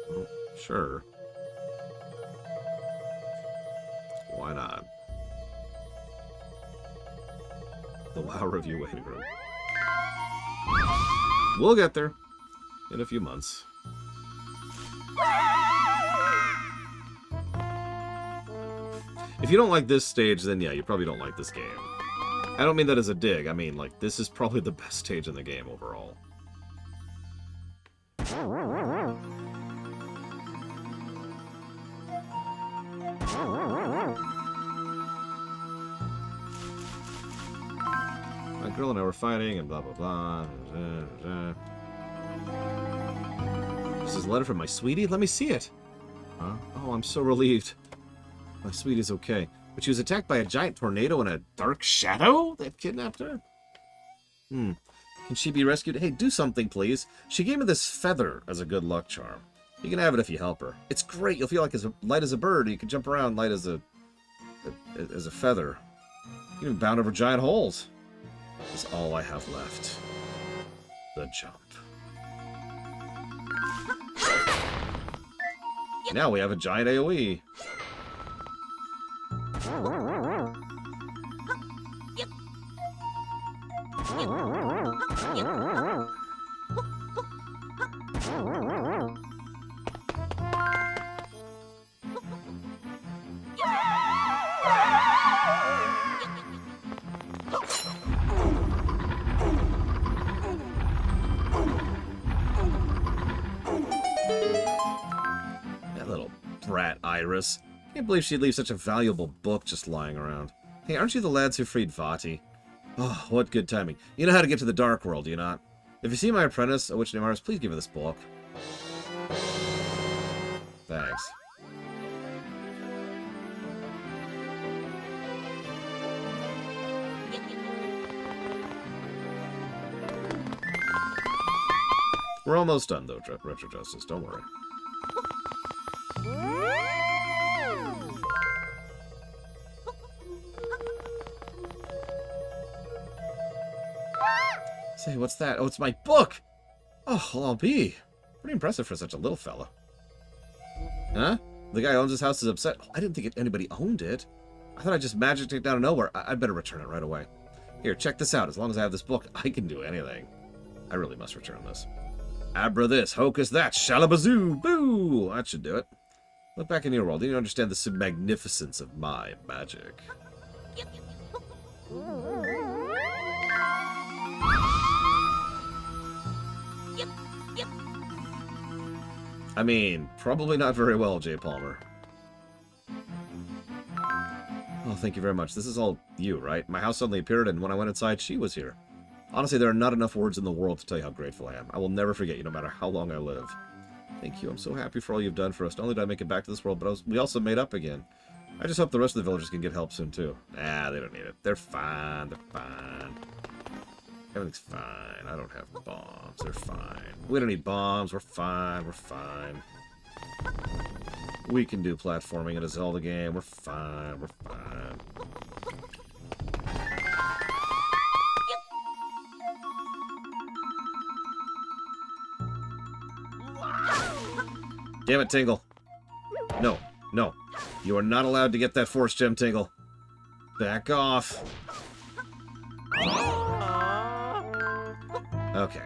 Well, sure. Why not? The WoW review waiting room. We'll get there in a few months. If you don't like this stage, then yeah, you probably don't like this game. I don't mean that as a dig. I mean, like, this is probably the best stage in the game overall. Krill and I were fighting, and blah, blah, blah. This is a letter from my sweetie? Let me see it. Huh? Oh, I'm so relieved. My sweetie's okay. But she was attacked by a giant tornado and a dark shadow that kidnapped her? Can she be rescued? Hey, do something, please. She gave me this feather as a good luck charm. You can have it if you help her. It's great. You'll feel like as light as a bird. You can jump around light as a feather. You can even bound over giant holes. That's all I have left. The jump. Now we have a giant AoE. That little brat Iris. Can't believe she'd leave such a valuable book just lying around. Hey, aren't you the lads who freed Vati? Oh, what good timing. You know how to get to the Dark World, do you not? If you see my apprentice, a witch named Iris, please give her this book. Thanks. We're almost done, though, Retro Justice. Don't worry. Say, what's that? Oh, it's my book! Oh, well, I'll be. Pretty impressive for such a little fella. Huh? The guy who owns this house is upset. Oh, I didn't think anybody owned it. I thought I just magicked it down of nowhere. I'd better return it right away. Here, check this out. As long as I have this book, I can do anything. I really must return this. Abra this, hocus that, shalabazoo, boo! That should do it. Look back in your world. You understand the magnificence of my magic. I mean, probably not very well, J. Palmer. Oh, thank you very much. This is all you, right? My house suddenly appeared, and when I went inside, she was here. Honestly, there are not enough words in the world to tell you how grateful I am. I will never forget you, no matter how long I live. Thank you. I'm so happy for all you've done for us. Not only did I make it back to this world, but we also made up again. I just hope the rest of the villagers can get help soon, too. Nah, they don't need it. They're fine. They're fine. Everything's fine. I don't have bombs. They're fine. We don't need bombs. We're fine. We're fine. We can do platforming in a Zelda game. We're fine. We're fine. Damn it, Tingle. No. No. You are not allowed to get that Force Gem, Tingle. Back off. Okay.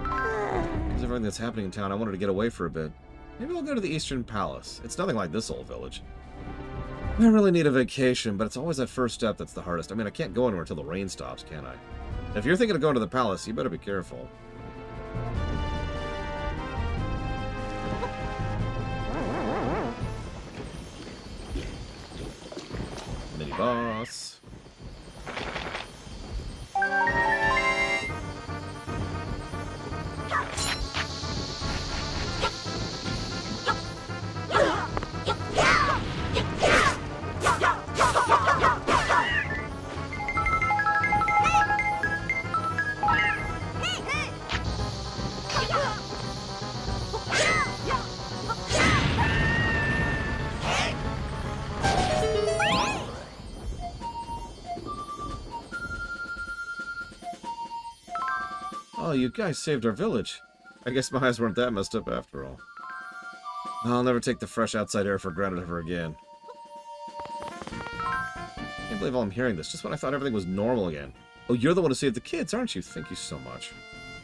Because of everything that's happening in town, I wanted to get away for a bit. Maybe I'll go to the Eastern Palace. It's nothing like this old village. I really need a vacation, but it's always that first step that's the hardest. I mean, I can't go anywhere until the rain stops, can I? If you're thinking of going to the palace, you better be careful. Mini-boss. Oh, you guys saved our village. I guess my eyes weren't that messed up after all. I'll never take the fresh outside air for granted ever again. Can't believe I'm hearing this, just when I thought everything was normal again. Oh, you're the one who saved the kids, aren't you? Thank you so much.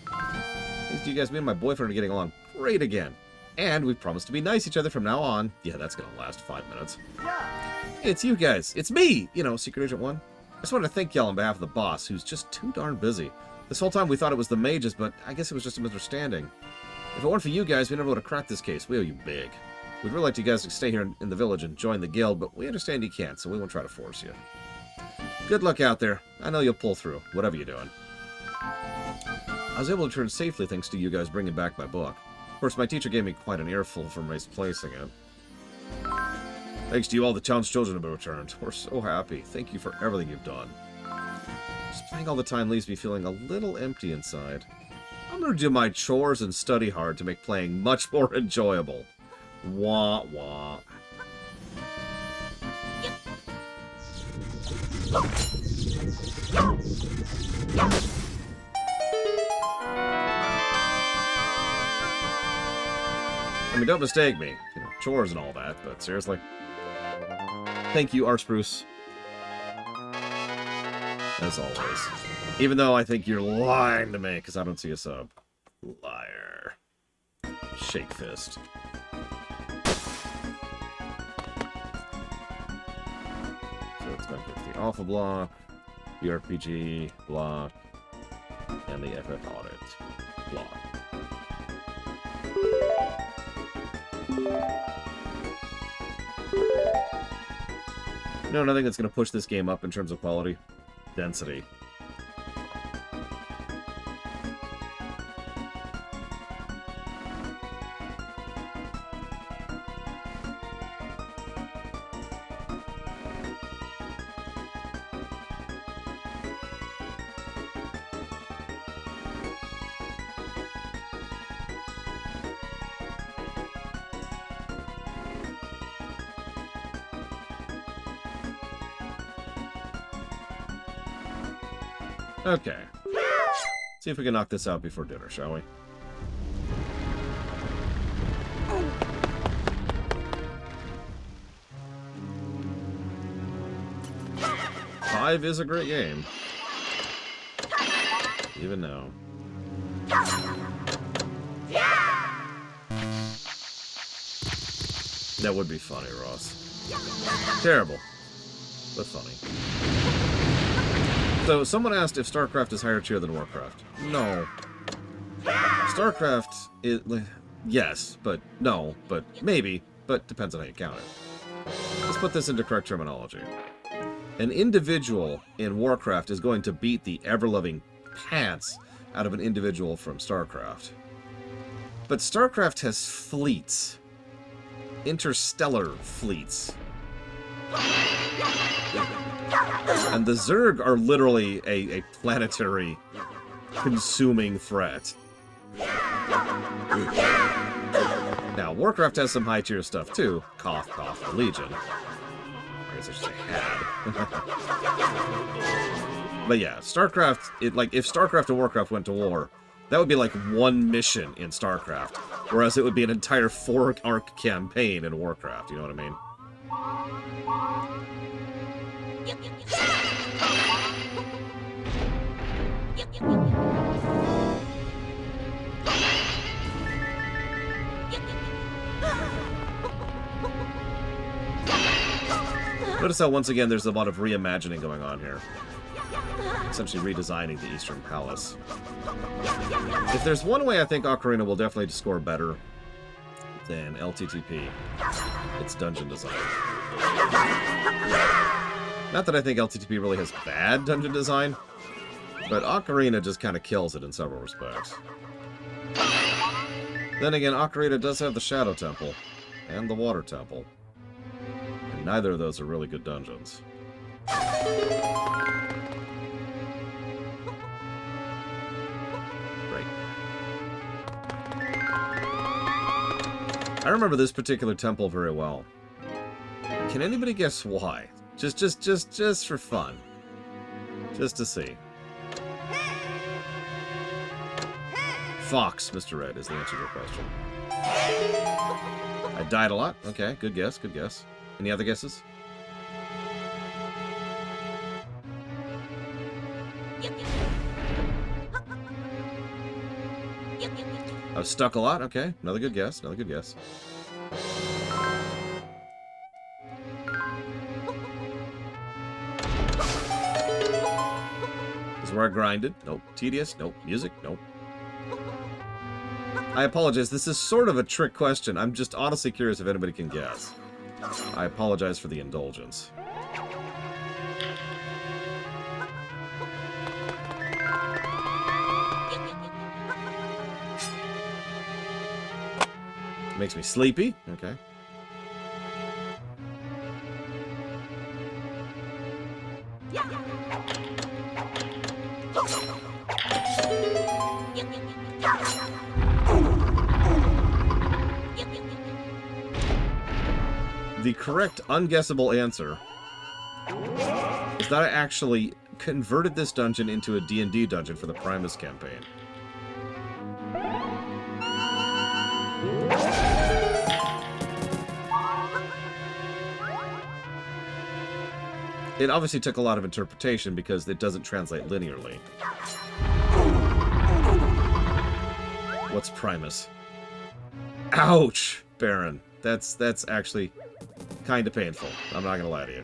Thanks to you guys, me and my boyfriend are getting along great again. And we've promised to be nice to each other from now on. Yeah, that's gonna last 5 minutes. Hey, it's you guys. It's me! You know, Secret Agent 1. I just wanted to thank y'all on behalf of the boss, who's just too darn busy. This whole time we thought it was the mages, but I guess it was just a misunderstanding. If it weren't for you guys, we never would have cracked this case. We owe you big. We'd really like you guys to stay here in the village and join the guild, but we understand you can't, so we won't try to force you. Good luck out there. I know you'll pull through, whatever you're doing. I was able to return safely thanks to you guys bringing back my book. Of course, my teacher gave me quite an earful for misplacing it. Thanks to you, all the town's children have been returned. We're so happy. Thank you for everything you've done. Just playing all the time leaves me feeling a little empty inside. I'm going to do my chores and study hard to make playing much more enjoyable. Wah, wah. I mean, don't mistake me. You know, chores and all that, but seriously. Thank you, Archspruce. As always. Even though I think you're lying to me, because I don't see a sub. Liar. Shake fist. So it's going to get the Alpha block, the RPG block, and the FF Audit block. You know another thing that's going to push this game up in terms of quality? Density. Okay. See if we can knock this out before dinner, shall we? Five is a great game. Even now. That would be funny, Ross. Terrible. But funny. So, someone asked if StarCraft is higher tier than Warcraft. No. StarCraft is... Yes, but no, but maybe, but depends on how you count it. Let's put this into correct terminology. An individual in Warcraft is going to beat the ever-loving pants out of an individual from StarCraft. But StarCraft has fleets. Interstellar fleets. And the Zerg are literally a planetary consuming threat. Now, Warcraft has some high-tier stuff, too. Cough, cough, Legion. I guess I should say had. But yeah, StarCraft, if StarCraft and Warcraft went to war, that would be like one mission in StarCraft. Whereas it would be an entire 4-arc campaign in Warcraft, you know what I mean? Notice how, once again, there's a lot of reimagining going on here. Essentially redesigning the Eastern Palace. If there's one way I think Ocarina will definitely score better than LTTP, it's dungeon design. Not that I think LTTP really has bad dungeon design, but Ocarina just kind of kills it in several respects. Then again, Ocarina does have the Shadow Temple and the Water Temple. And neither of those are really good dungeons. Right. I remember this particular temple very well. Can anybody guess why? Just for fun. Just to see. Fox, Mr. Red, is the answer to your question. I died a lot? Okay, good guess, good guess. Any other guesses? I was stuck a lot? Okay, another good guess, another good guess. This is where I grinded. Nope. Tedious? Nope. Music? Nope. I apologize. This is sort of a trick question. I'm just honestly curious if anybody can guess. I apologize for the indulgence. Makes me sleepy. Okay. The correct unguessable answer is that I actually converted this dungeon into a D&D dungeon for the Primus campaign. It obviously took a lot of interpretation because it doesn't translate linearly. What's Primus? Ouch, Baron. That's actually kind of painful. I'm not gonna lie to you.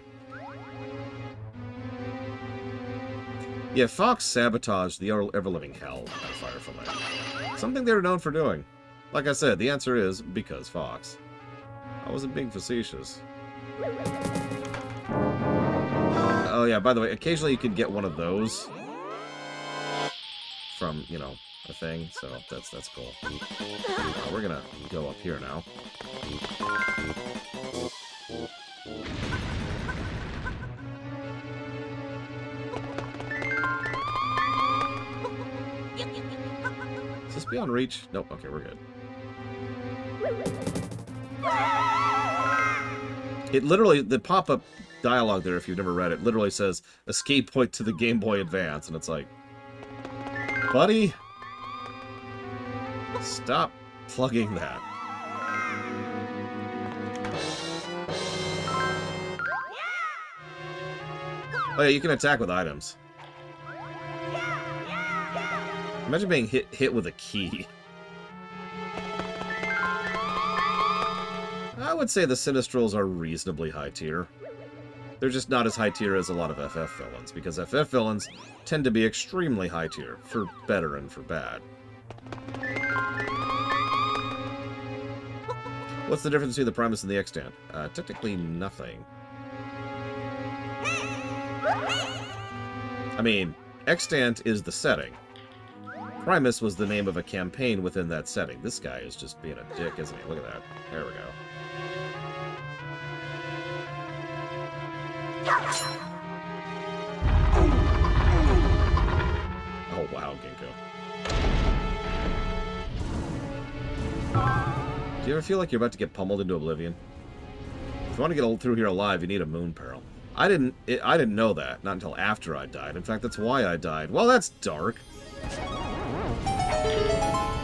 Yeah, Fox sabotaged the ever-living hell out of Firefly Lane. Something they were known for doing. Like I said, the answer is because Fox. I wasn't being facetious. Oh yeah, by the way, occasionally you can get one of those from, you know, a thing, so that's cool. We're gonna go up here now. Is this beyond reach? Nope, okay, we're good. It literally, the pop-up dialogue there, if you've never read it, literally says, escape point to the Game Boy Advance, and it's like, buddy, stop plugging that. Oh yeah, you can attack with items. Imagine being hit with a key. I would say the Sinistrals are reasonably high tier. They're just not as high tier as a lot of FF villains, because FF villains tend to be extremely high tier, for better and for bad. What's the difference between the Primus and the Extant? Technically nothing. I mean, Extant is the setting. Primus was the name of a campaign within that setting. This guy is just being a dick, isn't he? Look at that. There we go. Oh, wow, Ginkgo. Do you ever feel like you're about to get pummeled into oblivion? If you want to get through here alive, you need a moon peril. I didn't know that, not until after I died. In fact, that's why I died. Well, that's dark.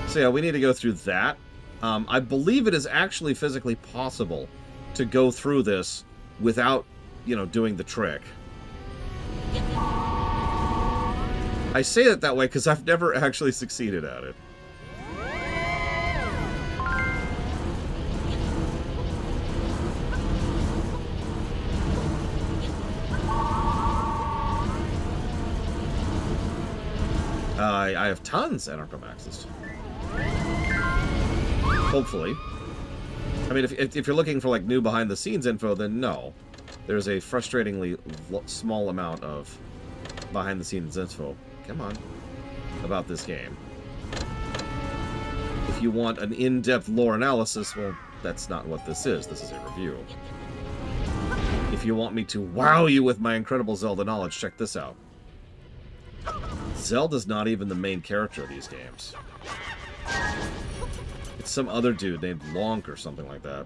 So yeah, we need to go through that. I believe it is actually physically possible to go through this without, you know, doing the trick. I say it that way because I've never actually succeeded at it. I have tons Anarchomaxes. Hopefully. I mean, if you're looking for, like, new behind-the-scenes info, then no. There's a frustratingly small amount of behind-the-scenes info, come on, about this game. If you want an in-depth lore analysis, well, that's not what this is. This is a review. If you want me to wow you with my incredible Zelda knowledge, check this out. Zelda's not even the main character of these games. It's some other dude named Lonk or something like that.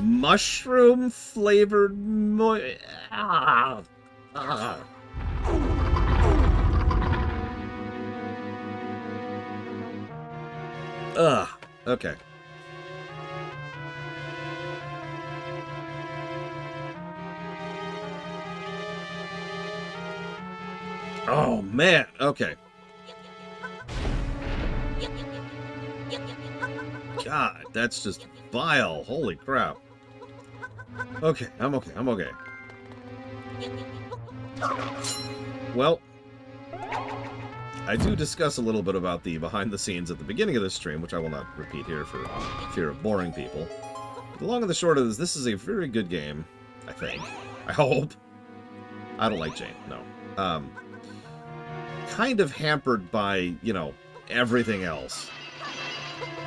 Mushroom flavored Ugh. Okay. Oh man. Okay. God, that's just vile. Holy crap. Okay, I'm okay. I'm okay. Well, I do discuss a little bit about the behind the scenes at the beginning of this stream, which I will not repeat here for fear of boring people. But the long and the short of this is a very good game, I think. I hope. I don't like Jane, no. Kind of hampered by, you know, everything else.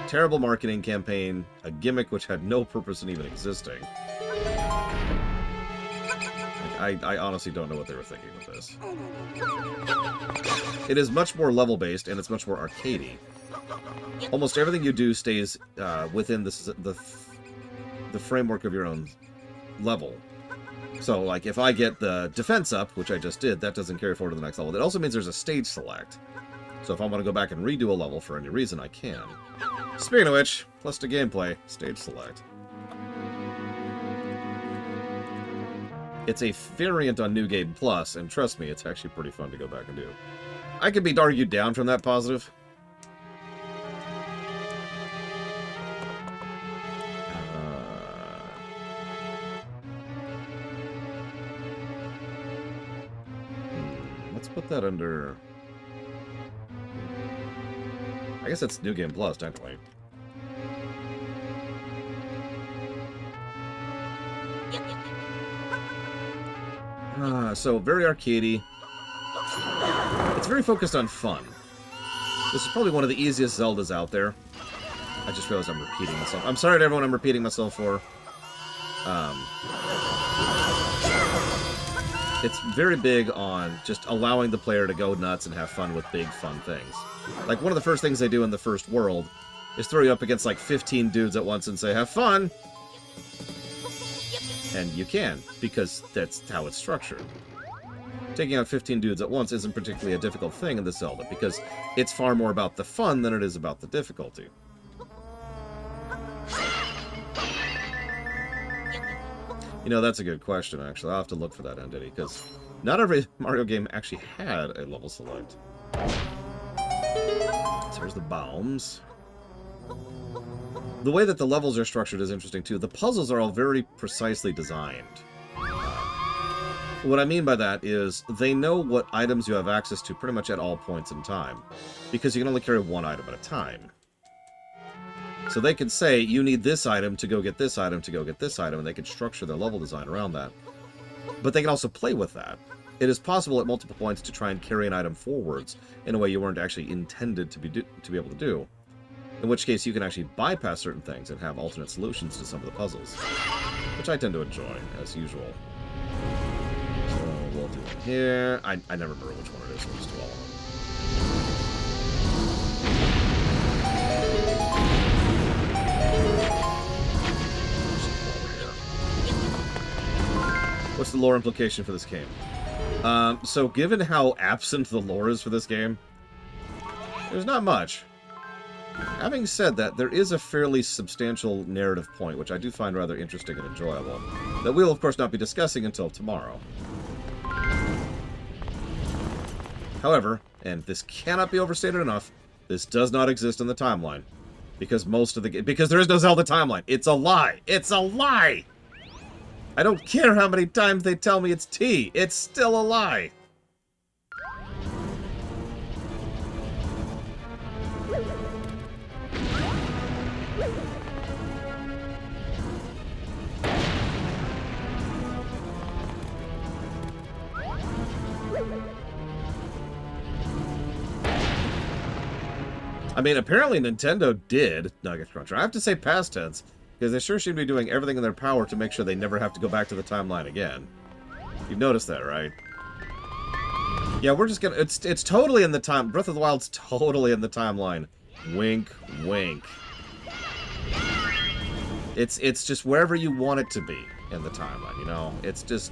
Terrible marketing campaign, a gimmick which had no purpose in even existing. I honestly don't know what they were thinking with this. It is much more level-based, and it's much more arcadey. Almost everything you do stays within the framework of your own level. So, like, if I get the defense up, which I just did, that doesn't carry forward to the next level. That also means there's a stage select. So if I want to go back and redo a level for any reason, I can. Speaking of which, plus to gameplay, stage select. It's a variant on New Game Plus, and trust me, it's actually pretty fun to go back and do. I could be argued down from that positive. Let's put that under... I guess it's New Game Plus, technically. So, very arcadey. It's very focused on fun. This is probably one of the easiest Zeldas out there. I just realized I'm repeating myself. I'm sorry to everyone I'm repeating myself for. It's very big on just allowing the player to go nuts and have fun with big, fun things. Like, one of the first things they do in the first world is throw you up against, like, 15 dudes at once and say, have fun! And you can, because that's how it's structured. Taking out 15 dudes at once isn't particularly a difficult thing in the Zelda, because it's far more about the fun than it is about the difficulty. You know, that's a good question, actually. I'll have to look for that entity, because not every Mario game actually had a level select. So here's the bombs. The way that the levels are structured is interesting, too. The puzzles are all very precisely designed. What I mean by that is they know what items you have access to pretty much at all points in time, because you can only carry one item at a time. So they could say, you need this item to go get this item to go get this item, and they could structure their level design around that. But they can also play with that. It is possible at multiple points to try and carry an item forwards in a way you weren't actually intended to be able to do. In which case, you can actually bypass certain things and have alternate solutions to some of the puzzles. Which I tend to enjoy, as usual. So, we'll do it here. I never remember which one it is, so we'll just do all of them. What's the lore implication for this game? So given how absent the lore is for this game, there's not much. Having said that, there is a fairly substantial narrative point, which I do find rather interesting and enjoyable, that we'll of course not be discussing until tomorrow. However, and this cannot be overstated enough, this does not exist in the timeline. Because because there is no Zelda timeline. It's a lie! It's a lie! I don't care how many times they tell me it's T. It's still a lie. I mean, apparently Nintendo did Nugget Cruncher. I have to say past tense, because they sure seem to be doing everything in their power to make sure they never have to go back to the timeline again. You've noticed that, right? Yeah, we're just gonna... It's totally in the time... Breath of the Wild's totally in the timeline. Wink, wink. It's just wherever you want it to be in the timeline, you know? It's just...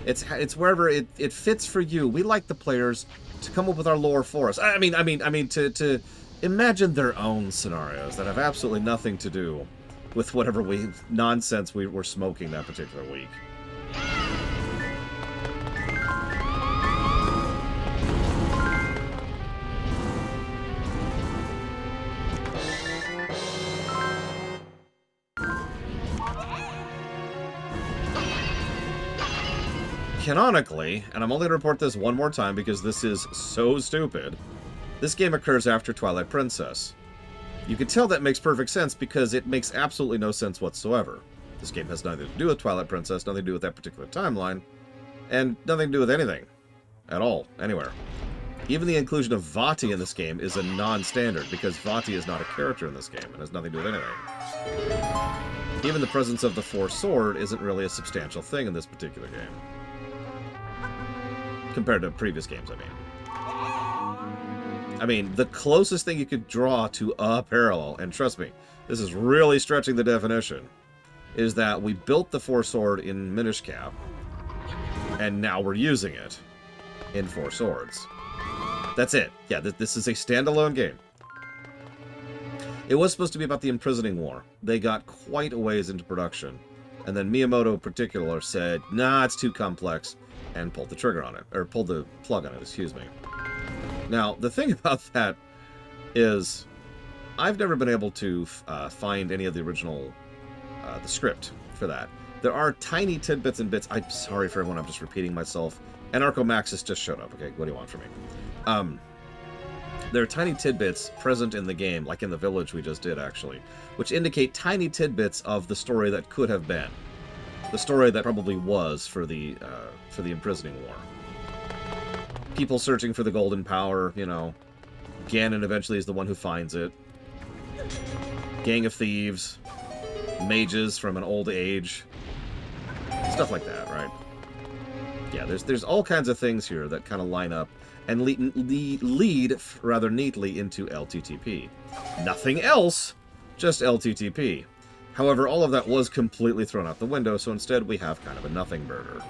It's wherever it fits for you. We like the players to come up with our lore for us. I mean, to imagine their own scenarios that have absolutely nothing to do with whatever nonsense we were smoking that particular week. canonically, and I'm only going to report this one more time because this is so stupid, this game occurs after Twilight Princess. You can tell that makes perfect sense because it makes absolutely no sense whatsoever. This game has nothing to do with Twilight Princess, nothing to do with that particular timeline, and nothing to do with anything. At all. Anywhere. Even the inclusion of Vati in this game is a non-standard, because Vati is not a character in this game, and has nothing to do with anything. Even the presence of the Four Sword isn't really a substantial thing in this particular game. Compared to previous games, I mean, the closest thing you could draw to a parallel, and trust me, this is really stretching the definition, is that we built the Four Sword in Minish Cap, and now we're using it in Four Swords. That's it. Yeah, this is a standalone game. It was supposed to be about the Imprisoning War. They got quite a ways into production, and then Miyamoto in particular said, nah, it's too complex, and pulled the trigger on it, or pulled the plug on it, excuse me. Now, the thing about that is, I've never been able to find any of the original, the script for that. There are tiny tidbits and bits. I'm sorry for everyone, I'm just repeating myself. Anarcho-Maxis just showed up. Okay, what do you want from me? There are tiny tidbits present in the game, like in the village we just did, actually, which indicate tiny tidbits of the story that could have been. The story that probably was for the Imprisoning War. People searching for the Golden Power, you know. Ganon eventually is the one who finds it. Gang of thieves. Mages from an old age. Stuff like that, right? Yeah, there's all kinds of things here that kind of line up and lead rather neatly into LTTP. Nothing else, just LTTP. However, all of that was completely thrown out the window, so instead we have kind of a nothing burger.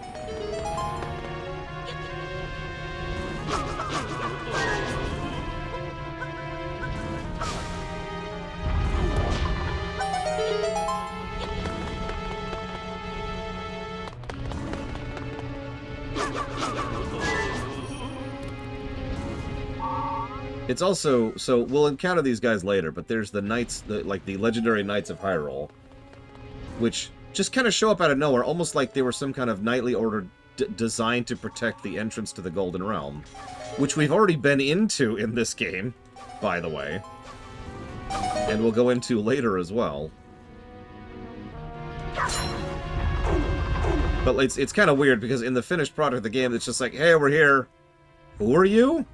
It's also, so we'll encounter these guys later, but there's the knights, like the legendary Knights of Hyrule, which just kind of show up out of nowhere, almost like they were some kind of knightly order designed to protect the entrance to the Golden Realm, which we've already been into in this game, by the way, and we'll go into later as well. But it's kind of weird, because in the finished product of the game, it's just like, hey, we're here. Who are you?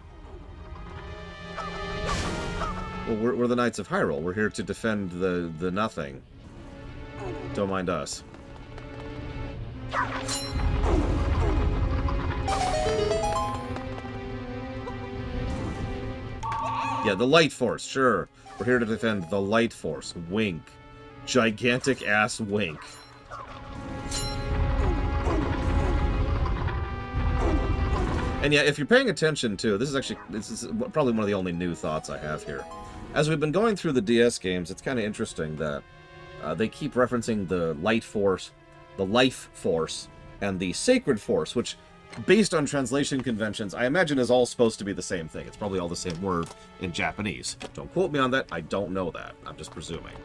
Well, we're the Knights of Hyrule. We're here to defend the nothing. Don't mind us. Yeah, the Light Force, sure. We're here to defend the Light Force. Wink. Gigantic ass wink. And yeah, if you're paying attention too, this is probably one of the only new thoughts I have here. As we've been going through the DS games, it's kind of interesting that they keep referencing the Light Force, the Life Force, and the Sacred Force, which, based on translation conventions, I imagine is all supposed to be the same thing. It's probably all the same word in Japanese. Don't quote me on that. I don't know that. I'm just presuming.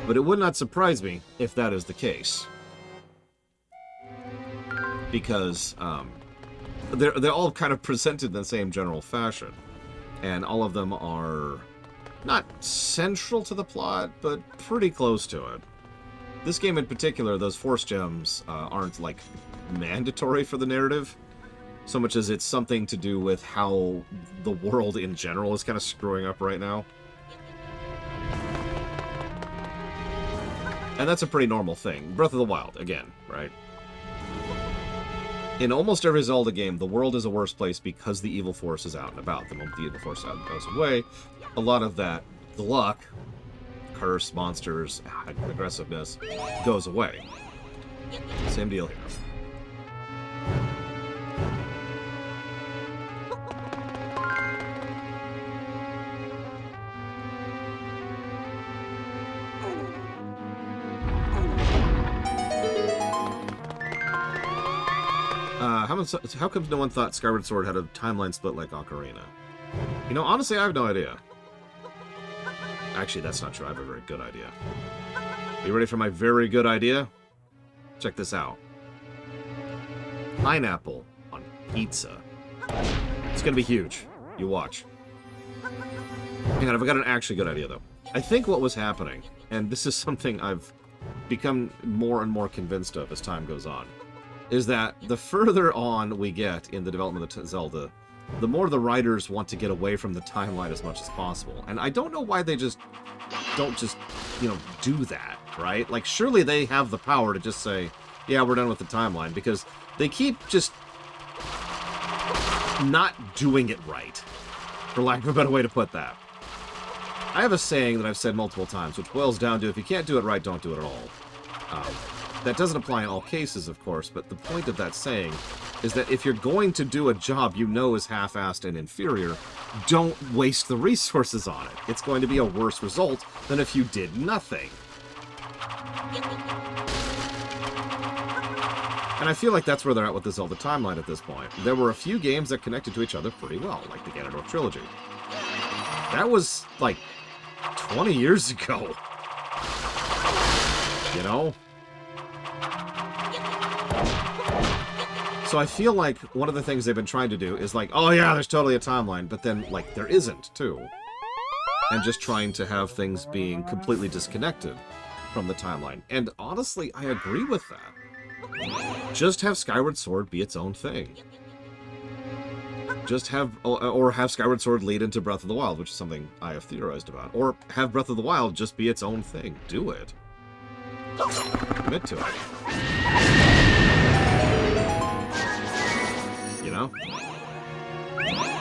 But it would not surprise me if that is the case. Because they're all kind of presented in the same general fashion. And all of them are not central to the plot, but pretty close to it. This game in particular, those Force Gems aren't, like, mandatory for the narrative, so much as it's something to do with how the world in general is kind of screwing up right now. And that's a pretty normal thing. Breath of the Wild, again, right? In almost every Zelda game, the world is a worse place because the evil force is out and about. The moment the evil force goes away, a lot of that luck, curse, monsters, aggressiveness, goes away. Same deal here. How come no one thought Skyward Sword had a timeline split like Ocarina? You know, honestly, I have no idea. Actually, that's not true. I have a very good idea. Are you ready for my very good idea? Check this out. pineapple on pizza. It's gonna be huge. You watch. Hang on, I've got an actually good idea, though. I think what was happening, and this is something I've become more and more convinced of as time goes on, is that the further on we get in the development of Zelda, the more the writers want to get away from the timeline as much as possible. And I don't know why they don't just, do that, right? Like, surely they have the power to just say, yeah, we're done with the timeline, because they keep just not doing it right, for lack of a better way to put that. I have a saying that I've said multiple times, which boils down to, if you can't do it right, don't do it at all. That doesn't apply in all cases, of course, but the point of that saying is that if you're going to do a job you know is half-assed and inferior, don't waste the resources on it. It's going to be a worse result than if you did nothing. And I feel like that's where they're at with the Zelda timeline at this point. There were a few games that connected to each other pretty well, like the Ganondorf trilogy. That was, like, 20 years ago. You know? So I feel like one of the things they've been trying to do is like, oh yeah, there's totally a timeline, but then, like, there isn't, too. And just trying to have things being completely disconnected from the timeline. And honestly, I agree with that. Just have Skyward Sword be its own thing. Just have, or have Skyward Sword lead into Breath of the Wild, which is something I have theorized about. Or have Breath of the Wild just be its own thing. Do it. Commit to it. You know?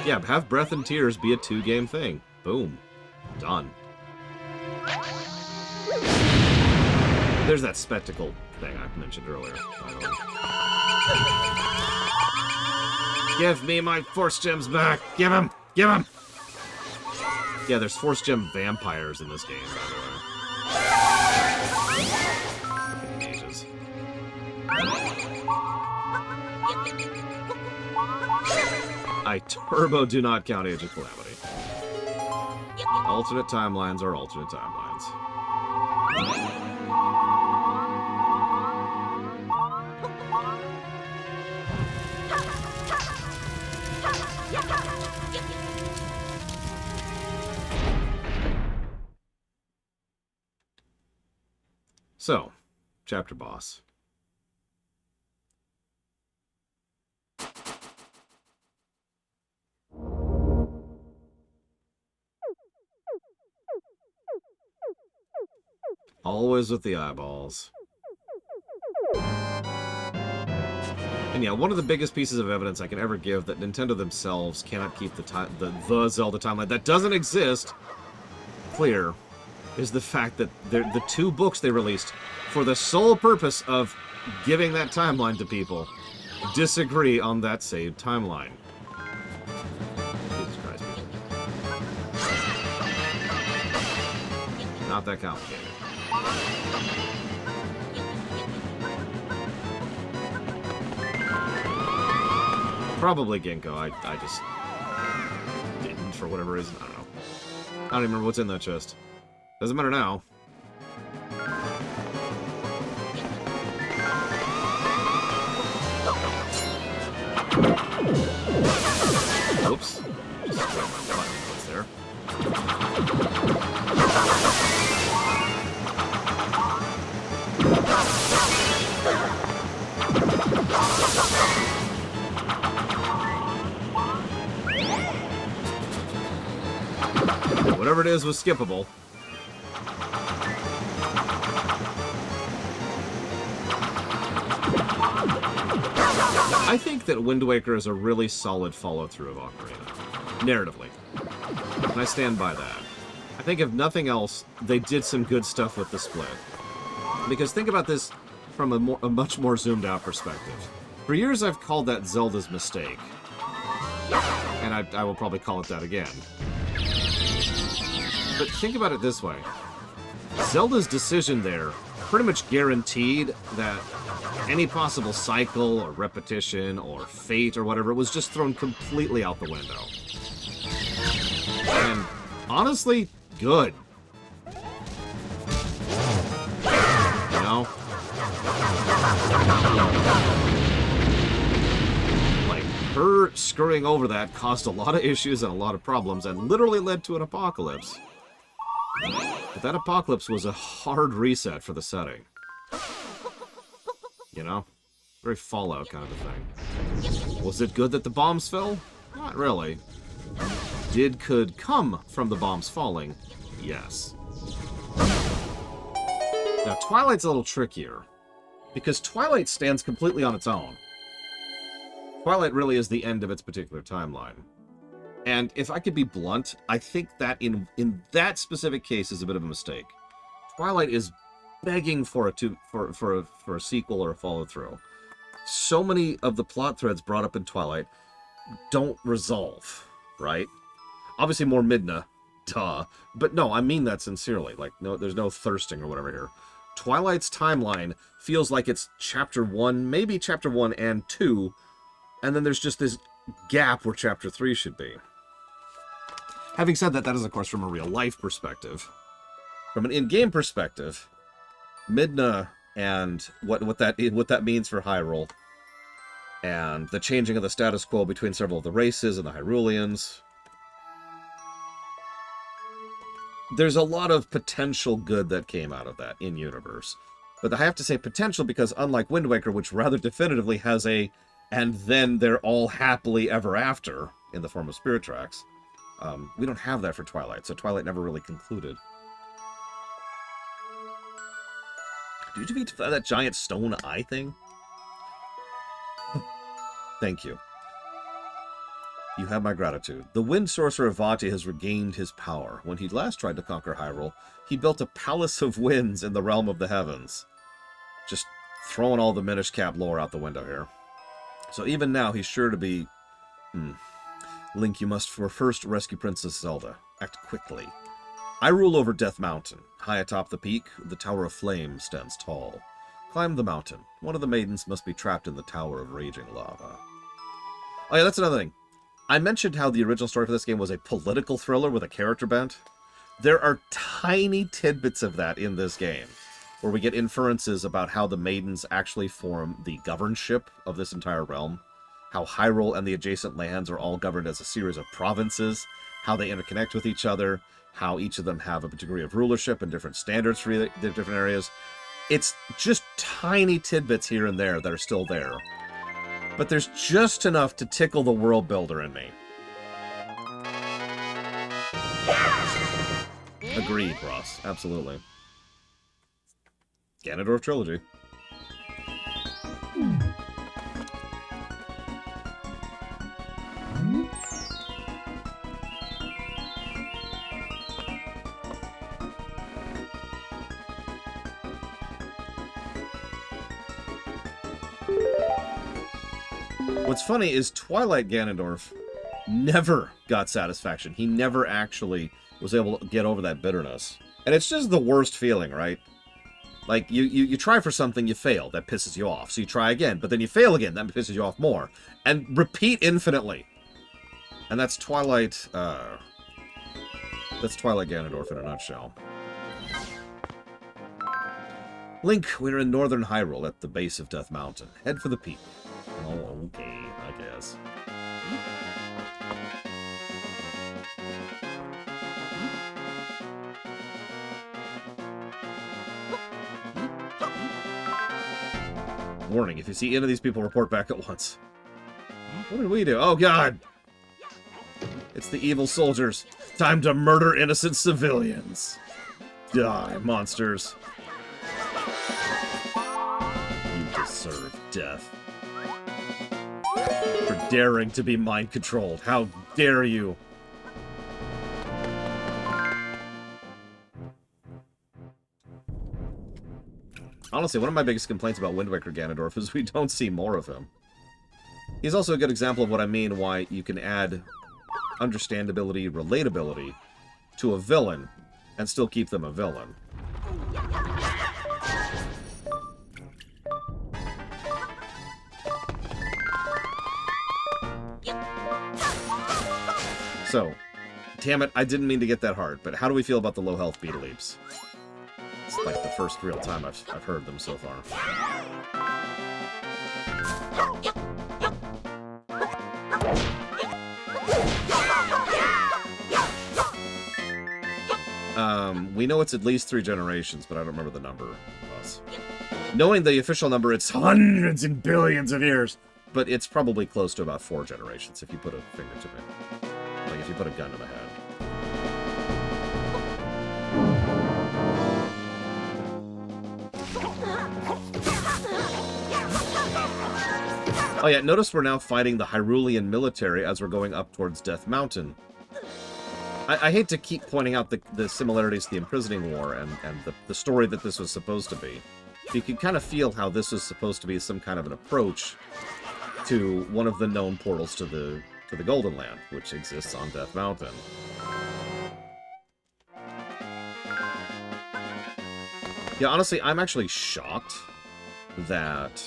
Yeah, have Breath and Tears be a 2-game thing. Boom. Done. There's that spectacle thing I mentioned earlier, by the way. Give me my Force Gems back! Give them! Give them! Yeah, there's Force Gem vampires in this game, by the way. Fucking mages. I turbo do not count Age of Calamity. Alternate timelines are alternate timelines. So, chapter boss. Always with the eyeballs. And yeah, one of the biggest pieces of evidence I can ever give that Nintendo themselves cannot keep the Zelda timeline that doesn't exist clear is the fact that the 2 books they released for the sole purpose of giving that timeline to people disagree on that saved timeline. Jesus Christ, people. Not that complicated. Probably Ginkgo. I just didn't for whatever reason. I don't know. I don't even remember what's in that chest. Doesn't matter now. Oops. Just put my button clicks there. Whatever it is was skippable. I think that Wind Waker is a really solid follow-through of Ocarina, narratively. And I stand by that. I think if nothing else, they did some good stuff with the split. Because think about this from a much more zoomed-out perspective. For years I've called that Zelda's mistake. And I will probably call it that again. But think about it this way. Zelda's decision there pretty much guaranteed that any possible cycle or repetition or fate or whatever was just thrown completely out the window. And honestly, good. You know? her scurrying over that caused a lot of issues and a lot of problems and literally led to an apocalypse. But that apocalypse was a hard reset for the setting. You know? Very Fallout kind of a thing. Was it good that the bombs fell? Not really. Did good come from the bombs falling? Yes. Now, Twilight's a little trickier, because Twilight stands completely on its own. Twilight really is the end of its particular timeline. And if I could be blunt, I think that in that specific case is a bit of a mistake. Twilight is begging for a sequel or a follow-through. So many of the plot threads brought up in Twilight don't resolve, right? Obviously more Midna, duh. But no, I mean that sincerely. Like, no, there's no thirsting or whatever here. Twilight's timeline feels like it's Chapter 1, maybe Chapter 1 and 2, and then there's just this gap where Chapter 3 should be. Having said that, that is, of course, from a real-life perspective. From an in-game perspective, Midna and what that means for Hyrule, and the changing of the status quo between several of the races and the Hyruleans. There's a lot of potential good that came out of that in-universe. But I have to say potential because unlike Wind Waker, which rather definitively has a and then they're all happily ever after in the form of Spirit Tracks, we don't have that for Twilight, so Twilight never really concluded. Did you defeat that giant stone eye thing? Thank you. You have my gratitude. The wind sorcerer Vati has regained his power. When he last tried to conquer Hyrule, he built a palace of winds in the realm of the heavens. Just throwing all the Minish Cap lore out the window here. So even now, he's sure to be... Link, you must first rescue Princess Zelda. Act quickly. I rule over Death Mountain. High atop the peak, the Tower of Flame stands tall. Climb the mountain. One of the maidens must be trapped in the Tower of Raging Lava. Oh yeah, that's another thing. I mentioned how the original story for this game was a political thriller with a character bent. There are tiny tidbits of that in this game, where we get inferences about how the maidens actually form the governorship of this entire realm, how Hyrule and the adjacent lands are all governed as a series of provinces, how they interconnect with each other, how each of them have a degree of rulership and different standards for the different areas. It's just tiny tidbits here and there that are still there. But there's just enough to tickle the world builder in me. Agreed, Ross. Absolutely. Ganondorf Trilogy. What's funny is Twilight Ganondorf never got satisfaction. He never actually was able to get over that bitterness. And it's just the worst feeling, right? Like, you try for something, you fail. That pisses you off. So you try again, but then you fail again. That pisses you off more. And repeat infinitely. And that's Twilight, that's Twilight Ganondorf in a nutshell. Link, we're in northern Hyrule at the base of Death Mountain. Head for the peak. Oh, okay, I guess. Warning, if you see any of these people, report back at once. What did we do? Oh, God! It's the evil soldiers. Time to murder innocent civilians. Die, monsters. You deserve death. For daring to be mind-controlled. How dare you? Honestly, one of my biggest complaints about Wind Waker Ganondorf is we don't see more of him. He's also a good example of what I mean, why you can add understandability, relatability to a villain and still keep them a villain. So, damn it, I didn't mean to get that hard, but how do we feel about the low health Beetle Leaps? It's like the first real time I've heard them so far. We know it's at least 3 generations, but I don't remember the number. Knowing the official number, it's hundreds and billions of years. But it's probably close to about 4 generations if you put a finger to it. Like if you put a gun to my head. Oh yeah, notice we're now fighting the Hyrulean military as we're going up towards Death Mountain. I hate to keep pointing out the similarities to the Imprisoning War and the story that this was supposed to be. You can kind of feel how this was supposed to be some kind of an approach to one of the known portals to the Golden Land, which exists on Death Mountain. Yeah, honestly, I'm actually shocked that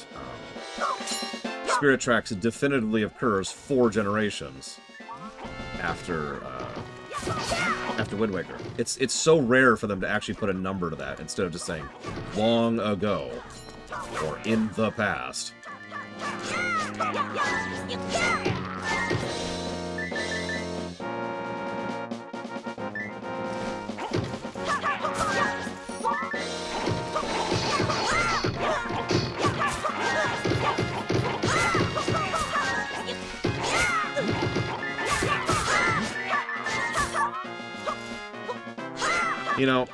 Spirit Tracks definitively occurs 4 generations after Wind Waker. It's so rare for them to actually put a number to that instead of just saying long ago or in the past. You know,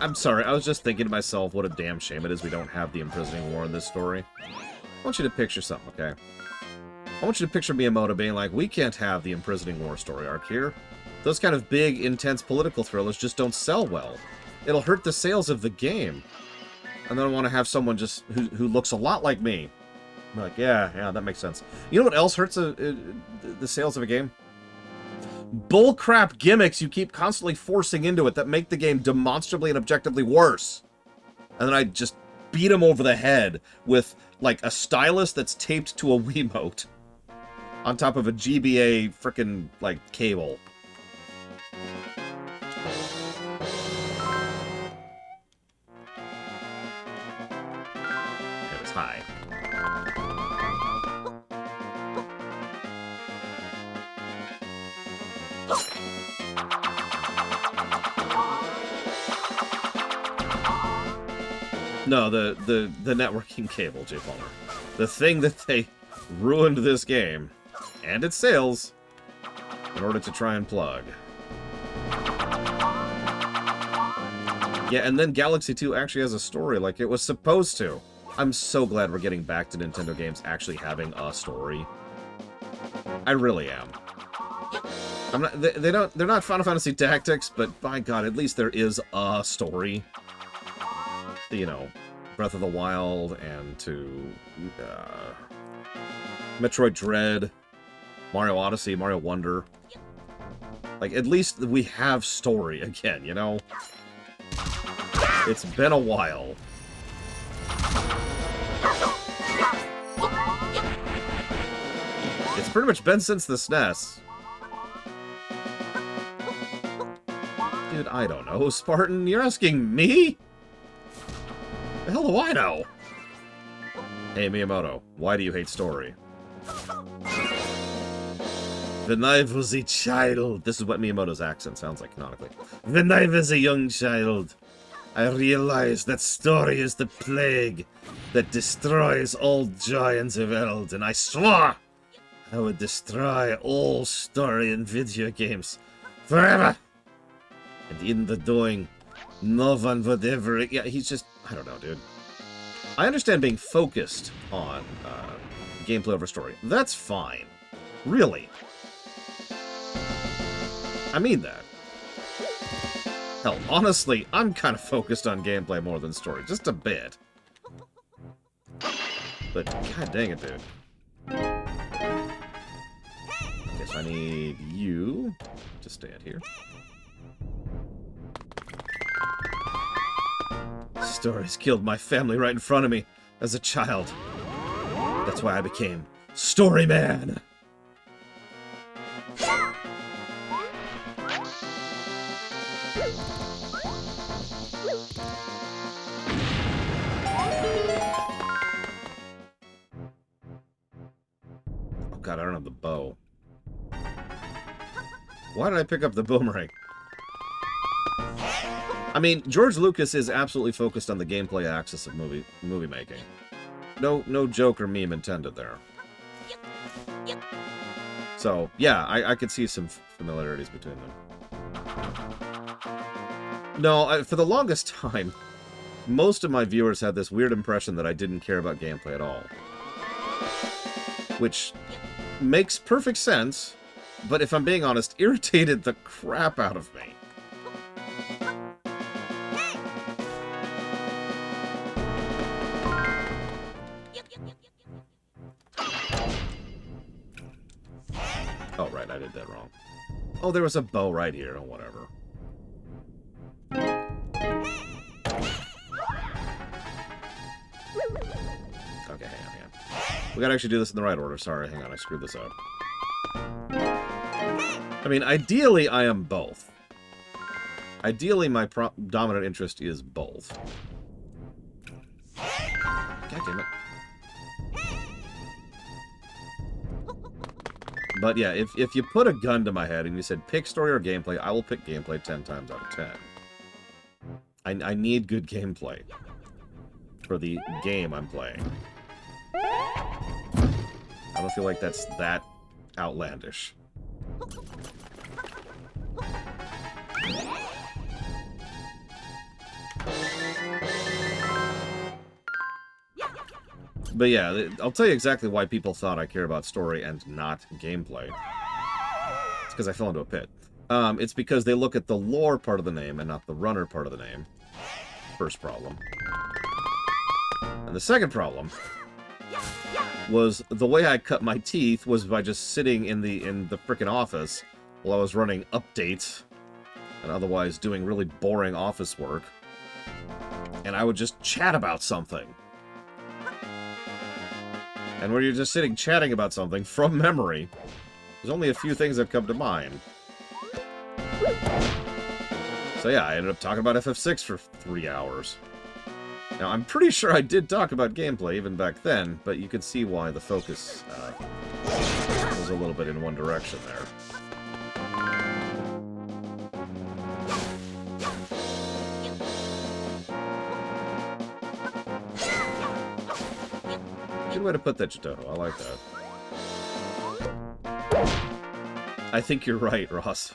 I'm sorry, I was just thinking to myself what a damn shame it is we don't have the Imprisoning War in this story. I want you to picture something, okay? I want you to picture Miyamoto being like, we can't have the Imprisoning War story arc here. Those kind of big, intense political thrillers just don't sell well. It'll hurt the sales of the game. And then I want to have someone just who looks a lot like me. I'm like, yeah, that makes sense. You know what else hurts the sales of a game? Bullcrap gimmicks you keep constantly forcing into it that make the game demonstrably and objectively worse. And then I just beat him over the head with, like, a stylus that's taped to a Wiimote on top of a GBA frickin', like, cable. It was high. No, the networking cable, J. Palmer. The thing that they ruined this game, and its sales, in order to try and plug. Yeah, and then Galaxy 2 actually has a story like it was supposed to. I'm so glad we're getting back to Nintendo games actually having a story. I really am. They're not Final Fantasy Tactics, but by God, at least there is a story. You know, Breath of the Wild and to Metroid Dread, Mario Odyssey, Mario Wonder. Like, at least we have story again, you know? It's been a while. It's pretty much been since the SNES. Dude, I don't know, Spartan, you're asking me? The hell do I know? Hey, Miyamoto, why do you hate story? When I was a child... This is what Miyamoto's accent sounds like canonically. When I was a young child, I realized that story is the plague that destroys all joy in the world, and I swore I would destroy all story in video games forever. And in the doing, no one would ever... Yeah, he's just... I don't know, dude. I understand being focused on gameplay over story. That's fine. Really. I mean that. Hell, honestly, I'm kind of focused on gameplay more than story. Just a bit. But, god dang it, dude. Guess I need you to stand here. Stories killed my family right in front of me as a child. That's why I became Story Man. God, I don't have the bow. Why did I pick up the boomerang? I mean, George Lucas is absolutely focused on the gameplay axis of movie making. No joke or meme intended there. So, yeah, I could see some familiarities between them. No, for the longest time, most of my viewers had this weird impression that I didn't care about gameplay at all. Which makes perfect sense, but if I'm being honest, irritated the crap out of me. Oh, right, I did that wrong. Oh, there was a bow right here, or whatever. Okay, hang on. We gotta actually do this in the right order. Sorry, hang on, I screwed this up. I mean, ideally, I am both. Ideally, my dominant interest is both. God damn it. But yeah, if you put a gun to my head and you said, pick story or gameplay, I will pick gameplay 10 times out of 10. I need good gameplay for the game I'm playing. I don't feel like that's that outlandish. But yeah, I'll tell you exactly why people thought I care about story and not gameplay. It's because I fell into a pit. It's because they look at the lore part of the name and not the runner part of the name. First problem. And the second problem was the way I cut my teeth was by just sitting in the frickin' office while I was running updates and otherwise doing really boring office work. And I would just chat about something. And when you're just sitting chatting about something from memory, there's only a few things that come to mind. So yeah, I ended up talking about FF6 for 3 hours. Now, I'm pretty sure I did talk about gameplay even back then, but you could see why the focus was a little bit in one direction there. Good way to put that, Chitoto. I like that. I think you're right, Ross.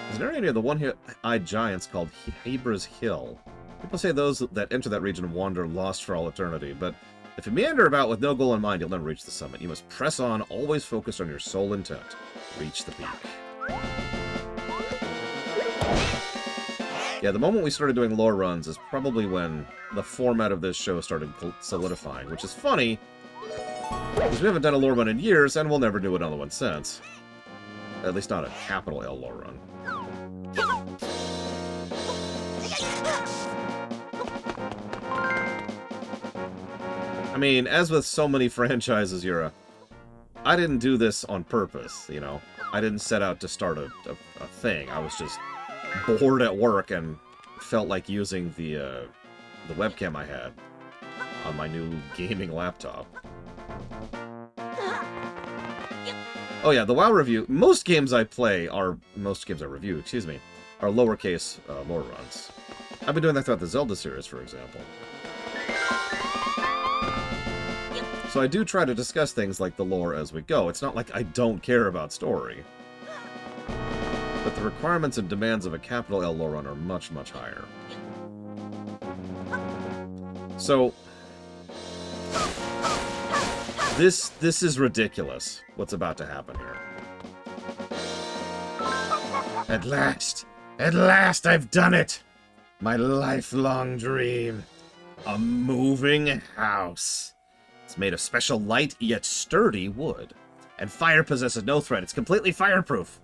There's an area near the one-eyed giants called Hebra's Hill. People say those that enter that region wander lost for all eternity, but if you meander about with no goal in mind, you'll never reach the summit. You must press on, always focused on your sole intent. Reach the peak. Yeah, the moment we started doing lore runs is probably when the format of this show started solidifying, which is funny, because we haven't done a lore run in years, and we'll never do another one since. At least not a capital L lore run. I mean, as with so many franchises, Yura, I didn't do this on purpose, you know? I didn't set out to start a thing. I was just bored at work and felt like using the webcam I had on my new gaming laptop. Oh yeah, the WoW review. Most games I review, excuse me, are lowercase lore runs. I've been doing that throughout the Zelda series, for example. So I do try to discuss things like the lore as we go. It's not like I don't care about story. But the requirements and demands of a capital L lore run are much, much higher. So this is ridiculous, what's about to happen here. At last I've done it! My lifelong dream. A moving house. It's made of special light yet sturdy wood. And fire possesses no threat. It's completely fireproof.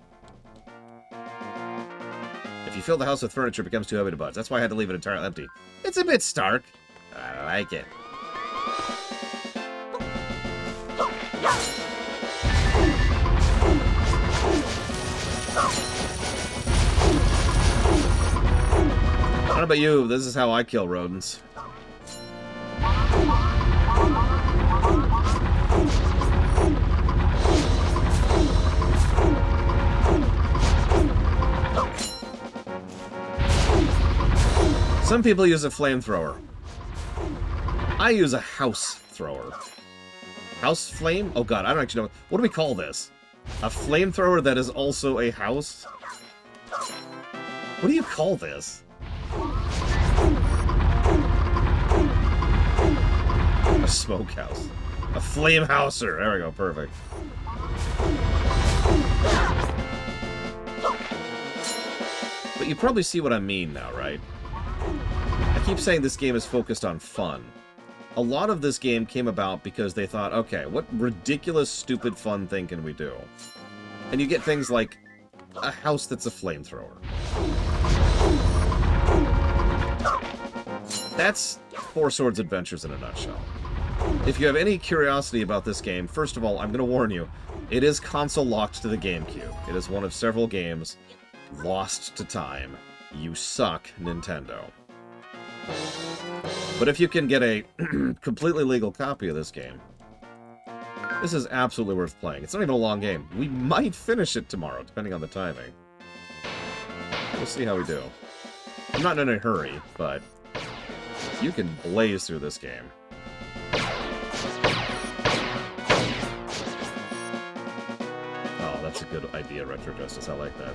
If you fill the house with furniture, it becomes too heavy to budge. That's why I had to leave it entirely empty. It's a bit stark. I like it. I don't know about you, this is how I kill rodents. Some people use a flamethrower. I use a house thrower. House flame? Oh god, I don't actually know. What do we call this? A flamethrower that is also a house? What do you call this? A smokehouse. A flame houser. There we go, perfect. But you probably see what I mean now, right? I keep saying this game is focused on fun. A lot of this game came about because they thought, okay, what ridiculous, stupid, fun thing can we do? And you get things like a house that's a flamethrower. That's Four Swords Adventures in a nutshell. If you have any curiosity about this game, first of all, I'm going to warn you, it is console locked to the GameCube. It is one of several games lost to time. You suck, Nintendo. But if you can get a completely legal copy of this game, this is absolutely worth playing. It's not even a long game. We might finish it tomorrow, depending on the timing. We'll see how we do. I'm not in a hurry, but you can blaze through this game. Oh, that's a good idea, Retro Justice. I like that.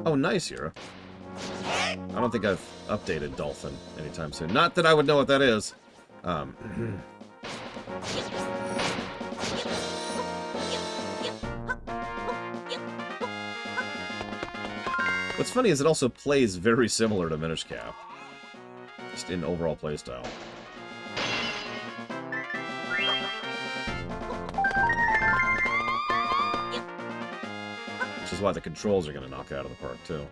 Oh, nice, Hero. I don't think I've updated Dolphin anytime soon. Not that I would know what that is. What's funny is it also plays very similar to Minish Cap. Just in overall playstyle. Which is why the controls are going to knock it out of the park, too.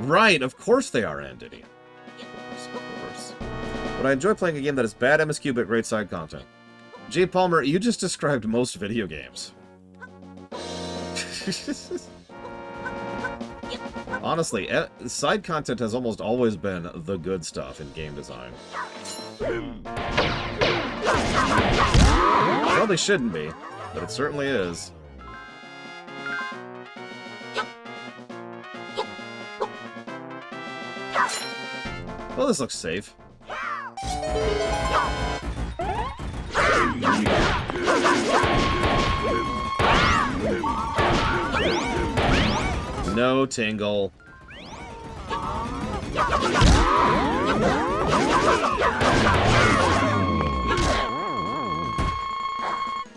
Right, of course they are, Andy. Of course. But I enjoy playing a game that is bad MSQ but great side content. Jay Palmer, you just described most video games. Honestly, side content has almost always been the good stuff in game design. Probably shouldn't be, but it certainly is. Well, this looks safe. No tingle.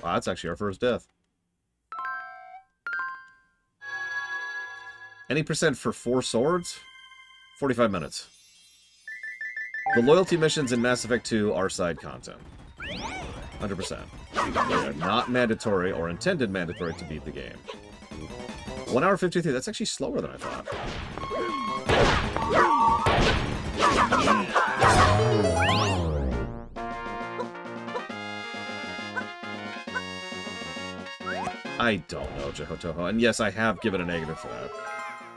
Wow, that's actually our first death. Any percent for 4 swords? 45 minutes. The loyalty missions in Mass Effect 2 are side content. 100%. They are not mandatory or intended mandatory to beat the game. 1 hour 53, that's actually slower than I thought. I don't know, Jehotoho. And yes, I have given a negative for that.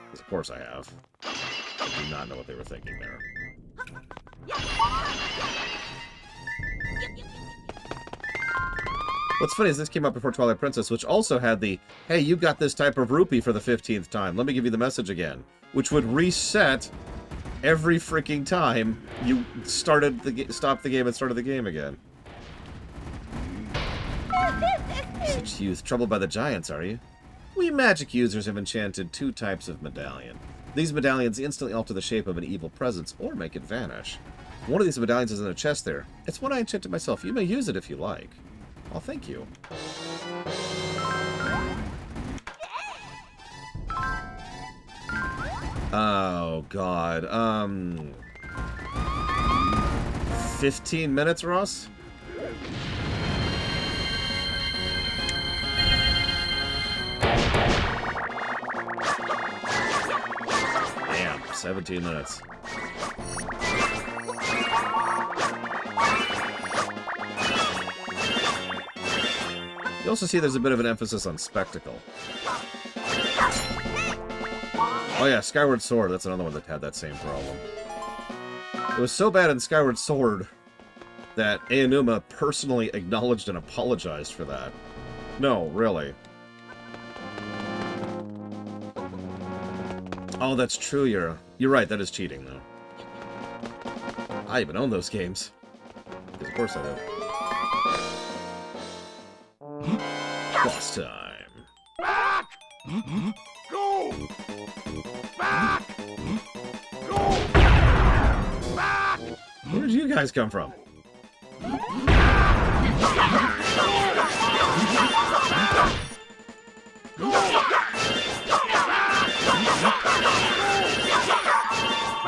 Because of course I have. I do not know what they were thinking there. What's funny is this came out before Twilight Princess, which also had the, hey, you got this type of rupee for the 15th time. Let me give you the message again. Which would reset every freaking time you stopped the game and started the game again. Such youth. Troubled by the giants, are you? We magic users have enchanted 2 types of medallion. These medallions instantly alter the shape of an evil presence, or make it vanish. One of these medallions is in a chest there. It's one I enchanted myself. You may use it if you like. Oh, thank you. Oh, God. 15 minutes, Ross? Damn, 17 minutes. You also see there's a bit of an emphasis on spectacle. Oh yeah, Skyward Sword, that's another one that had that same problem. It was so bad in Skyward Sword that Aonuma personally acknowledged and apologized for that. No, really. Oh, that's true, You're right, that is cheating, though. I even own those games. Because of course I do. Boss time. Back! Go! Back! Go! Back! Where did you guys come from?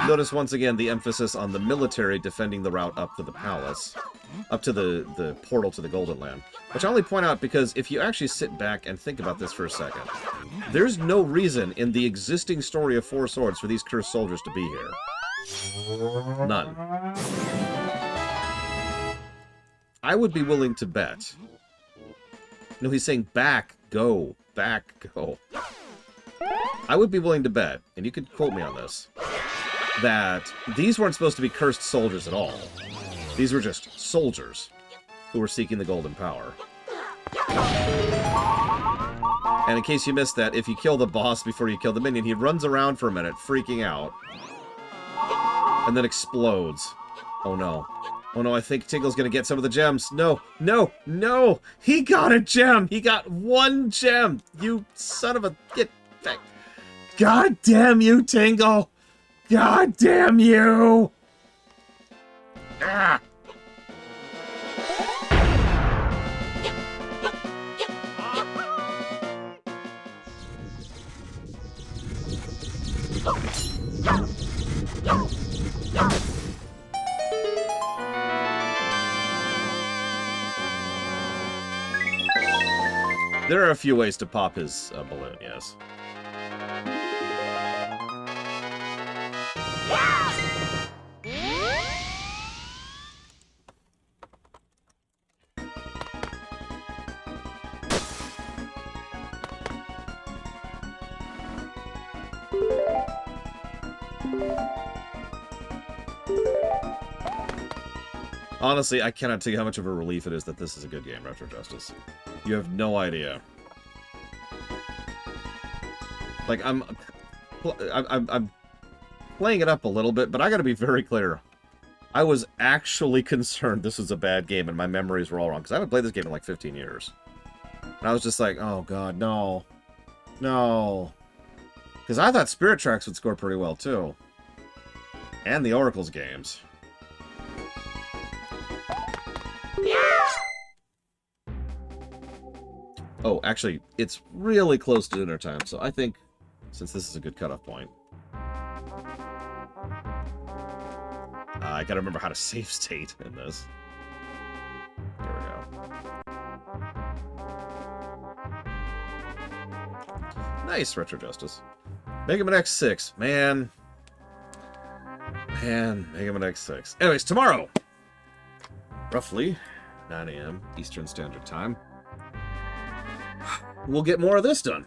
Notice once again the emphasis on the military defending the route up to the palace. Up to the portal to the Golden Land. Which I only point out because if you actually sit back and think about this for a second, there's no reason in the existing story of Four Swords for these cursed soldiers to be here. None. I would be willing to bet. No, he's saying back, go, back, go. I would be willing to bet, and you could quote me on this, that these weren't supposed to be cursed soldiers at all. These were just soldiers who were seeking the golden power. And in case you missed that, if you kill the boss before you kill the minion, he runs around for a minute, freaking out, and then explodes. Oh no. Oh no, I think Tinkle's gonna get some of the gems. No, no, no! He got a gem! He got one gem! You son of a... Get back. God damn you, Tingle! God damn you! Ah! There are a few ways to pop his balloon, yes. Honestly, I cannot tell you how much of a relief it is that this is a good game, Retro Justice. You have no idea. Like, I'm playing it up a little bit, but I gotta be very clear. I was actually concerned this was a bad game and my memories were all wrong, because I haven't played this game in like 15 years. And I was just like, oh god, no. No. Because I thought Spirit Tracks would score pretty well, too. And the Oracle's games. Oh, actually, it's really close to dinner time, so I think, since this is a good cutoff point, I gotta remember how to save state in this. Here we go. Nice, Retro Justice. Mega Man X6, man. Man, Mega Man X6. Anyways, tomorrow, roughly 9 a.m. Eastern Standard Time, we'll get more of this done.